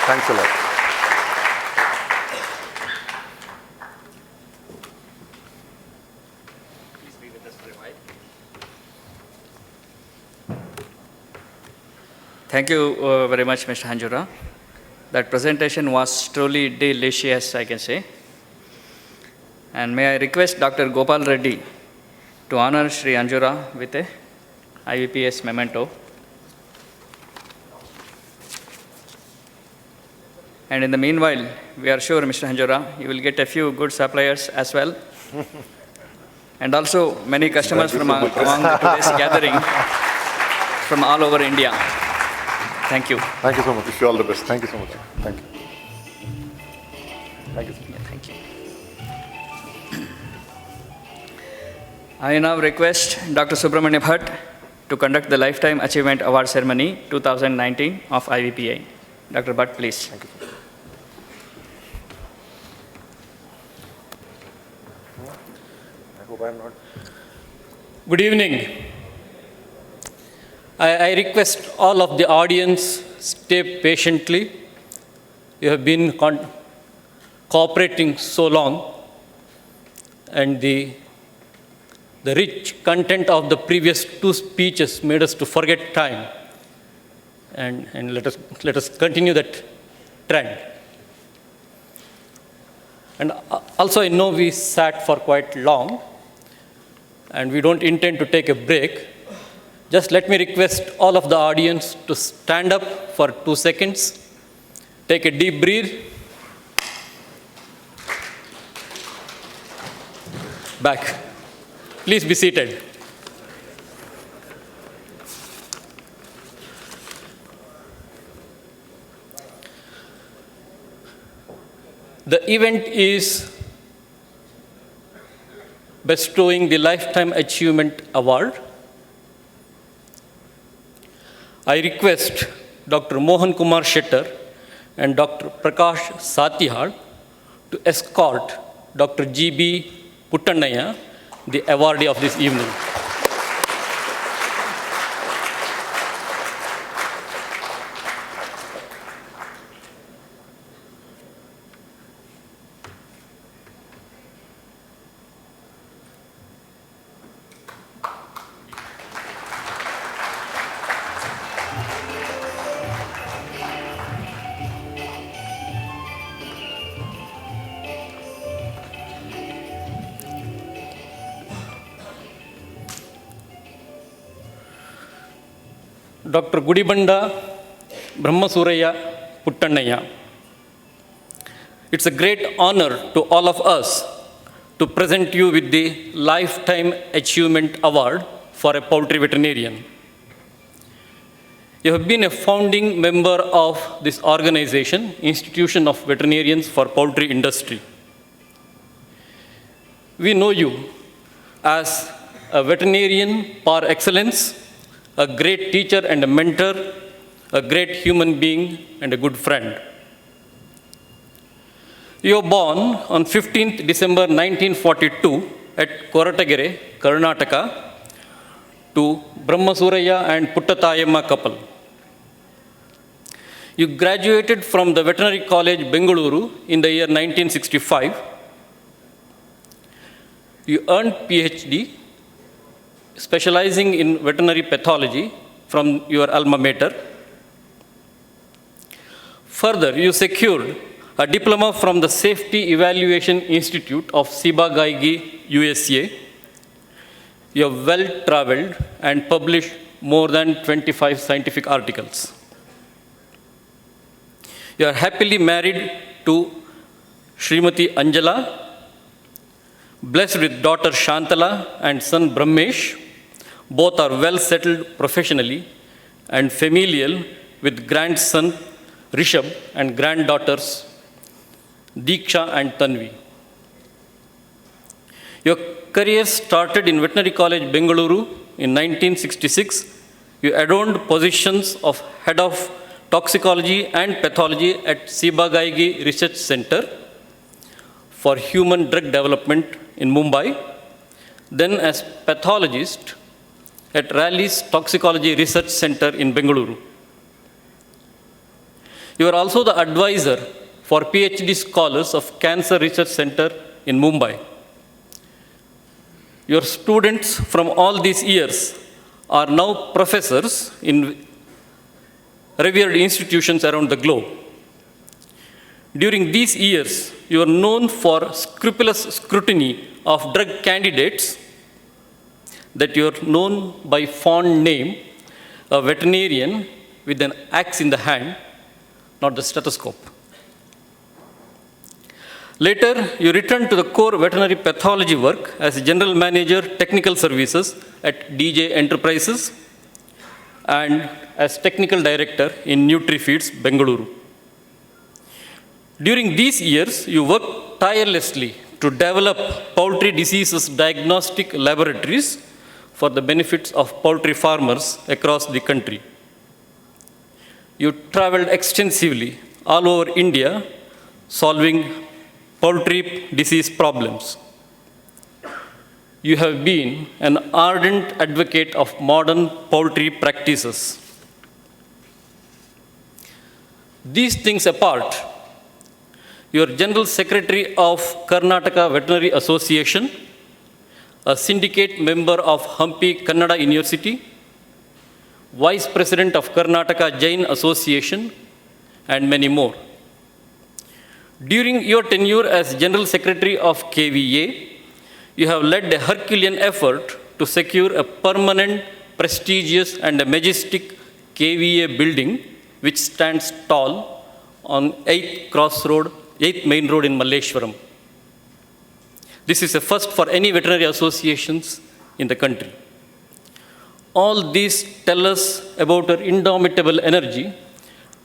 Thanks a lot. Please be with us for a while. Thank you very much, Mr. Hanjura. That presentation was truly delicious, I can say. And may I request Dr. Gopal Reddy to honor Sri Anjura with a IVPS memento. And in the meanwhile, we are sure, Mr. Anjura, you will get a few good suppliers as well. And also many customers from among today's gathering from all over India. Thank you. Thank you so much. Wish you all the best. Thank you so much. Thank you. Thank you. Thank you. I now request Dr. Subramanya Bhatt to conduct the Lifetime Achievement Award Ceremony 2019 of IVPA. Dr. Bhatt, please. Thank you. I hope I'm not. Good evening. I request all of the audience stay patiently. You have been cooperating so long, and the rich content of the previous two speeches made us to forget time, and let us continue that trend. And also, I know we sat for quite long, and we don't intend to take a break. Just let me request all of the audience to stand up for 2 seconds, take a deep breath, back. Please be seated. The event is bestowing the Lifetime Achievement Award. I request Dr. Mohan Kumar Shettar and Dr. Prakash Satihal to escort Dr. G.B. Puttannaya, the awardee of this evening. Dr. Gudibanda Brahmasuraya Puttannaya. It's a great honor to all of us to present you with the Lifetime Achievement Award for a poultry veterinarian. You have been a founding member of this organization, Institution of Veterinarians for Poultry Industry. We know you as a veterinarian par excellence, a great teacher and a mentor, a great human being and a good friend. You were born on 15th December 1942 at Koratagere, Karnataka, to Brahmasuraya and Puttatayamma couple. You graduated from the Veterinary College, Bengaluru in the year 1965. You earned PhD, specializing in veterinary pathology from your alma mater. Further, you secured a diploma from the Safety Evaluation Institute of Ciba-Geigy, USA. You have well-traveled and published more than 25 scientific articles. You are happily married to Srimati Anjala, blessed with daughter Shantala and son Brahmesh. Both are well settled professionally and familial with grandson Rishabh and granddaughters Deeksha and Tanvi. Your career started in Veterinary College, Bengaluru in 1966. You adorned positions of Head of Toxicology and Pathology at Ciba-Geigy Research Center for Human Drug Development in Mumbai, then as pathologist at Rallis Toxicology Research Center in Bengaluru. You are also the advisor for PhD scholars of Cancer Research Center in Mumbai. Your students from all these years are now professors in revered institutions around the globe. During these years, you are known for scrupulous scrutiny of drug candidates, that you are known by fond name, a veterinarian with an axe in the hand, not the stethoscope. Later, you returned to the core veterinary pathology work as General Manager, Technical Services at DJ Enterprises and as Technical Director in NutriFeeds, Bengaluru. During these years, you worked tirelessly to develop poultry diseases diagnostic laboratories for the benefits of poultry farmers across the country. You traveled extensively all over India, solving poultry disease problems. You have been an ardent advocate of modern poultry practices. These things apart, you are General Secretary of Karnataka Veterinary Association, a syndicate member of Hampi Kannada University, Vice President of Karnataka Jain Association, and many more. During your tenure as General Secretary of KVA, you have led a Herculean effort to secure a permanent, prestigious, and a majestic KVA building which stands tall on 8th Main Road in Malleshwaram. This is a first for any veterinary associations in the country. All these tell us about our indomitable energy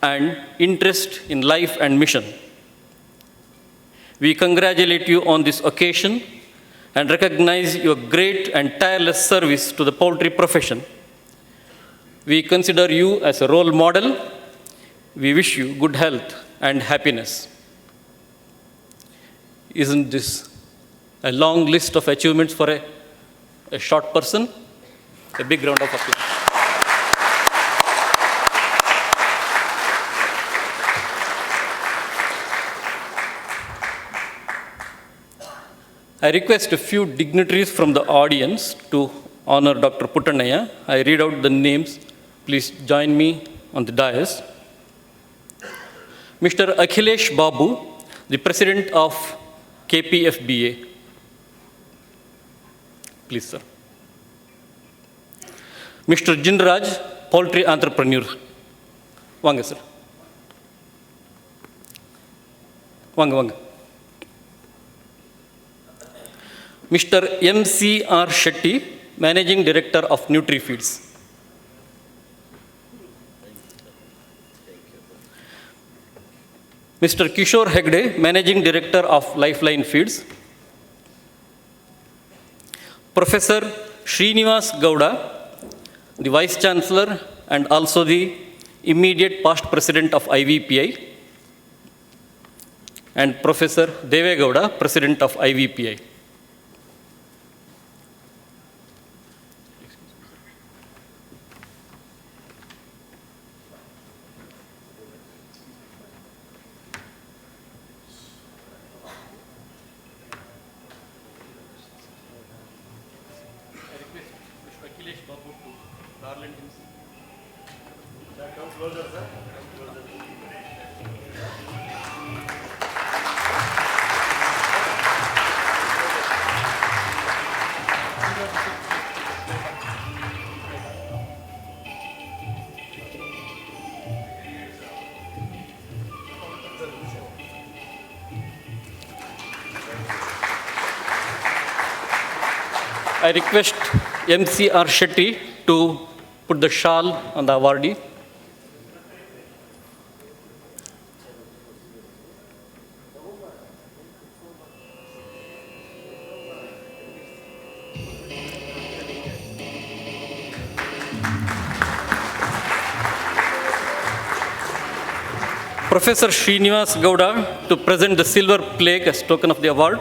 and interest in life and mission. We congratulate you on this occasion and recognize your great and tireless service to the poultry profession. We consider you as a role model. We wish you good health and happiness. Isn't this a long list of achievements for a short person? A big round of applause. I request a few dignitaries from the audience to honor Dr. Puttanaya. I read out the names. Please join me on the dais. Mr. Akhilesh Babu, the President of KPFBA. Please, sir. Mr. Jinraj, Poultry Entrepreneur. Vanga, sir. Vanga. Mr. M.C.R. Shetty, Managing Director of NutriFeeds. Mr. Kishore Hegde, Managing Director of Lifeline Feeds. Professor Srinivas Gowda, the Vice Chancellor and also the immediate past President of IVPI, and Professor Deve Gowda, President of IVPI. I request M.C.R. Shetty to put the shawl on the awardee. Professor Srinivas Gowda to present the silver plaque as token of the award.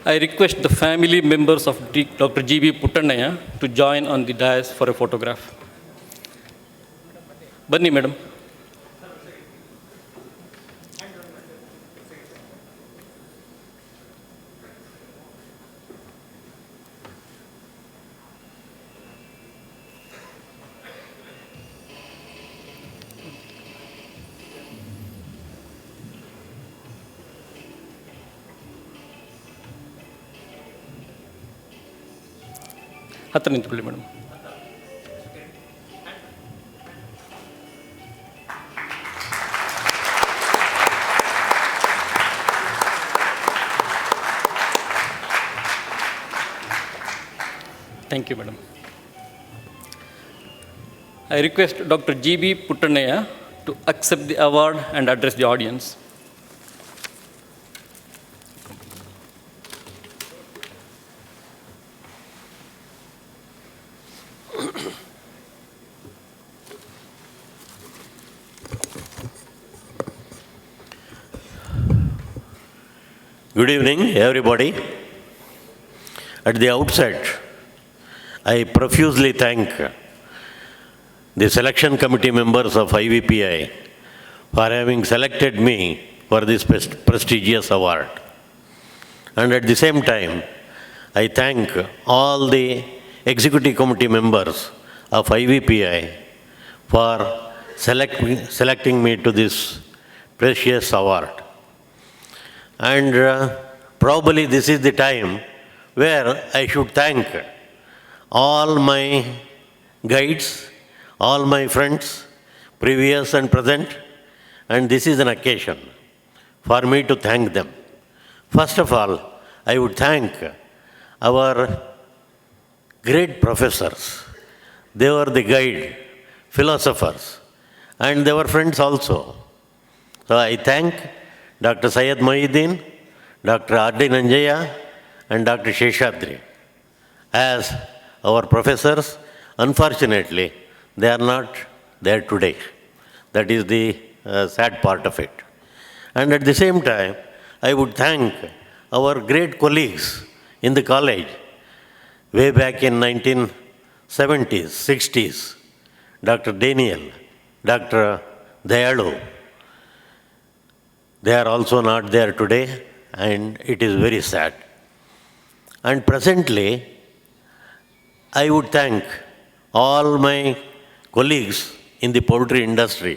I request the family members of Dr. G.B. Puttannaya to join on the dais for a photograph. Banni, madam. ಹತ್ರ ನಿಂತ್ಕೊಳ್ಳಿ madam. Thank you, madam. I request Dr. G.B. Puttanaya to accept the award and address the audience. Good evening, everybody. At the outset, I profusely thank the selection committee members of IVPI for having selected me for this prestigious award. And at the same time, I thank all the executive committee members of IVPI for selecting me to this precious award. And probably this is the time where I should thank all my guides, all my friends, previous and present, and this is an occasion for me to thank them. First of all, I would thank our great professors. They were the guide, philosophers, and they were friends also. So I thank Dr. Syed Mohiuddin, Dr. R.D. Nanjaya, and Dr. Sheshadri as our professors. Unfortunately, they are not there today. That is the sad part of it. And at the same time, I would thank our great colleagues in the college way back in 1970s, 60s, Dr. Daniel, Dr. Dayalu. They are also not there today, and it is very sad. And presently, I would thank all my colleagues in the poultry industry,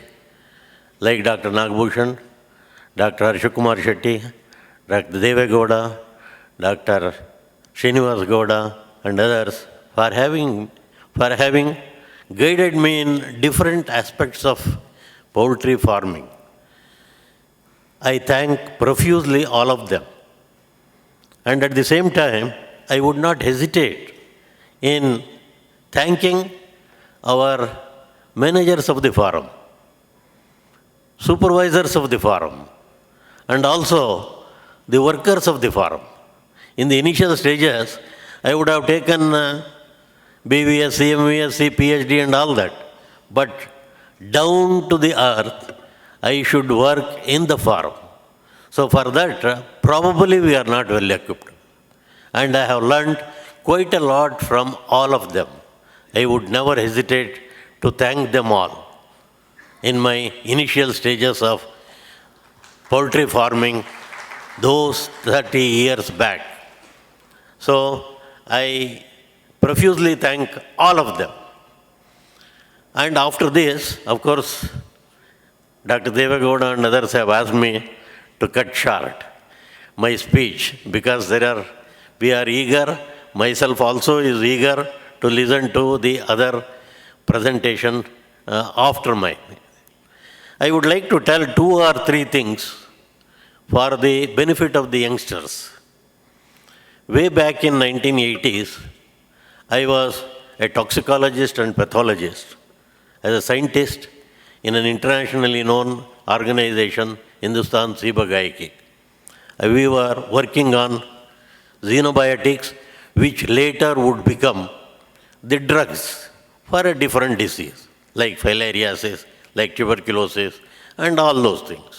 like Dr. Nagbhushan, Dr. Harshakumar Shetty, Dr. Devegowda, Dr. Srinivas Gowda, and others for having guided me in different aspects of poultry farming. I thank profusely all of them. And at the same time, I would not hesitate in thanking our managers of the farm, supervisors of the farm, and also the workers of the farm. In the initial stages, I would have taken BVSc, MVSc, PhD and all that. But down to the earth, I should work in the farm. So for that, probably we are not well equipped. And I have learned quite a lot from all of them. I would never hesitate to thank them all in my initial stages of poultry farming those 30 years back. So I profusely thank all of them. And after this, of course, Dr. Devegowda and others have asked me to cut short my speech because we are eager, myself also is eager to listen to the other presentation after mine. I would like to tell 2 or 3 things for the benefit of the youngsters. Way back in 1980s, I was a toxicologist and pathologist as a scientist in an internationally known organization, Hindustan Seeba-Gayaki. We were working on xenobiotics, which later would become the drugs for a different disease, like filariasis, like tuberculosis, and all those things.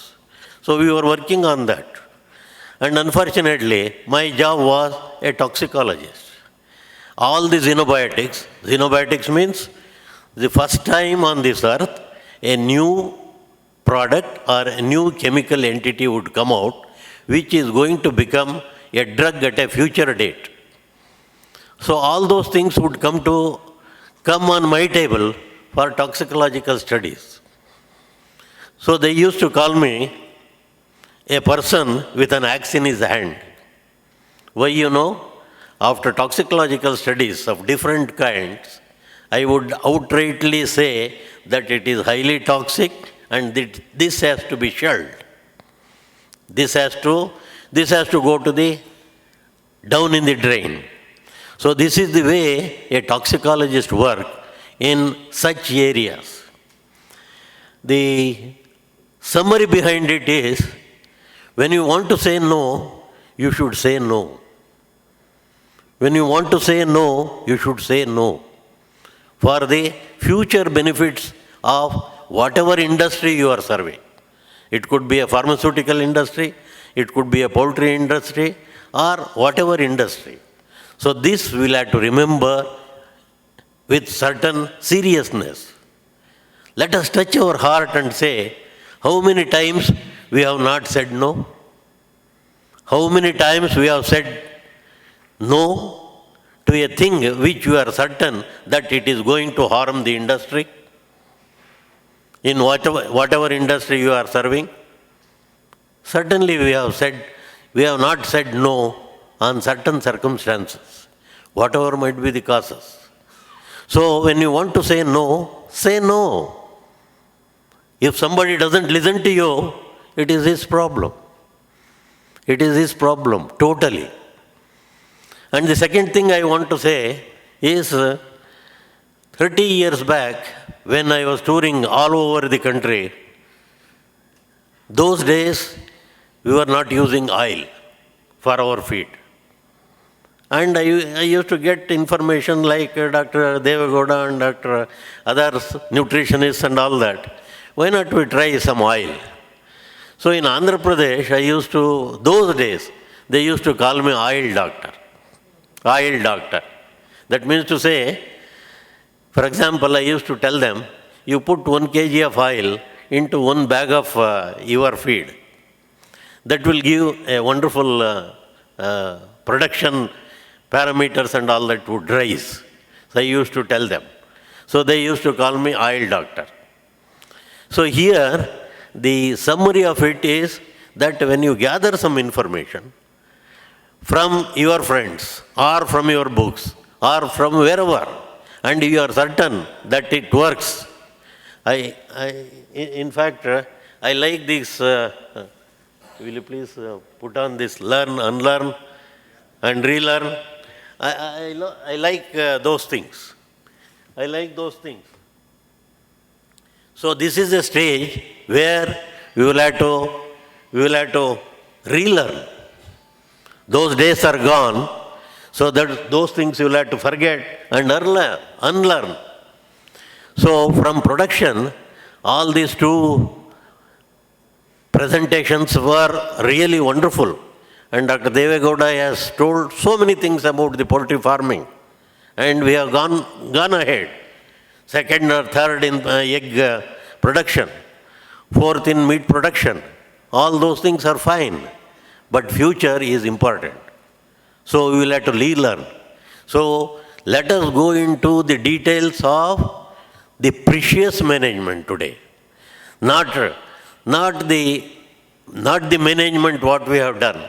So we were working on that. And unfortunately, my job was a toxicologist. All the xenobiotics means the first time on this earth, a new product or a new chemical entity would come out, which is going to become a drug at a future date. So all those things would come on my table for toxicological studies. So they used to call me a person with an axe in his hand. Why, you know? after toxicological studies of different kinds, I would outrightly say that it is highly toxic and that this has to be shelved. This has to go to the down in the drain. So this is the way a toxicologist works in such areas. The summary behind it is, when you want to say no, you should say no. When you want to say no, you should say no, for the future benefits of whatever industry you are serving. It could be a pharmaceutical industry, it could be a poultry industry, or whatever industry. So this we'll have to remember with certain seriousness. Let us touch our heart and say, how many times we have not said no? How many times we have said no to a thing which you are certain that it is going to harm the industry? In whatever industry you are serving? Certainly we have not said no on certain circumstances, whatever might be the causes. So when you want to say no, say no. If somebody doesn't listen to you, it is his problem. It is his problem, totally. And the second thing I want to say is, 30 years back, when I was touring all over the country, those days we were not using oil for our feed. And I used to get information like Dr. Devagowda and Dr. others, nutritionists and all that. Why not we try some oil? So in Andhra Pradesh, those days, they used to call me oil doctor. Oil doctor. That means to say, for example, I used to tell them, you put 1 kg of oil into 1 bag of your feed. That will give a wonderful production parameters and all that would rise. So I used to tell them. So they used to call me oil doctor. So here, the summary of it is that when you gather some information from your friends or from your books or from wherever, and you are certain that it works, in fact, I like this, will you please put on this learn, unlearn and relearn. I like those things. I like those things. So this is a stage where we will have to relearn. Those days are gone, so that those things you will have to forget and unlearn. So from production, all these 2 presentations were really wonderful. And Dr. Devagowda has told so many things about the poultry farming. And we have gone ahead. 2nd or 3rd in egg production, 4th in meat production. All those things are fine. But future is important. So we will have to relearn. So let us go into the details of the precious management today. Not the management what we have done.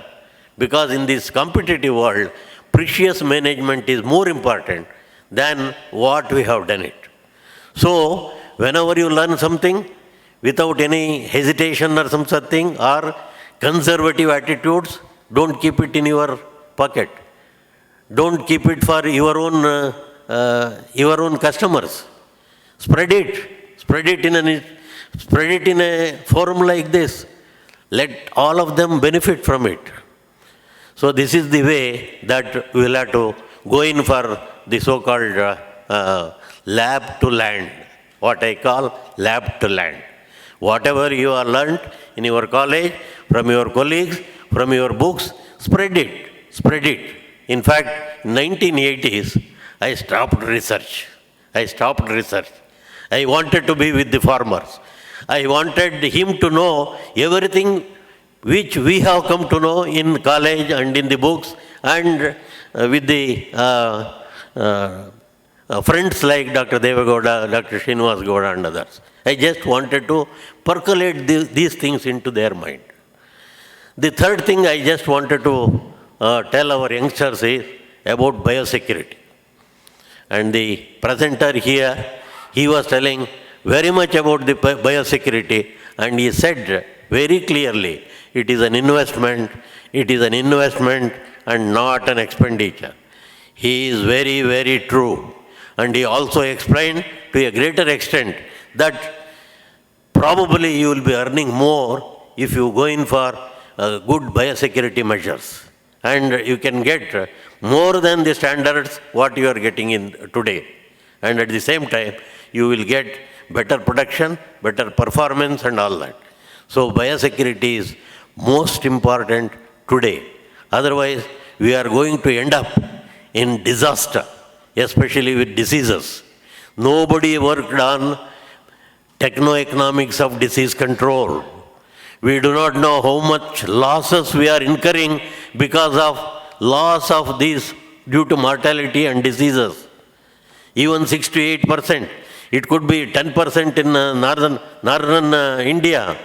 Because in this competitive world, precious management is more important than what we have done it. So whenever you learn something, without any hesitation or some such thing, or conservative attitudes, don't keep it in your pocket. Don't keep it for your own customers. Spread it in a forum like this. Let all of them benefit from it. So this is the way that we will have to go in for the so-called lab to land. What I call lab to land. Whatever you have learnt in your college, from your colleagues, from your books, spread it. In fact, in 1980s, I stopped research. I wanted to be with the farmers. I wanted him to know everything which we have come to know in college and in the books and with the friends like Dr. Devagowda, Dr. Srinivas Gowda and others. I just wanted to percolate these things into their mind. The third thing I just wanted to tell our youngsters is, about biosecurity. And the presenter here, he was telling very much about the biosecurity, and he said very clearly, it is an investment and not an expenditure. He is very, very true. And he also explained to a greater extent that probably you will be earning more if you go in for good biosecurity measures. And you can get more than the standards what you are getting in today. And at the same time, you will get better production, better performance and all that. So biosecurity is most important today. Otherwise, we are going to end up in disaster, especially with diseases. Nobody worked on techno-economics of disease control. We do not know how much losses we are incurring because of loss of these due to mortality and diseases. Even 6 to 8%. It could be 10% in northern India.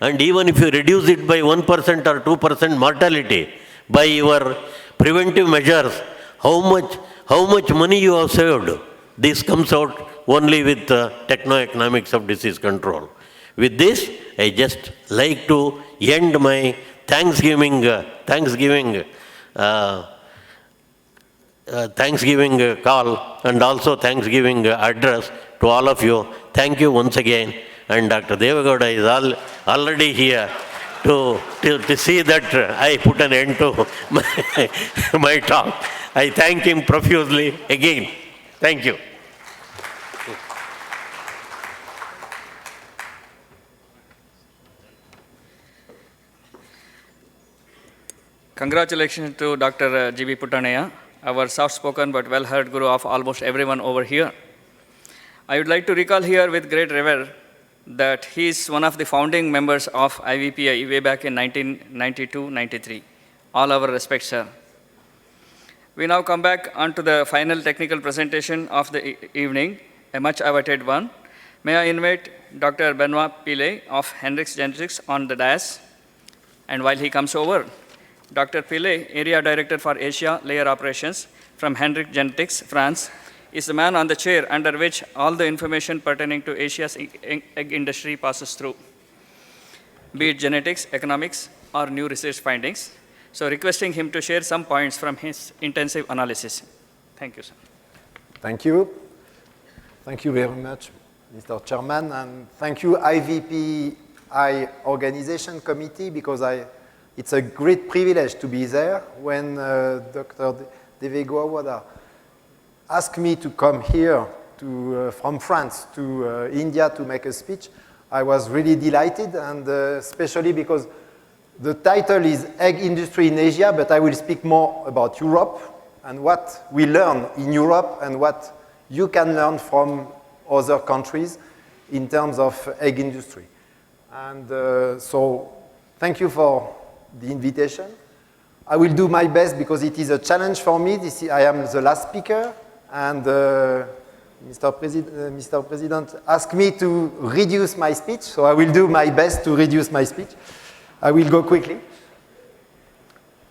And even if you reduce it by 1% or 2% mortality by your preventive measures, how much money you have saved? This comes out only with techno-economics of disease control. With this, I just like to end my Thanksgiving call and also Thanksgiving address to all of you. Thank you once again. And Dr. Devagowda is already here to see that I put an end to my talk. I thank him profusely again. Thank you. Congratulations to Dr. G.B. Puttanaya, our soft-spoken but well-heard guru of almost everyone over here. I would like to recall here with great reverence that he is one of the founding members of IVPI way back in 1992-93. All our respect, sir. We now come back onto the final technical presentation of the evening, a much-awaited one. May I invite Dr. Benoit Pillay of Hendrix Genetics on the dais. And while he comes over, Dr. Pillay, Area Director for Asia Layer Operations from Hendrix Genetics, France, is the man on the chair under which all the information pertaining to Asia's egg industry passes through, be it genetics, economics, or new research findings. So requesting him to share some points from his intensive analysis. Thank you, sir. Thank you. Thank you very much, Mr. Chairman, and thank you, IVPI Organization Committee, because it's a great privilege to be there. When Dr. Devagowda asked me to come here from France to India to make a speech, I was really delighted, and especially because the title is Egg Industry in Asia, but I will speak more about Europe and what we learn in Europe and what you can learn from other countries in terms of egg industry. And so thank you for the invitation. I will do my best because it is a challenge for me. I am the last speaker, and Mr. President asked me to reduce my speech, so I will do my best to reduce my speech. I will go quickly.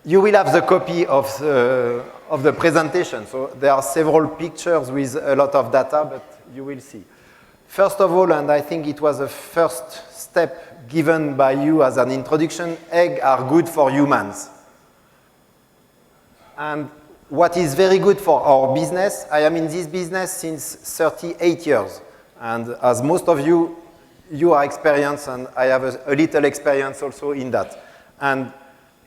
You will have the copy of the presentation, so there are several pictures with a lot of data, but you will see. First of all, and I think it was a first step given by you as an introduction, eggs are good for humans. And what is very good for our business, I am in this business since 38 years. And as most of you are experienced, and I have a little experience also in that. And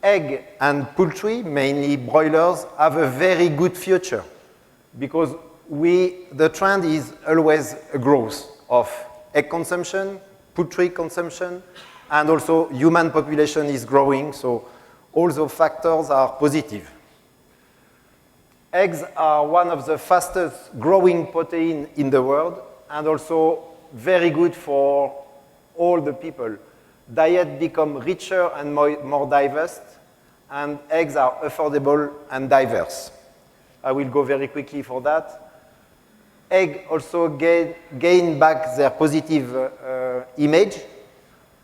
egg and poultry, mainly broilers, have a very good future because the trend is always a growth of egg consumption, poultry consumption, and also human population is growing, so all those factors are positive. Eggs are one of the fastest growing protein in the world and also very good for all the people. Diet become richer and more diverse, and eggs are affordable and diverse. I will go very quickly for that. Eggs also gain back their positive image.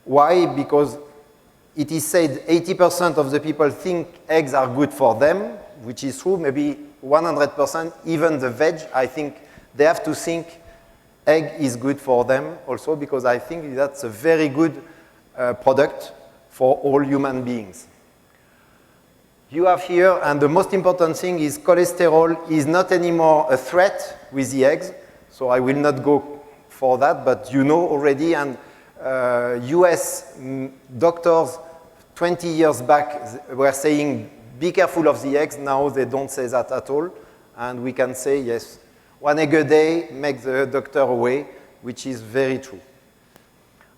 Why? Because it is said 80% of the people think eggs are good for them, which is true. Maybe 100%, even the veg. I think they have to think egg is good for them also, because I think that's a very good product for all human beings. You have here, and the most important thing is cholesterol is not anymore a threat with the eggs, so I will not go for that, but you know already, and US doctors 20 years back were saying, be careful of the eggs. Now they don't say that at all, and we can say, yes, 1 egg a day makes the doctor away, which is very true.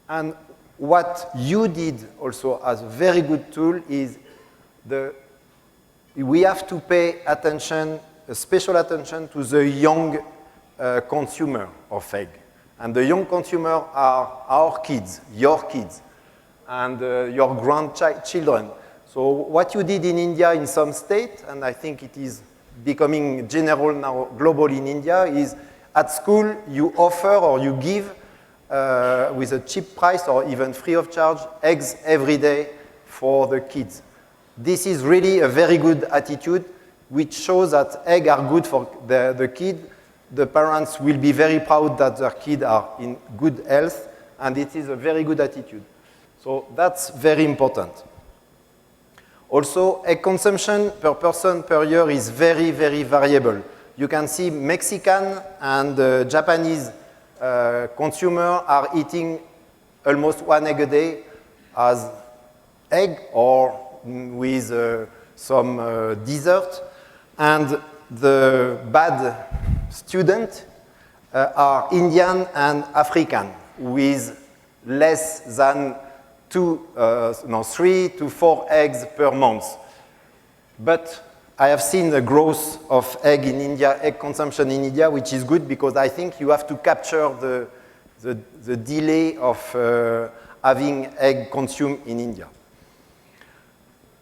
And what you did also as a very good tool is we have to pay attention, special attention to the young consumer of egg. And the young consumer are our kids, your kids, and your grandchildren. So what you did in India in some state, and I think it is becoming general now, global in India, is at school you offer or you give with a cheap price or even free of charge eggs every day for the kids. This is really a very good attitude, which shows that eggs are good for the kid. The parents will be very proud that their kids are in good health, and it is a very good attitude. So that's very important. Also, egg consumption per person per year is very, very variable. You can see Mexican and Japanese consumers are eating almost 1 egg a day as egg or with some dessert. And the bad students are Indian and African with less than 3 to 4 eggs per month. But I have seen the growth of egg in India, egg consumption in India, which is good because I think you have to capture the delay of having egg consumed in India.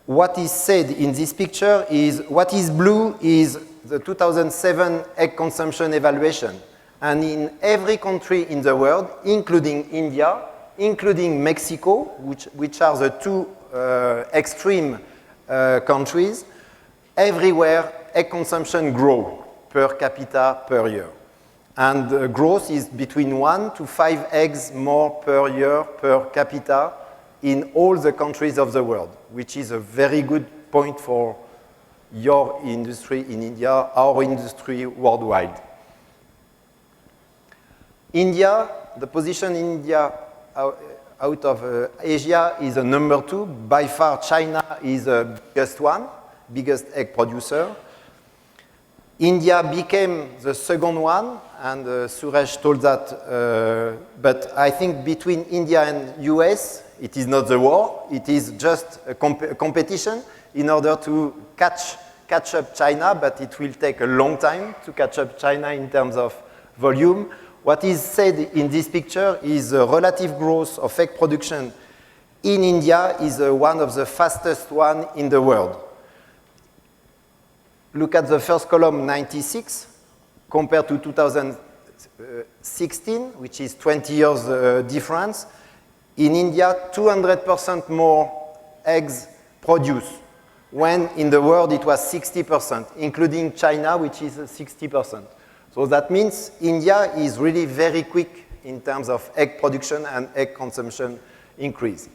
What is said in this picture is, what is blue is the 2007 egg consumption evaluation. And in every country in the world, including India, including Mexico, which are the two extreme countries, everywhere egg consumption grows per capita per year. And the growth is between 1 to 5 eggs more per year per capita in all the countries of the world, which is a very good point for your industry in India, our industry worldwide. India, the position in India out of Asia is a number 2. By far, China is the biggest one, biggest egg producer. India became the second one, and Suresh told that, but I think between India and US, it is not the war, it is just a competition in order to catch up China, but it will take a long time to catch up China in terms of volume. What is said in this picture is the relative growth of egg production in India is one of the fastest one in the world. Look at the first column, 96, compared to 2016, which is 20 years difference. In India, 200% more eggs produced, when in the world it was 60%, including China, which is 60%. So that means India is really very quick in terms of egg production and egg consumption increase.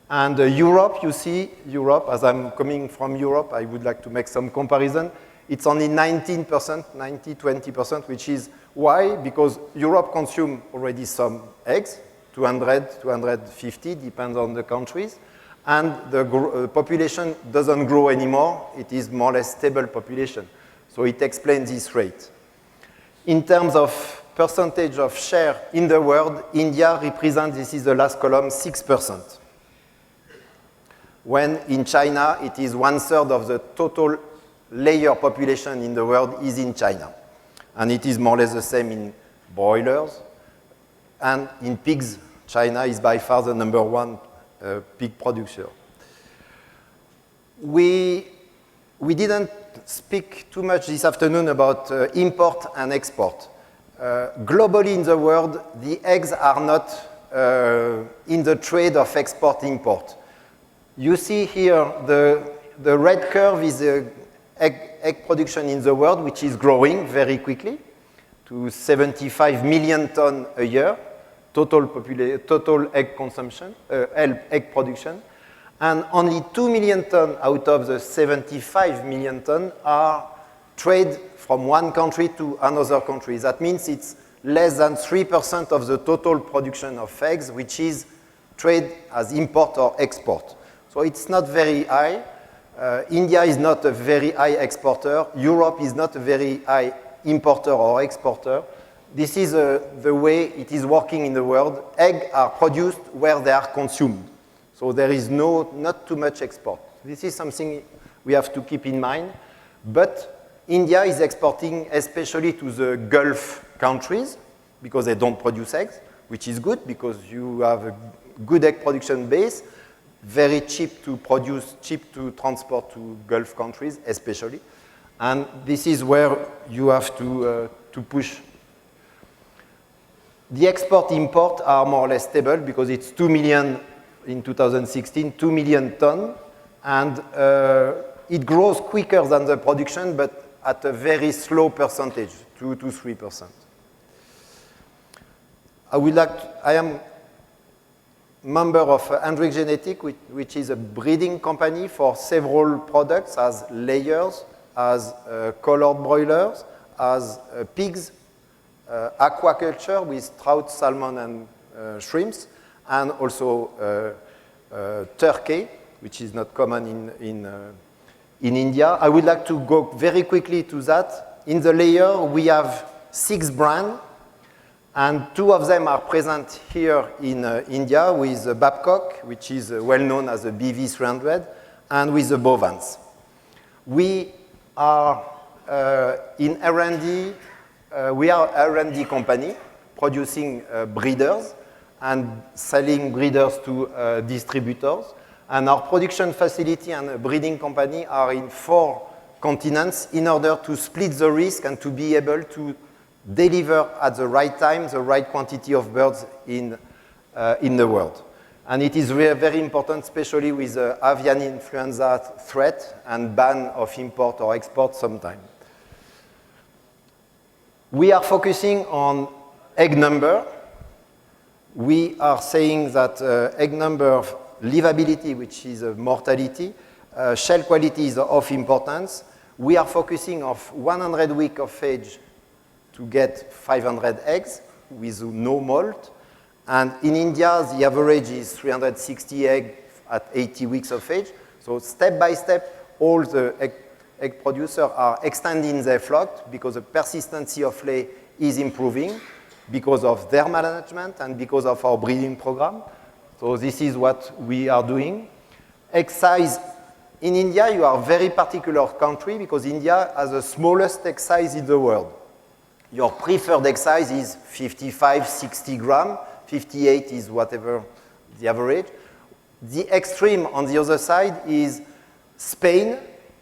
And Europe, you see, Europe, as I'm coming from Europe, I would like to make some comparison. It's only 19%, 20%, which is why? Because Europe consumes already some eggs, 200, 250, depends on the countries. And the population doesn't grow anymore. It is more or less stable population. So it explains this rate. In terms of percentage of share in the world, India represents, this is the last column, 6%. When in China, it is 1/3 of the total layer population in the world is in China. And it is more or less the same in broilers. And in pigs, China is by far the number 1 pig producer. We didn't speak too much this afternoon about import and export. Globally in the world, the eggs are not in the trade of export-import. You see here the red curve is the egg egg production in the world, which is growing very quickly to 75 million tons a year, total egg consumption, egg production. And only 2 million tons out of the 75 million tons are trade from one country to another country. That means it's less than 3% of the total production of eggs, which is trade as import or export. So it's not very high. India is not a very high exporter. Europe is not a very high importer or exporter. This is the way it is working in the world. Eggs are produced where they are consumed. So there is not too much export. This is something we have to keep in mind. But India is exporting especially to the Gulf countries because they don't produce eggs, which is good because you have a good egg production base, very cheap to produce, cheap to transport to Gulf countries especially. And this is where you have to push. The export-import are more or less stable because it's 2 million in 2016, 2 million tons, and it grows quicker than the production, but at a very slow percentage, 2 to 3%. I am member of Hendrik Genetic, which is a breeding company for several products as layers, as colored broilers, as pigs, aquaculture with trout, salmon, and shrimps, and also turkey, which is not common in India. I would like to go very quickly to that. In the layer, we have 6 brands, and 2 of them are present here in India with Babcock, which is well known as the BV300, and with the bovines. We are in R&D, we are an R&D company producing breeders and selling breeders to distributors. And our production facility and breeding company are in 4 continents in order to split the risk and to be able to deliver at the right time the right quantity of birds in the world. And it is very important, especially with the avian influenza threat and ban of import or export sometime. We are focusing on egg number. We are saying that egg number, livability, which is a mortality, shell quality is of importance. We are focusing on 100 weeks of age to get 500 eggs with no molt. And in India, the average is 360 eggs at 80 weeks of age. So step by step, all the egg producers are extending their flock because the persistency of lay is improving because of their management and because of our breeding program. So this is what we are doing. Egg size, in India, you are a very particular country because India has the smallest egg size in the world. Your preferred egg size is 55, 60 grams. 58 is whatever the average. The extreme on the other side is Spain.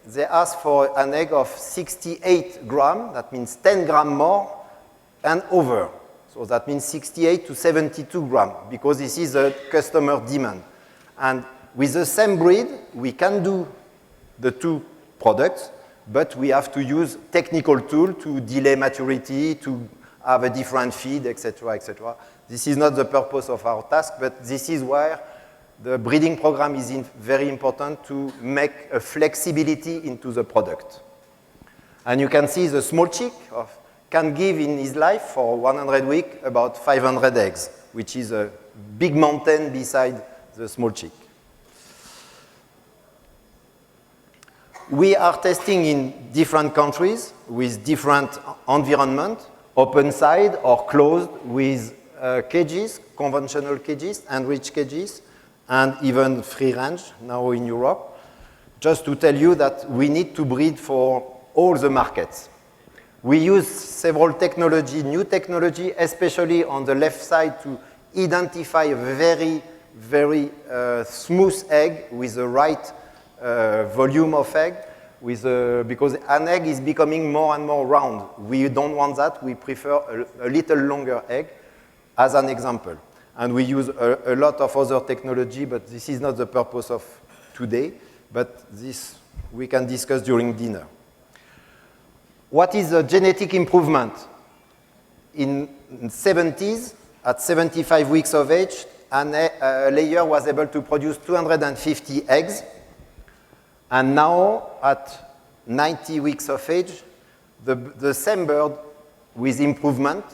They ask for an egg of 68 grams. That means 10 grams more and over. So that means 68 to 72 grams because this is a customer demand. And with the same breed, we can do the 2 products, but we have to use technical tools to delay maturity, to have a different feed, etc., etc. This is not the purpose of our task, but this is where the breeding program is very important to make a flexibility into the product. And you can see the small chick can give in his life for 100 weeks about 500 eggs, which is a big mountain beside the small chick. We are testing in different countries with different environment, open side or closed with cages, conventional cages, enriched cages, and even free range now in Europe. Just to tell you that we need to breed for all the markets. We use several new technology, especially on the left side to identify a very, very smooth egg with the right volume of egg, because an egg is becoming more and more round. We don't want that. We prefer a little longer egg, as an example. And we use a lot of other technology, but this is not the purpose of today. But this we can discuss during dinner. What is the genetic improvement? In the 70s, at 75 weeks of age, a layer was able to produce 250 eggs. And now, at 90 weeks of age, the same bird with improvement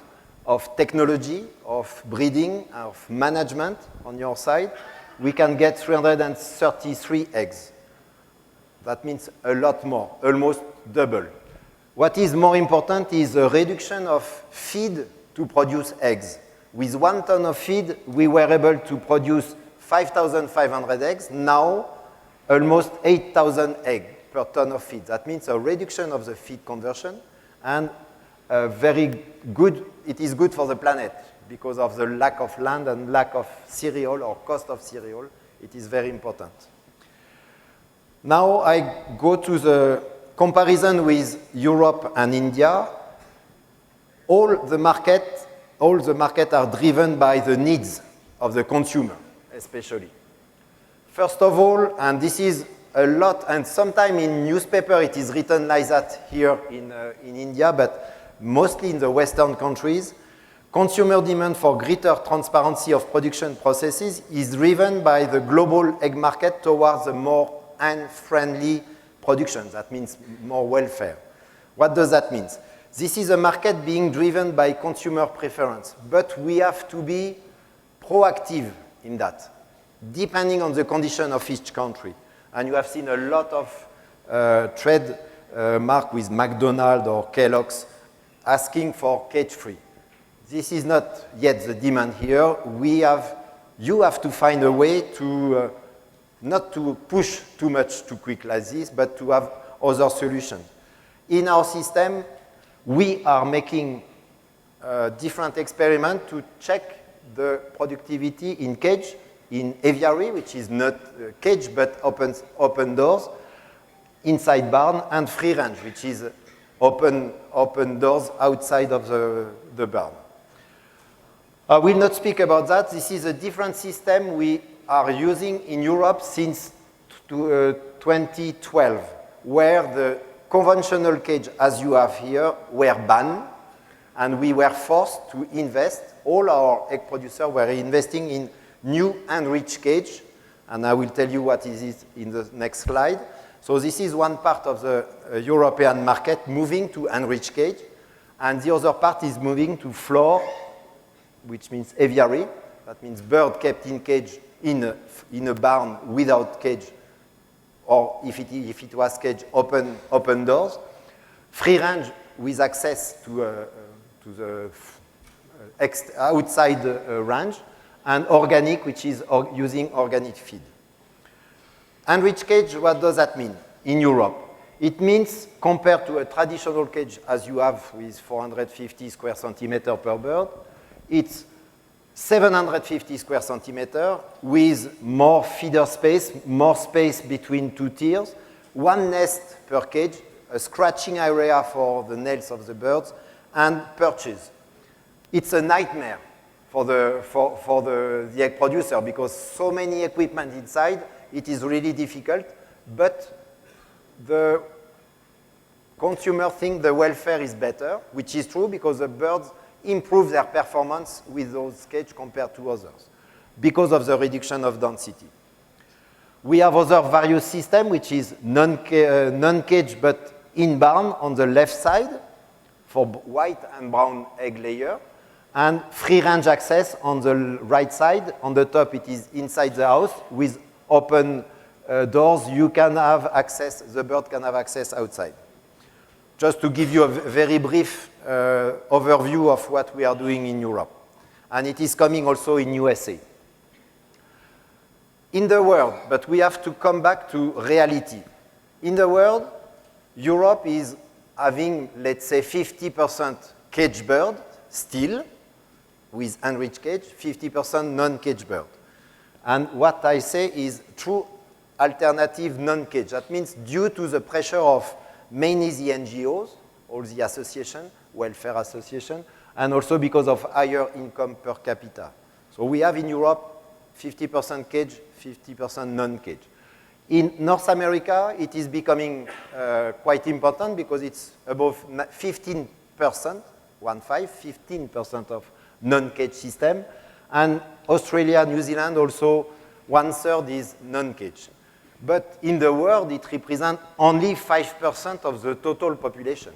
of technology, of breeding, of management on your side, we can get 333 eggs. That means a lot more, almost double. What is more important is a reduction of feed to produce eggs. With 1 ton of feed, we were able to produce 5,500 eggs. Now, almost 8,000 eggs per ton of feed. That means a reduction of the feed conversion, and very good, it is good for the planet because of the lack of land and lack of cereal or cost of cereal. It is very important. Now I go to the comparison with Europe and India. All the market are driven by the needs of the consumer, especially. First of all, and this is a lot, and sometimes in newspaper it is written like that here in India, but mostly in the Western countries, consumer demand for greater transparency of production processes is driven by the global egg market towards a more ant-friendly production. That means more welfare. What does that mean? This is a market being driven by consumer preference, but we have to be proactive in that, depending on the condition of each country. And you have seen a lot of trade mark with McDonald's or Kellogg's asking for cage-free. This is not yet the demand here. You have to find a way to not to push too much too quick like this, but to have other solutions. In our system, we are making different experiments to check the productivity in cage, in aviary, which is not cage, but open doors, inside barn, and free range, which is open doors outside of the barn. I will not speak about that. This is a different system we are using in Europe since 2012, where the conventional cage, as you have here, were banned, and we were forced to invest. All our egg producers were investing in new enriched cage, and I will tell you what is it in the next slide. So this is one part of the European market moving to enriched cage, and the other part is moving to floor, which means aviary. That means bird kept in cage in a barn without cage, or if it was cage, open doors. Free range with access to the outside range, and organic, which is using organic feed. Enriched cage, what does that mean in Europe? It means, compared to a traditional cage as you have with 450 square centimeter per bird, it's 750 square centimeter with more feeder space, more space between two tiers, one nest per cage, a scratching area for the nails of the birds, and perches. It's a nightmare for the egg producer because so many equipment inside, it is really difficult, but the consumer think the welfare is better, which is true because the birds improve their performance with those cages compared to others because of the reduction of density. We have other various system, which is non-cage but in barn on the left side for white and brown egg layer, and free range access on the right side. On the top, it is inside the house with open doors. You can have access, the bird can have access outside. Just to give you a very brief overview of what we are doing in Europe. And it is coming also in USA. In the world, but we have to come back to reality. In the world, Europe is having, let's say, 50% cage bird still, with enriched cage, 50% non-cage bird. And what I say is true alternative non-cage. That means due to the pressure of mainly the NGOs, all the association, welfare association, and also because of higher income per capita. So we have in Europe 50% cage, 50% non-cage. In North America, it is becoming quite important because it's above 15%, 15% of non-cage system. And Australia, New Zealand also, 1/3 is non-cage. But in the world, it represents only 5% of the total population.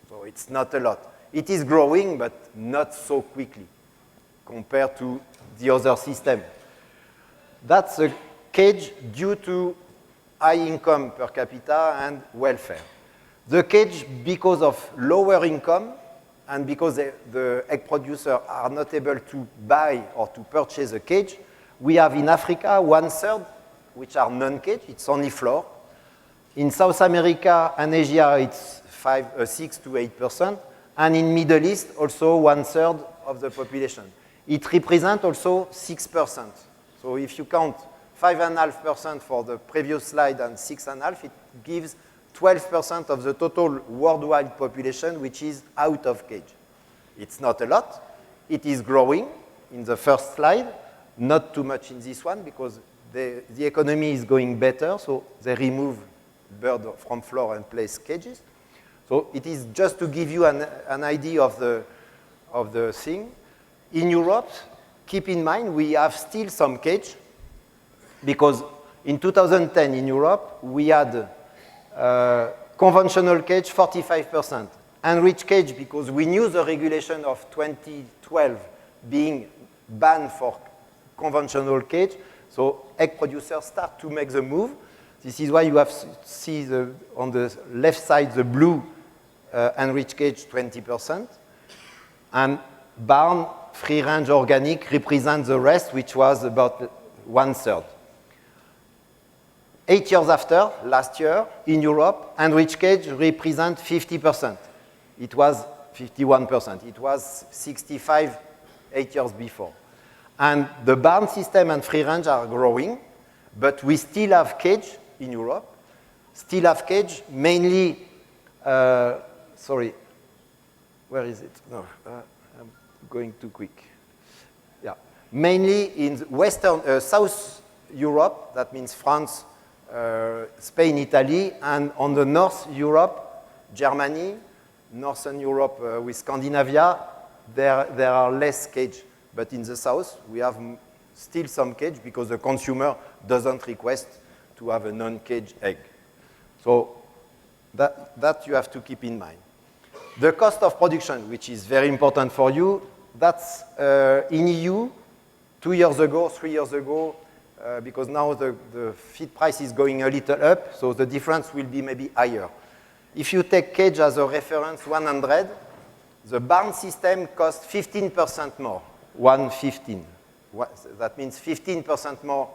So it's not a lot. It is growing, but not so quickly compared to the other system. That's a cage due to high income per capita and welfare. The cage, because of lower income and because the egg producers are not able to buy or to purchase a cage, we have in Africa 1/3, which are non-cage, it's only floor. In South America and Asia, it's 6 to 8%, and in Middle East, also 1/3 of the population. It represents also 6%. So if you count 5.5% for the previous slide and 6.5%, it gives 12% of the total worldwide population, which is out of cage. It's not a lot. It is growing in the first slide, not too much in this one because the economy is going better, so they remove bird from floor and place cages. So it is just to give you an idea of the thing. In Europe, keep in mind, we have still some cage because in 2010 in Europe, we had conventional cage 45%. Enriched cage, because we knew the regulation of 2012 being banned for conventional cage, so egg producers start to make the move. This is why you have see on the left side the blue enriched cage 20%, and barn free range organic represents the rest, which was about 1/3. 8 years after, last year, in Europe, enriched cage represents 50%. It was 51%. It was 65 8 years before. And the barn system and free range are growing, but we still have cage in Europe. Still have cage, mainly, sorry, where is it? No, I'm going too quick. Yeah, mainly in Western, South Europe, that means France, Spain, Italy, and on the North Europe, Germany, Northern Europe with Scandinavia, there are less cage. But in the South, we have still some cage because the consumer doesn't request to have a non-cage egg. So that you have to keep in mind. The cost of production, which is very important for you, that's in EU 2 years ago, 3 years ago, because now the feed price is going a little up, so the difference will be maybe higher. If you take cage as a reference, 100, the barn system costs 15% more, 115. That means 15% more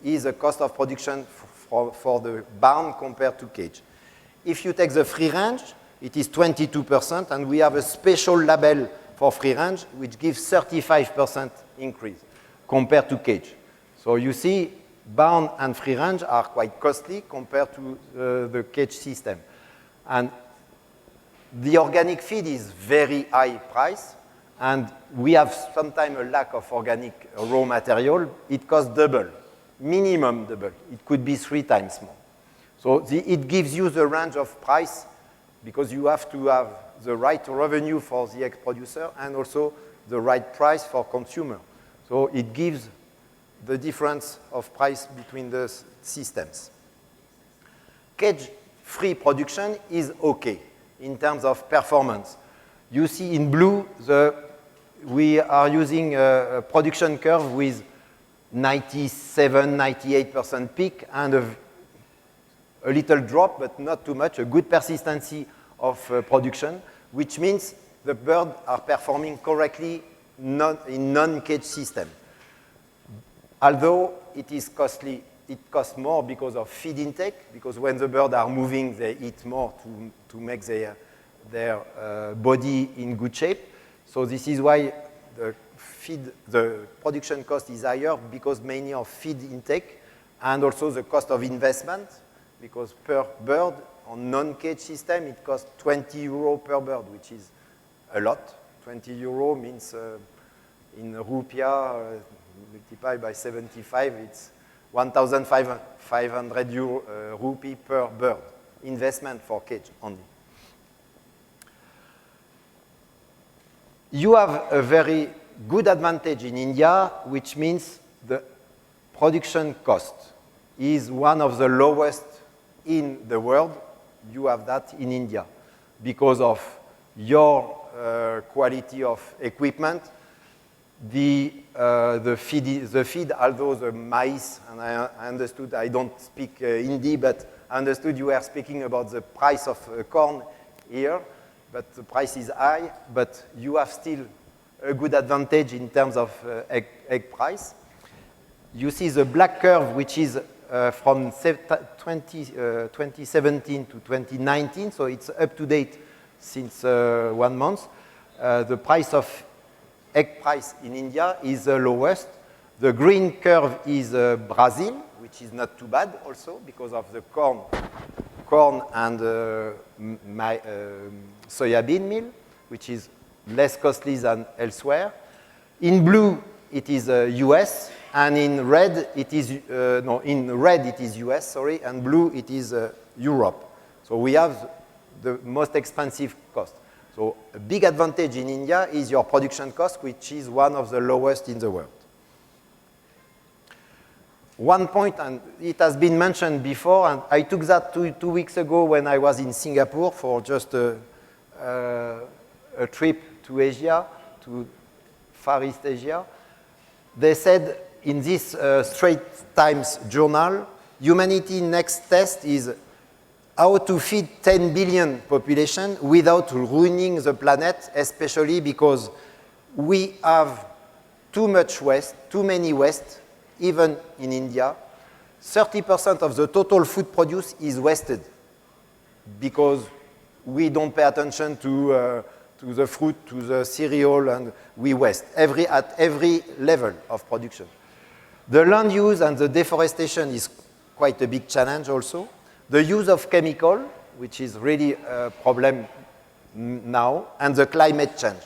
is the cost of production for the barn compared to cage. If you take the free range, it is 22%, and we have a special label for free range, which gives 35% increase compared to cage. So you see, barn and free range are quite costly compared to the cage system. And the organic feed is very high price, and we have sometimes a lack of organic raw material. It costs double, minimum double. It could be 3 times more. So it gives you the range of price because you have to have the right revenue for the egg producer and also the right price for consumer. So it gives the difference of price between the systems. Cage-free production is okay in terms of performance. You see in blue, we are using a production curve with 97, 98% peak and a little drop, but not too much, a good persistency of production, which means the birds are performing correctly in non-cage system. Although it is costly, it costs more because of feed intake, because when the birds are moving, they eat more to make their body in good shape. So this is why the production cost is higher, because mainly of feed intake and also the cost of investment, because per bird on non-cage system, it costs 20 euro per bird, which is a lot. 20 euro means in rupiah, multiplied by 75, it's 1,500 rupee per bird, investment for cage only. You have a very good advantage in India, which means the production cost is one of the lowest in the world. You have that in India because of your quality of equipment, the feed, although the maize, and I understood, I don't speak Hindi, but I understood you were speaking about the price of corn here, but the price is high, but you have still a good advantage in terms of egg price. You see the black curve, which is from 2017 to 2019, so it's up to date since 1 month. The price of egg price in India is the lowest. The green curve is Brazil, which is not too bad also because of the corn and soybean meal, which is less costly than elsewhere. In blue, it is US, and in red, it is US, sorry, and blue, it is Europe. So we have the most expensive cost. So a big advantage in India is your production cost, which is one of the lowest in the world. One point, and it has been mentioned before, and I took that two weeks ago when I was in Singapore for just a trip to Asia, to Far East Asia. They said in this Straits Times journal, humanity next test is how to feed 10 billion population without ruining the planet, especially because we have too much waste, too many waste, even in India. 30% of the total food produced is wasted because we don't pay attention to the fruit, to the cereal, and we waste at every level of production. The land use and the deforestation is quite a big challenge also. The use of chemical, which is really a problem now, and the climate change.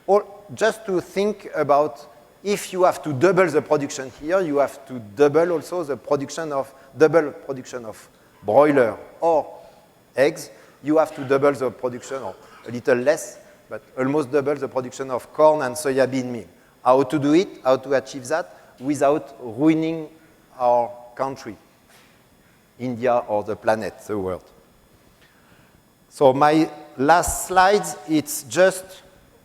Or just to think about if you have to double the production here, you have to double also the production of broiler or eggs. You have to double the production, or a little less, but almost double the production of corn and soybean meal. How to do it? How to achieve that without ruining our country, India, or the planet, the world. So my last slides, it's just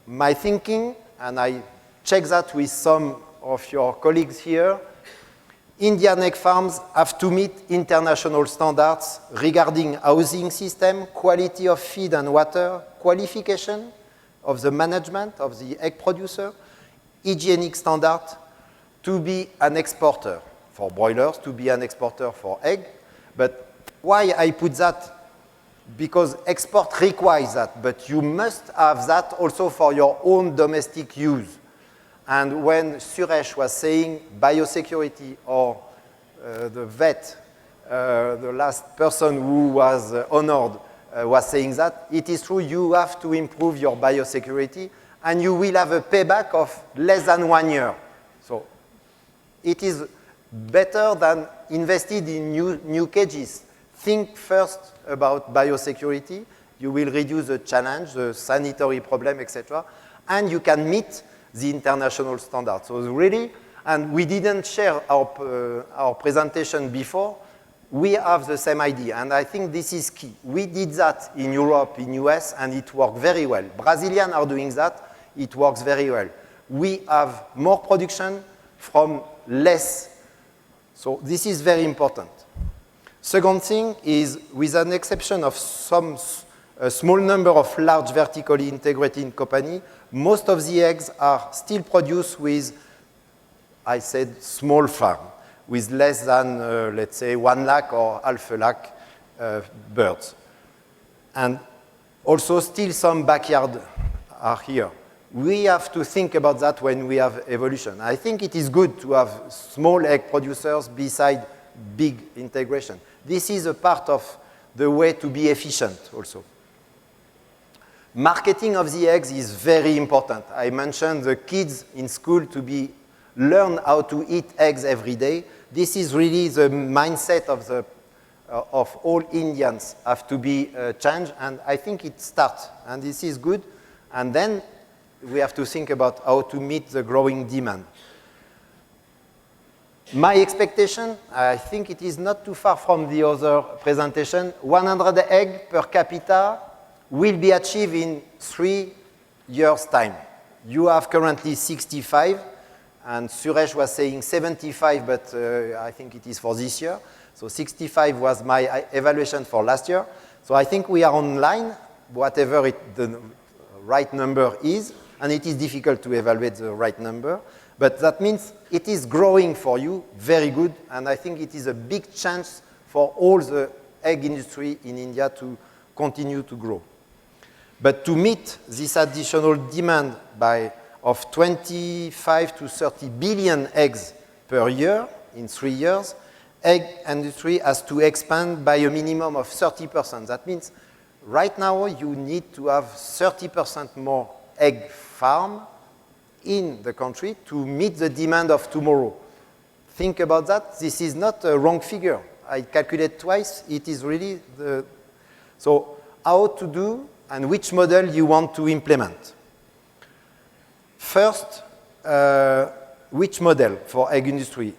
my thinking, and I check that with some of your colleagues here. Indian egg farms have to meet international standards regarding housing system, quality of feed and water, qualification of the management of the egg producer, hygienic standard to be an exporter for broilers, to be an exporter for egg. But why I put that? Because export requires that, but you must have that also for your own domestic use. And when Suresh was saying biosecurity, or the vet, the last person who was honored was saying that, it is true, you have to improve your biosecurity, and you will have a payback of less than 1 year. So it is better than invested in new cages. Think first about biosecurity. You will reduce the challenge, the sanitary problem, etc., and you can meet the international standard. So really, and we didn't share our presentation before, we have the same idea, and I think this is key. We did that in Europe, in US, and it worked very well. Brazilians are doing that, it works very well. We have more production from less. So this is very important. Second thing is, with an exception of a small number of large vertically integrated companies, most of the eggs are still produced with, I said, small farm, with less than, let's say, 1 lakh or half a lakh birds. And also still some backyard are here. We have to think about that when we have evolution. I think it is good to have small egg producers beside big integration. This is a part of the way to be efficient also. Marketing of the eggs is very important. I mentioned the kids in school to learn how to eat eggs every day. this is really the mindset of all Indians have to be changed, and I think it starts, and this is good. And then we have to think about how to meet the growing demand. My expectation, I think it is not too far from the other presentation, 100 eggs per capita will be achieved in 3 years' time. You have currently 65, and Suresh was saying 75, but I think it is for this year. So 65 was my evaluation for last year. So I think we are online, whatever the right number is, and it is difficult to evaluate the right number. But that means it is growing for you, very good, and I think it is a big chance for all the egg industry in India to continue to grow. But to meet this additional demand of 25 to 30 billion eggs per year in 3 years, egg industry has to expand by a minimum of 30%. That means right now you need to have 30% more egg farm in the country to meet the demand of tomorrow. Think about that. This is not a wrong figure. I calculate twice. It is really the... So how to do and which model you want to implement. First, which model for egg industry?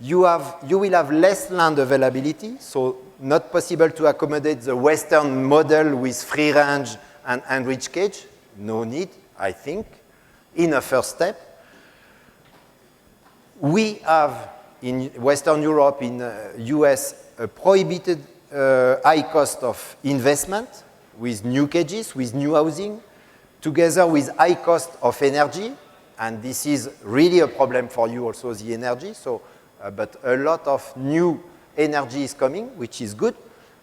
You will have less land availability, so not possible to accommodate the Western model with free range and enriched cage. No need, I think, in a first step. We have in Western Europe, in US, a prohibited high cost of investment with new cages, with new housing, together with high cost of energy, and this is really a problem for you also, the energy. So, but a lot of new energy is coming, which is good,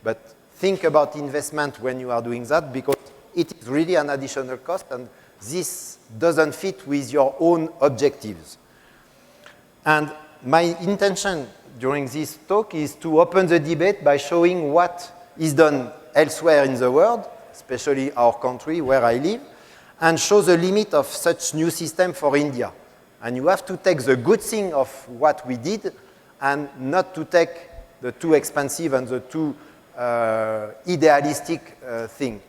but think about investment when you are doing that, because it is really an additional cost, and this doesn't fit with your own objectives. And my intention during this talk is to open the debate by showing what is done elsewhere in the world, especially our country where I live, and show the limit of such new system for India. And you have to take the good thing of what we did and not to take the too expensive and the too idealistic thing.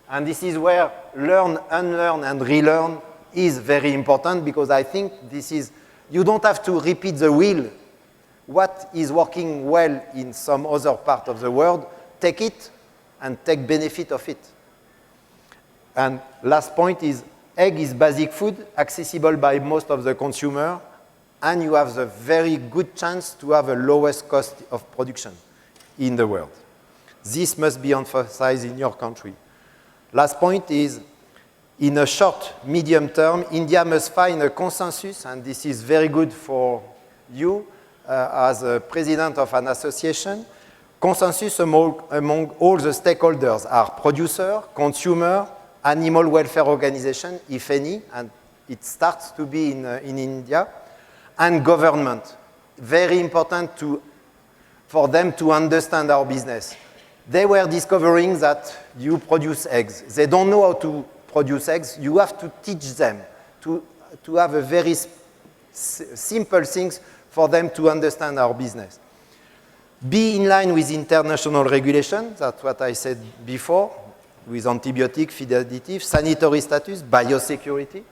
And this is where learn, unlearn, and relearn is very important, because I think this is, you don't have to repeat the wheel. What is working well in some other part of the world, take it and take benefit of it. And last point is, egg is basic food, accessible by most of the consumer, and you have the very good chance to have a lowest cost of production in the world. This must be emphasized in your country. Last point is, in a short, medium term, India must find a consensus, and this is very good for you as a president of an association. Consensus among all the stakeholders are producer, consumer, animal welfare organization, if any, and it starts to be in India, and government. Very important for them to understand our business. They were discovering that you produce eggs. They don't know how to produce eggs. You have to teach them to have a very simple things for them to understand our business. Be in line with international regulation. That's what I said before, with antibiotic, feed additives, sanitary status, biosecurity,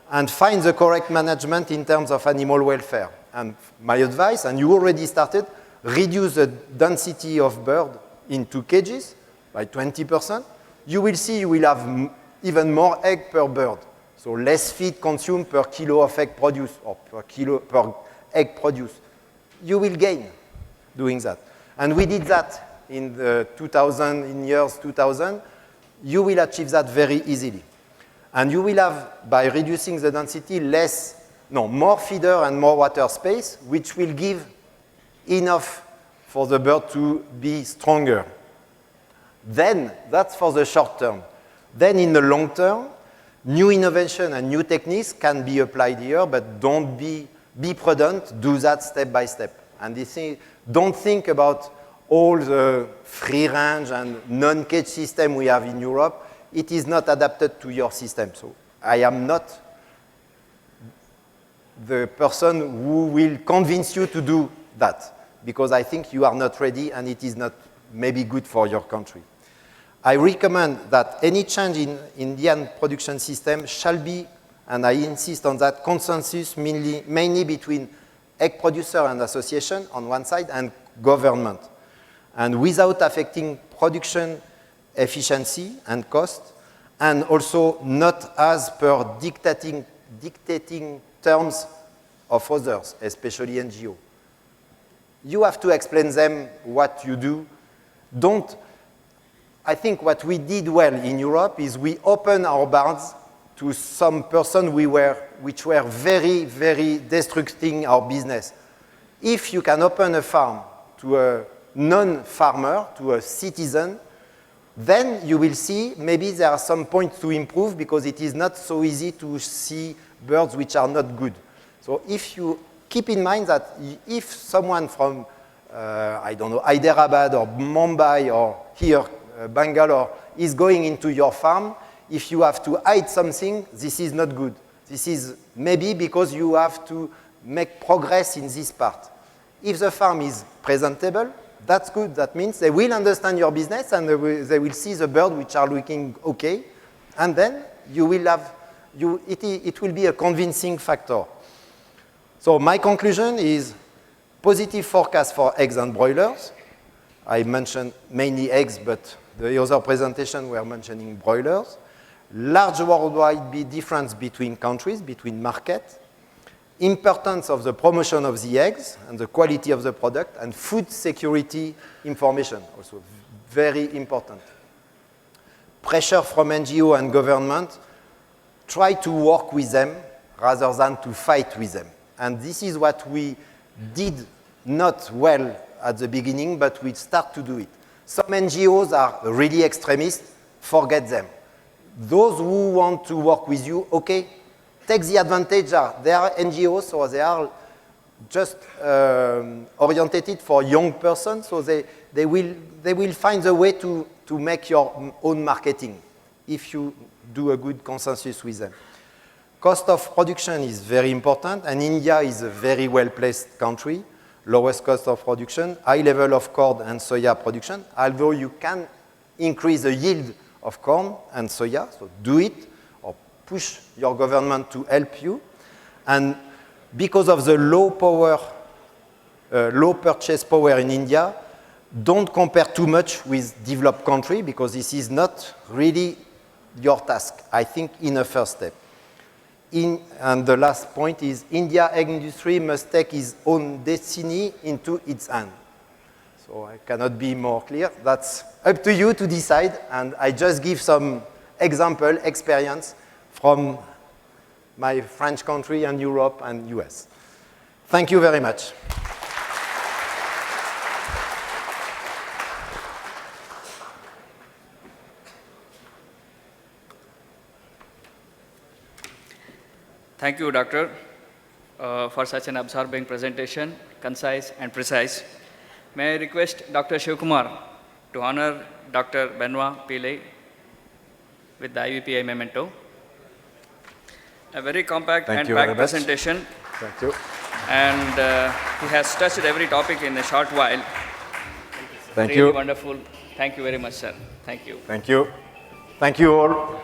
and find the correct management in terms of animal welfare. And my advice, and you already started, reduce the density of bird into cages by 20%. You will see you will have even more egg per bird. So less feed consumed per kilo of egg produced, or per egg produced. You will gain doing that. And we did that in the years 2000. You will achieve that very easily. And you will have, by reducing the density, more feeder and more water space, which will give enough for the bird to be stronger. Then, that's for the short term. Then in the long term, new innovation and new techniques can be applied here, but don't be prudent, do that step by step. And don't think about all the free range and non-cage system we have in Europe. It is not adapted to your system. So I am not the person who will convince you to do that, because I think you are not ready and it is not maybe good for your country. I recommend that any change in Indian production system shall be, and I insist on that, consensus mainly between egg producer and association on one side and government, and without affecting production efficiency and cost, and also not as per dictating terms of others, especially NGO. You have to explain them what you do. I think what we did well in Europe is we opened our barns to some person which were very, very destructing our business. If you can open a farm to a non-farmer, to a citizen, then you will see maybe there are some points to improve because it is not so easy to see birds which are not good. So if you keep in mind that if someone from, I don't know, Hyderabad or Mumbai or here, Bangalore, is going into your farm, if you have to hide something, this is not good. This is maybe because you have to make progress in this part. If the farm is presentable, that's good. That means they will understand your business and they will see the bird which are looking okay. And then you will have, it will be a convincing factor. So my conclusion is positive forecast for eggs and broilers. I mentioned mainly eggs, but the other presentation were mentioning broilers. Large worldwide difference between countries, between markets. Importance of the promotion of the eggs and the quality of the product, and food security information, also very important. Pressure from NGO and government, try to work with them rather than to fight with them. And this is what we did not well at the beginning, but we start to do it. Some NGOs are really extremist, forget them. Those who want to work with you, okay, take the advantage. They are NGOs, so they are just orientated for young persons, so they will find a way to make your own marketing if you do a good consensus with them. Cost of production is very important, and India is a very well-placed country. Lowest cost of production, high level of corn and soya production, although you can increase the yield of corn and soya, so do it, or push your government to help you. And because of the low purchase power in India, don't compare too much with developed country, because this is not really your task, I think, in a first step. And the last point is India egg industry must take its own destiny into its hand. So I cannot be more clear. That's up to you to decide, and I just give some example, experience from my French country and Europe and US. Thank you very much. Thank you, Doctor, for such an absorbing presentation, concise and precise. May I request Dr. Shivkumar to honor Dr. Benoit Pillay with the IVPI memento. A very compact and packed presentation. Thank you. And he has touched every topic in a short while. Thank really you. Wonderful. Thank you very much, sir. Thank you. Thank you. Thank you all.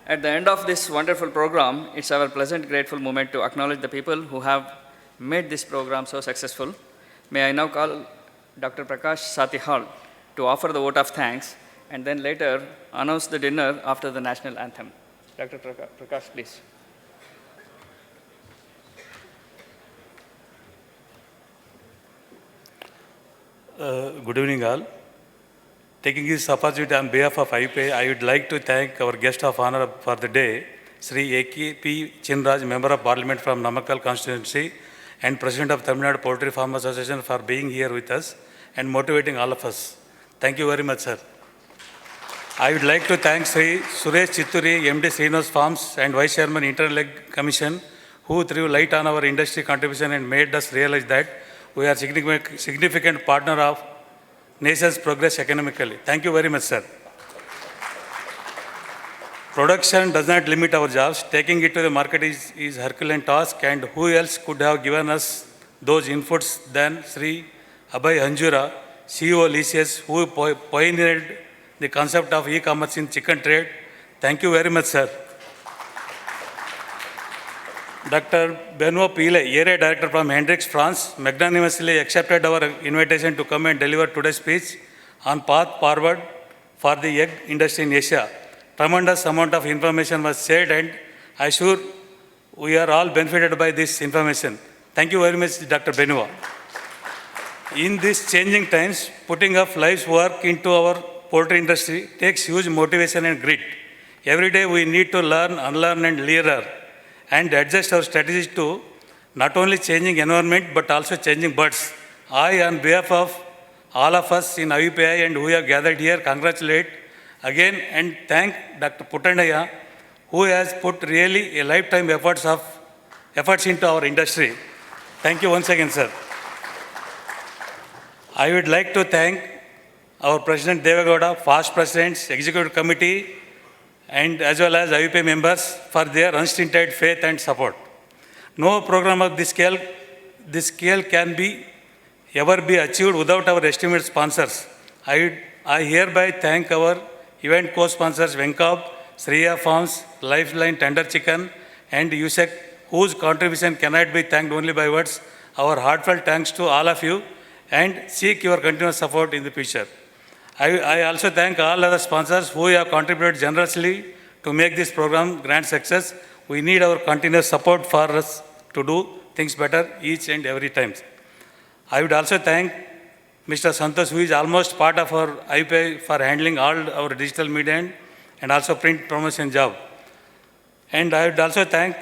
At the end of this wonderful program, it's our pleasant, grateful moment to acknowledge the people who have made this program so successful. May I now call Dr. Prakash Satihal to offer the vote of thanks, and then later announce the dinner after the national anthem. Dr. Prakash, please. Good evening, all. Taking this opportunity on behalf of IPA, I would like to thank our guest of honor for the day, Sri A.K.P. Chinraj, Member of Parliament from Namakkal constituency and President of Tamil Nadu Poultry Farmers Association, for being here with us and motivating all of us. Thank you very much, sir. I would like to thank Sri Suresh Chitturi, MD Srinivas Farms and Vice Chairman Internal Egg Commission, who threw light on our industry contribution and made us realize that we are significant partner of nation's progress economically. Thank you very much, sir. Production does not limit our jobs. Taking it to the market is Herculean task, and who else could have given us those inputs than Sri Abhay Hanjura, CEO Lysias, who pioneered the concept of e-commerce in chicken trade. Thank you very much, sir. Dr. Benoit Pile, Area Director from Hendrix, France, magnanimously accepted our invitation to come and deliver today's speech on path forward for the egg industry in Asia. Tremendous amount of information was shared, and I am sure we are all benefited by this information. Thank you very much, Dr. Benoit. In these changing times, putting up life's work into our poultry industry takes huge motivation and grit. Every day we need to learn, unlearn, and learn, and adjust our strategies to not only changing environment but also changing birds. I, on behalf of all of us in IUPI and who have gathered here, congratulate again and thank Dr. Puttandaya, who has put really a lifetime efforts into our industry. Thank you once again, sir. I would like to thank our President Devagowda, past presidents, Executive Committee, and as well as IUPI members for their unstinted faith and support. No program of this scale can ever be achieved without our esteemed sponsors. I hereby thank our event co-sponsors Venkab, Sriya Farms, Lifeline Tender Chicken, and USEC, whose contribution cannot be thanked only by words. Our heartfelt thanks to all of you and seek your continuous support in the future. I also thank all other sponsors who have contributed generously to make this program grand success. We need our continuous support for us to do things better each and every time. I would also thank Mr. Santosh, who is almost part of our IPI, for handling all our digital media and also print promotion job. And I would also thank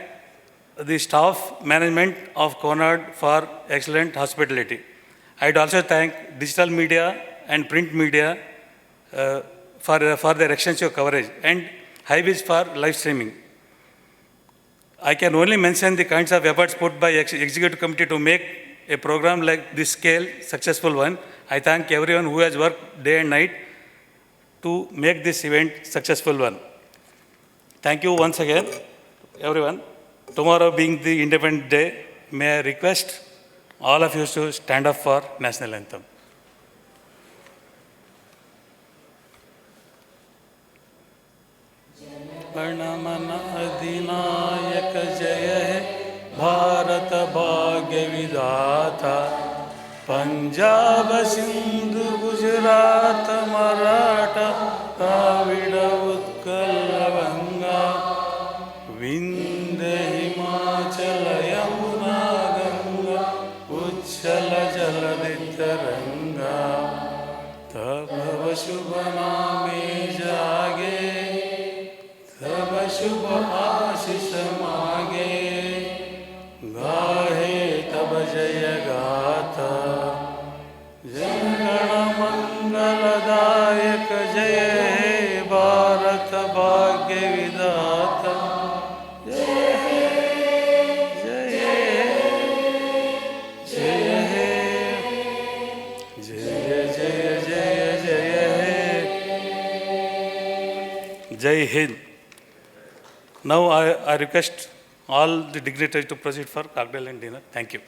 the staff management of Conard for excellent hospitality. I would also thank digital media and print media for their extensive coverage, and Highways for live streaming. I can only mention the kinds of efforts put by Executive Committee to make a program like this scale successful one. I thank everyone who has worked day and night to make this event successful one. Thank you once again, everyone. Tomorrow being the Independence Day, may I request all of you to stand up for National Anthem. Pranamana Adhinayaka Jaya Bharat Bhagya Vidhata Punjab Sindhu Gujarat Maratha Kavida Utkal Vanga Vindhya Himachala Yamuna Ganga Uchchala Jaladittaranga Tabhav Shubhaname Jage Tab Shubh Ashish Mage Gahe Tab Jaya Gatha Jangana Mangaladayak Jaya Bharat Bhagya Vidhata Jaya Jaya Jaya Jaya Jaya Jaya Jai Hind. Now I request all the dignitaries to proceed for cocktail and dinner. Thank you.